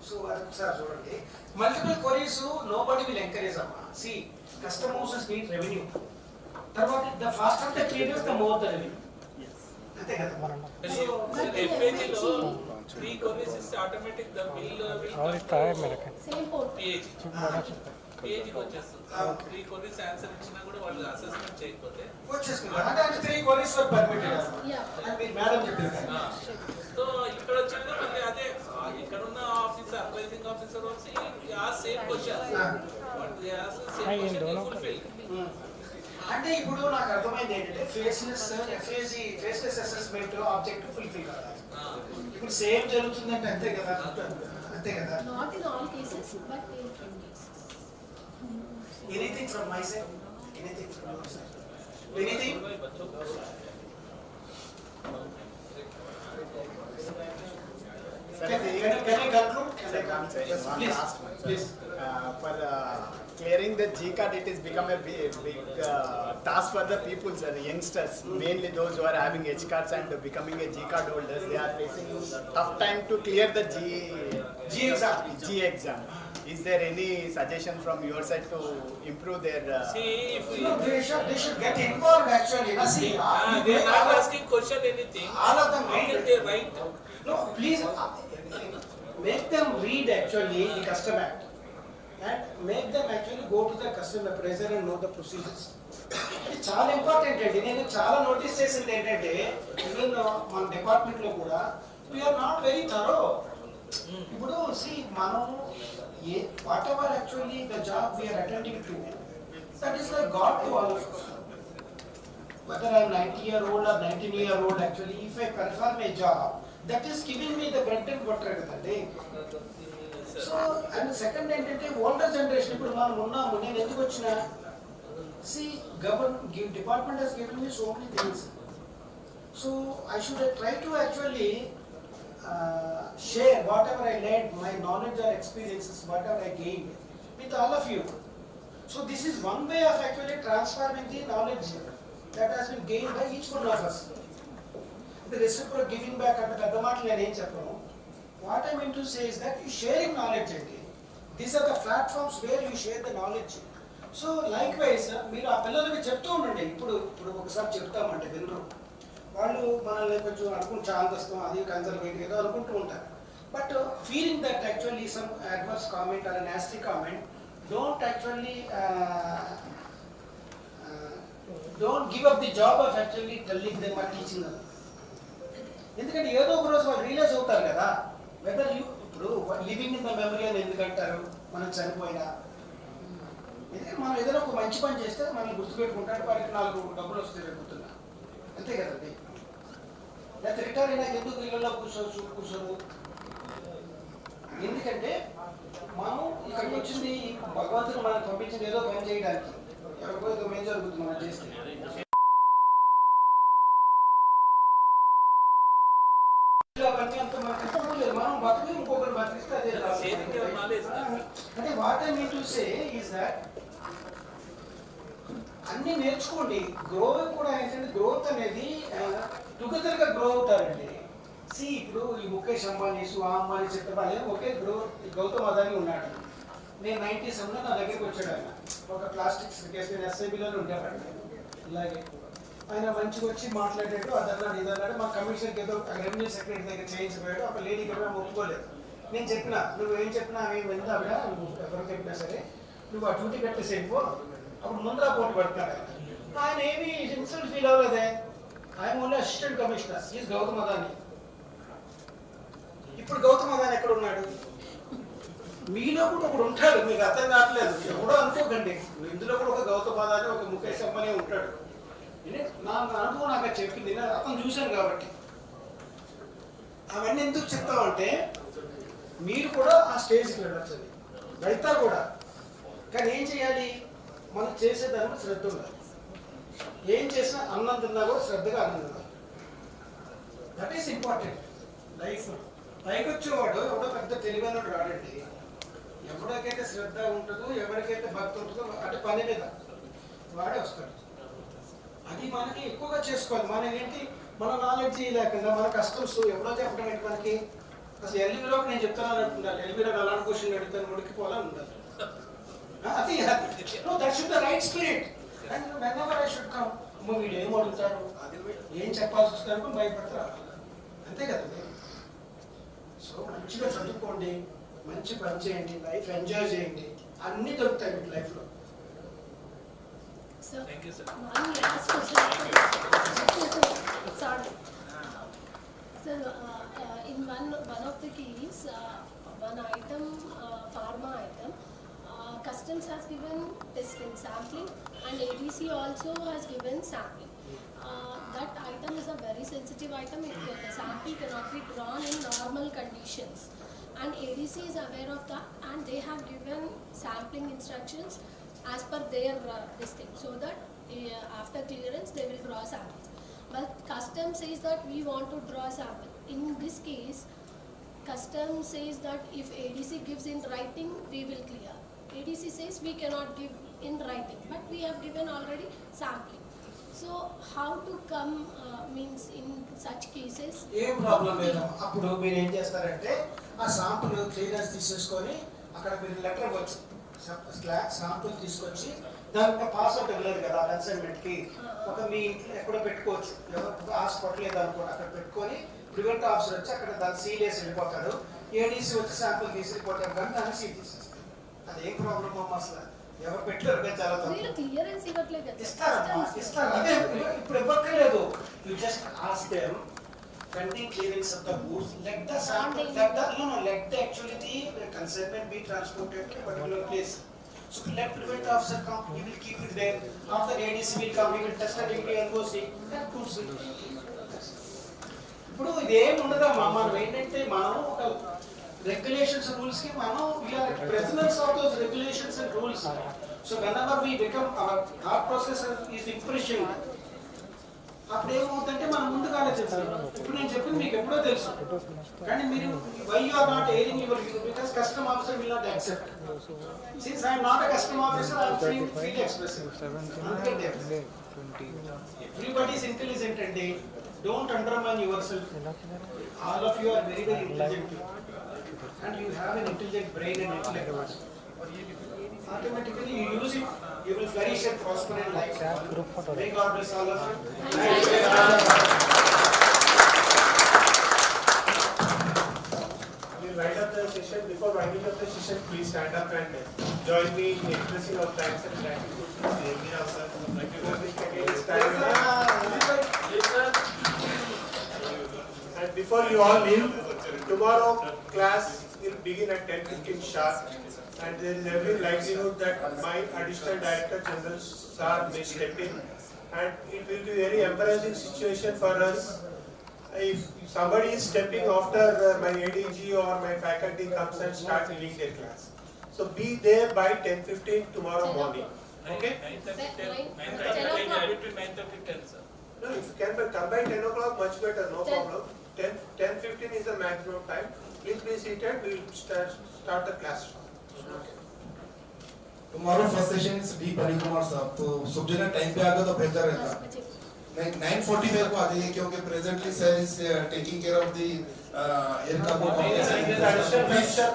So sir, చూడండి, multiple queries nobody will encourage amma. See, customers need revenue. తర్వాత the faster the clearance, the more the revenue. అంతే కదా.
FAQ లో 3 queries is automatic, the bill will
Same port.
PH కి వచ్చేస్తుంది. 3 queries answer ఇచ్చినా కూడా వాళ్ళు అసెస్మెంట్ చేయకపోతే
వచ్చేసుకుంటారు. అంటే 3 queries were permitted.
Yeah.
అని మీరు మేడం చెప్పారు.
సో ఇక్కడ వచ్చాక మళ్ళీ అదే ఇక్కడ ఉన్న ఆఫీసర్ అప్రైజింగ్ ఆఫీసర్ వచ్చి ఆ same question what they ask same question fulfil.
అంటే ఇప్పుడు నాకు అర్థమైంది ఏంటంటే ఫేస్లెస్ అసెస్మెంట్ ఆబ్జెక్టివ్ ఫుల్ఫిల్ కావాలి. ఇప్పుడు సేమ్ జరుగుతుందంటే అంతే కదా, అంతే కదా.
Not in all cases, but in some cases.
Anything from my side, anything from your side, anything. Can I conclude? Please, please.
For clearing the G card, it has become a big task for the people, sir, the youngsters, mainly those who are having H cards and becoming a G card holders. They are facing tough time to clear the G exam. Is there any suggestion from your side to improve their?
See, if we,
No, they should get involved actually. See,
they are not asking question anything.
all of them
How
read.
can they write?
No, please make them read actually the custom act and make them actually go to the custom appraiser and know the procedures. ఇది చాలా important అండి. నేను చాలా notice చేసింది ఏంటంటే even మన department లో కూడా వీఆర్ నాట్ వెరీ థరో. ఇప్పుడు సి మనం whatever actually the job we are attending to, that is like God to all of us. whether I'm 90-year-old or 19-year-old, actually, if I perform a job, that is giving me the bread and butter kadandi. So, and the second ఏంటంటే older generation, ఇప్పుడు మనం ఉన్నాము, నేను ఎందుకు వచ్చినా, see, department has given me so many things. So, I should try to actually share whatever I learned, my knowledge or experiences, whatever I gained with all of you. So this is one way of actually transforming the knowledge that has been gained by each one of us. The reciprocal giving back at the matter నేను ఏం చెప్పను. What I mean to say is that you sharing knowledge అండి. These are the platforms where you share the knowledge. So likewise మీరు ఆ పిల్లలకి చెప్తూ ఉండండి. ఇప్పుడు ఒకసారి చెప్తామంటే వినరు. వాళ్ళు మనల్ని కొంచెం అనుకుంటూ చాందస్తాం, అది కన్సర్వేటివ్ ఏదో అనుకుంటూ ఉంటారు. But feeling that actually some adverse comment or a nasty comment, don't actually don't give up the job of actually telling them or teaching them. ఎందుకంటే ఏదో ఒక రోజు వాళ్ళు రియలైజ్ అవుతారు కదా, వెదర్ యూ ఇప్పుడు లివింగ్ ఇన్ ద మెమరీ అని ఎందుకంటారు, మనం చనిపోయినా. ఎందుకంటే మనం ఏదైనా ఒక మంచి పని చేస్తే మనల్ని గుర్తుపెట్టుకుంటాడు, వారికి 4 డబ్బులు వస్తే పెట్టుకుంటున్నా, అంతే కదండి. లేకపోతే రిటైర్ అయినాక ఎందుకు ఇళ్ళలో కూర్చోరు. ఎందుకంటే మనం ఇక్కడికి వచ్చింది భగవంతుడు మనకు పంపించింది ఏదో పని చేయడానికి, ఎవరికో ఏదో మేం జరుగుతుంది మనం చేస్తే. మనం బతుకు ఇంకొకరు బతికిస్తే అదే. అంటే what I mean to say is that అన్ని నేర్చుకోండి. గ్రో కూడా ఏంటంటే గ్రోత్ అనేది టుగెదర్ గా గ్రో అవుతారండి. సి ఇప్పుడు ఈ ముఖేష్ అంబానీస్ ఆ అంబానీ చెప్పే వాళ్ళు ఒకే గౌతమ్ అదాని ఉన్నాడు. నేను 97లో నా దగ్గరికి వచ్చాడు ఆయన, ఒక ప్లాస్టిక్స్ కేసు, నేను ఎస్ఐబిలోనే ఉండేవాడు. ఇలాగే ఆయన మంచిగా వచ్చి మాట్లాడాడు, అదన్నాడు ఇదన్నాడు. మా కమిషనర్కి ఏదో రెవెన్యూ సెక్రటరీ దగ్గర చేయించిపోయాడు. ఒక లేడీ కూడా ఒప్పుకోలేదు. నేను చెప్పినా, నువ్వు ఏం చెప్పినా ఆమె విందా ఆవిడ, నువ్వు ఎవరు చెప్పినా సరే నువ్వు ఆ డ్యూటీ కట్టేసి వెళ్ళిపో. అప్పుడు ముందర పోటీ పడతాడు ఆయన. ఏమి ఇన్సల్ట్ ఫీల్ అవ్వలేదే. ఆయన only assistant commissioner, is Gautam Adani. ఇప్పుడు గౌతమ్ అదాని ఎక్కడ ఉన్నాడు? మీలో కూడా ఒకడు ఉంటాడు, మీకు అర్థం కావట్లేదు. ఎవడో అనుకోకండి, ఇందులో కూడా ఒక గౌతమ్ అదాని, ఒక ముఖేష్ అంబానీ ఉంటాడు. నా అనుభవం నాకు చెప్పింది, నేను అతను చూశాను కాబట్టి. అవన్నీ ఎందుకు చెప్తామంటే మీరు కూడా ఆ స్టేజ్కి వెళ్ళచ్చు, వెళ్తారు కూడా. కానీ ఏం చేయాలి, మనం చేసేదానికి శ్రద్ధ ఉండాలి. ఏం చేసినా అన్నం తిన్నా కూడా శ్రద్ధగా అన్నం తినాలి. That is important life. పైకి వచ్చేవాడు ఎవడో పెద్ద తెలివైనడు రాడండి. ఎవరికైతే శ్రద్ధ ఉంటుందో, ఎవరికైతే భక్తి ఉంటుందో అంటే పని మీద వాడే వస్తాడు. అది మనకి ఎక్కువగా చేసుకోవాలి. మన ఏంటి, మన నాలెడ్జ్ లేకుండా మన కస్టమ్స్ ఎవడో చెప్పడం ఏంటి మనకి. అసలు ఎల్వీలోకి నేను చెప్తాను అంటున్నాను, ఎల్వీలో అలాంటి క్వశ్చన్ అడుగుతాను, ముడికిపోవాలని ఉండాలి. అది that should the right spirit. And whenever I should come, వీళ్ళు ఏం అడుగుతారు, ఏం చెప్పాల్సి వస్తారు భయపడతారు, అంతే కదండి. సో మంచిగా చదువుకోండి, మంచి పని చేయండి, లైఫ్ ఎంజాయ్ చేయండి, అన్నీ దొరుకుతాయి మీకు లైఫ్లో.
Sir,
Thank you, sir.
one last question. Sorry. Sir, in one of the keys, one item, pharma item, customs has given testing, sampling, and ADC also has given sampling. That item is a very sensitive item. The sample cannot be drawn in normal conditions, and ADC is aware of that, and they have given sampling instructions as per their this thing, so that after clearance they will draw samples. But custom says that we want to draw sample. In this case, custom says that if ADC gives in writing, we will clear. ADC says we cannot give in writing, but we have given already sampling. So how to come means in such cases?
ఏం problem లేదు. అప్పుడు మీరు ఏం చేస్తారంటే ఆ sample clearance తీసేసుకొని అక్కడ మీరు లెటర్ ఇవ్వచ్చు. శాంపుల్ తీసుకొచ్చి దానికి పాస్వర్డ్ ఇవ్వలేదు కదా కన్సైన్మెంట్కి, ఒక మీ ఇంట్లో ఎక్కడో పెట్టుకోవచ్చు, హాస్పిటల్ ఏదో అనుకోండి, అక్కడ పెట్టుకొని ప్రివెంట్ ఆఫీసర్ వచ్చి అక్కడ దాన్ని సీల్ వేసి వెళ్ళిపోతాడు. ఏడీసీ వచ్చి శాంపుల్ తీసుకుపోతాడు, కానీ దాన్ని సీల్ తీసేస్తాడు. అది ఏం ప్రాబ్లం అమ్మా, అసలు ఎవరు పెట్టలేరు కదా, చాలా
క్లియరెన్స్ ఇవ్వట్లేదు కదా.
ఇస్తారు. అదే ఇప్పుడు ఇవ్వట్లేదు. You just ask them pending clearance of the goods, let the sample, let the actually the consignment be transported to a particular place. So let prevent officer come, he will keep it there. After ADC will come, he will test and he will go see. That proves it. ఇప్పుడు ఇదేం ఉండదమ్మా, మనం ఏంటంటే మనం ఒక regulations and rules ki mano we are prisoners of those regulations and rules. So whenever we become our thought process is impression, అప్పుడు ఏమవుతుందంటే మనం ముందుగా ఆలోచిస్తాం. ఇప్పుడు నేను చెప్పింది మీకు ఎప్పుడో తెలుసు, కానీ మీరు why you are not airing your view, because custom officer will not accept. Since I am not a custom officer, I am free to express it. Everybody is intelligent and they don't undermine yourself. All of you are very intelligent and you have an intelligent brain and intellect. Automatically you use it, you will flourish and prosper in life. May God bless all of you.
We'll wind up the session. Before winding up the session, please stand up and join me in expressing our thanks and gratitude to the Emir officer. And before you all leave, tomorrow class will begin at 10:15 sharp. And there is every likelihood that my additional director general sir may step in, and it will be very embarrassing situation for us if somebody is stepping after my ADG or my faculty comes and start leading their class. So be there by 10:15 tomorrow morning. Okay?
9:30 between 9:30 and 10, sir.
No, if you can come by 10 o'clock, much better, no problem. 10:15 is the maximum time. Please be seated. We will start the class.
Tomorrow first session is D Panikumar साहब, तो सब जगह time पे आएगा तो बेहतर रहता. 9:45 को आ जाइए क्योंकि presently sir is taking care of the air cargo complex.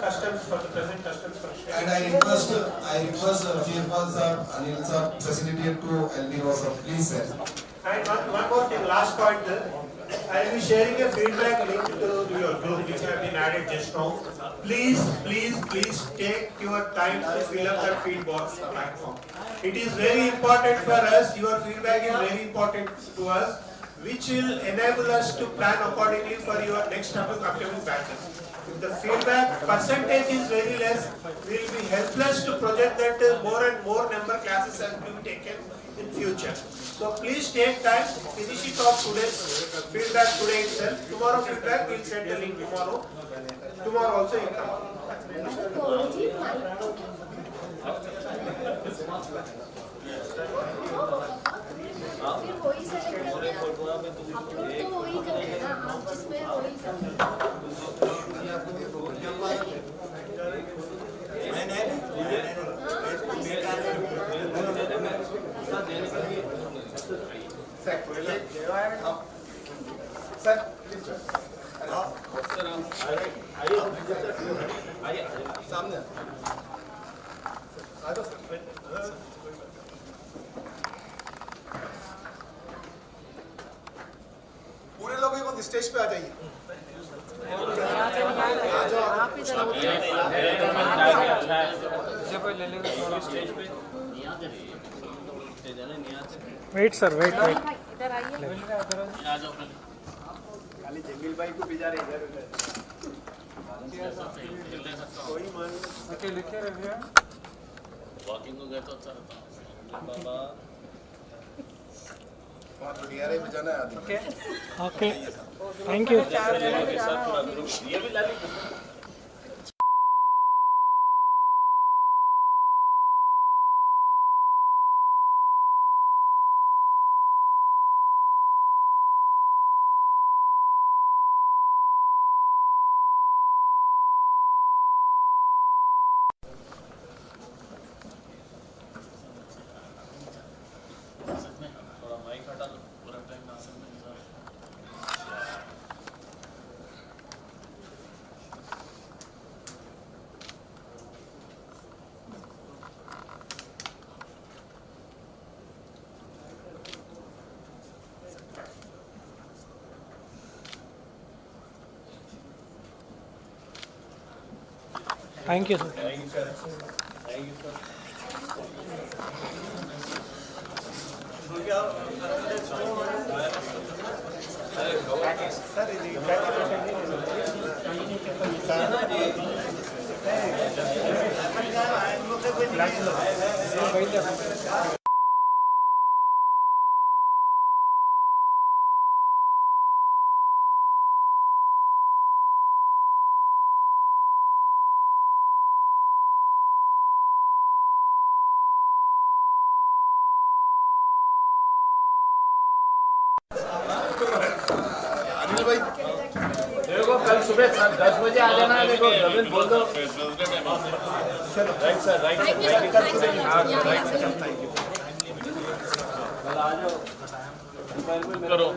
Customs for the present customs function.
And I request Rafiqul sir, Anil sir, facilitate to LB sir, please sir.
And one more thing, last point. I will be sharing a feedback link to your group which have been added just now. Please take your time to fill up that feedback platform. It is very important for us. Your feedback is very important to us, which will enable us to plan accordingly for your next upcoming batches. If the feedback percentage is very less, we will be helpless to project that more and more number classes have to be taken in future. So please take time, finish it off today's feedback today itself. Tomorrow feedback, we'll send the link tomorrow. Tomorrow also you come.
फिर वही select करते हैं, upload तो वही करते हैं ना, आप जिसमें वही करते हैं.
सामने पूरे लोग एक स्टेज पे आ जाइए.
Wait sir, wait.
खाली जमील भाई को भिजा रहे इधर उधर.
वॉकिंग को गए तो अच्छा रहता.
बजाना है.
Okay, thank you.
ये भी लाली.
Thank you sir.
Sir,
देखो कल सुबह 10 बजे आ जाना है, देखो रविंद्र बोल दो। Right sir, right
Thank you, sir. Thanks, sir. Yeah, yeah.
करो।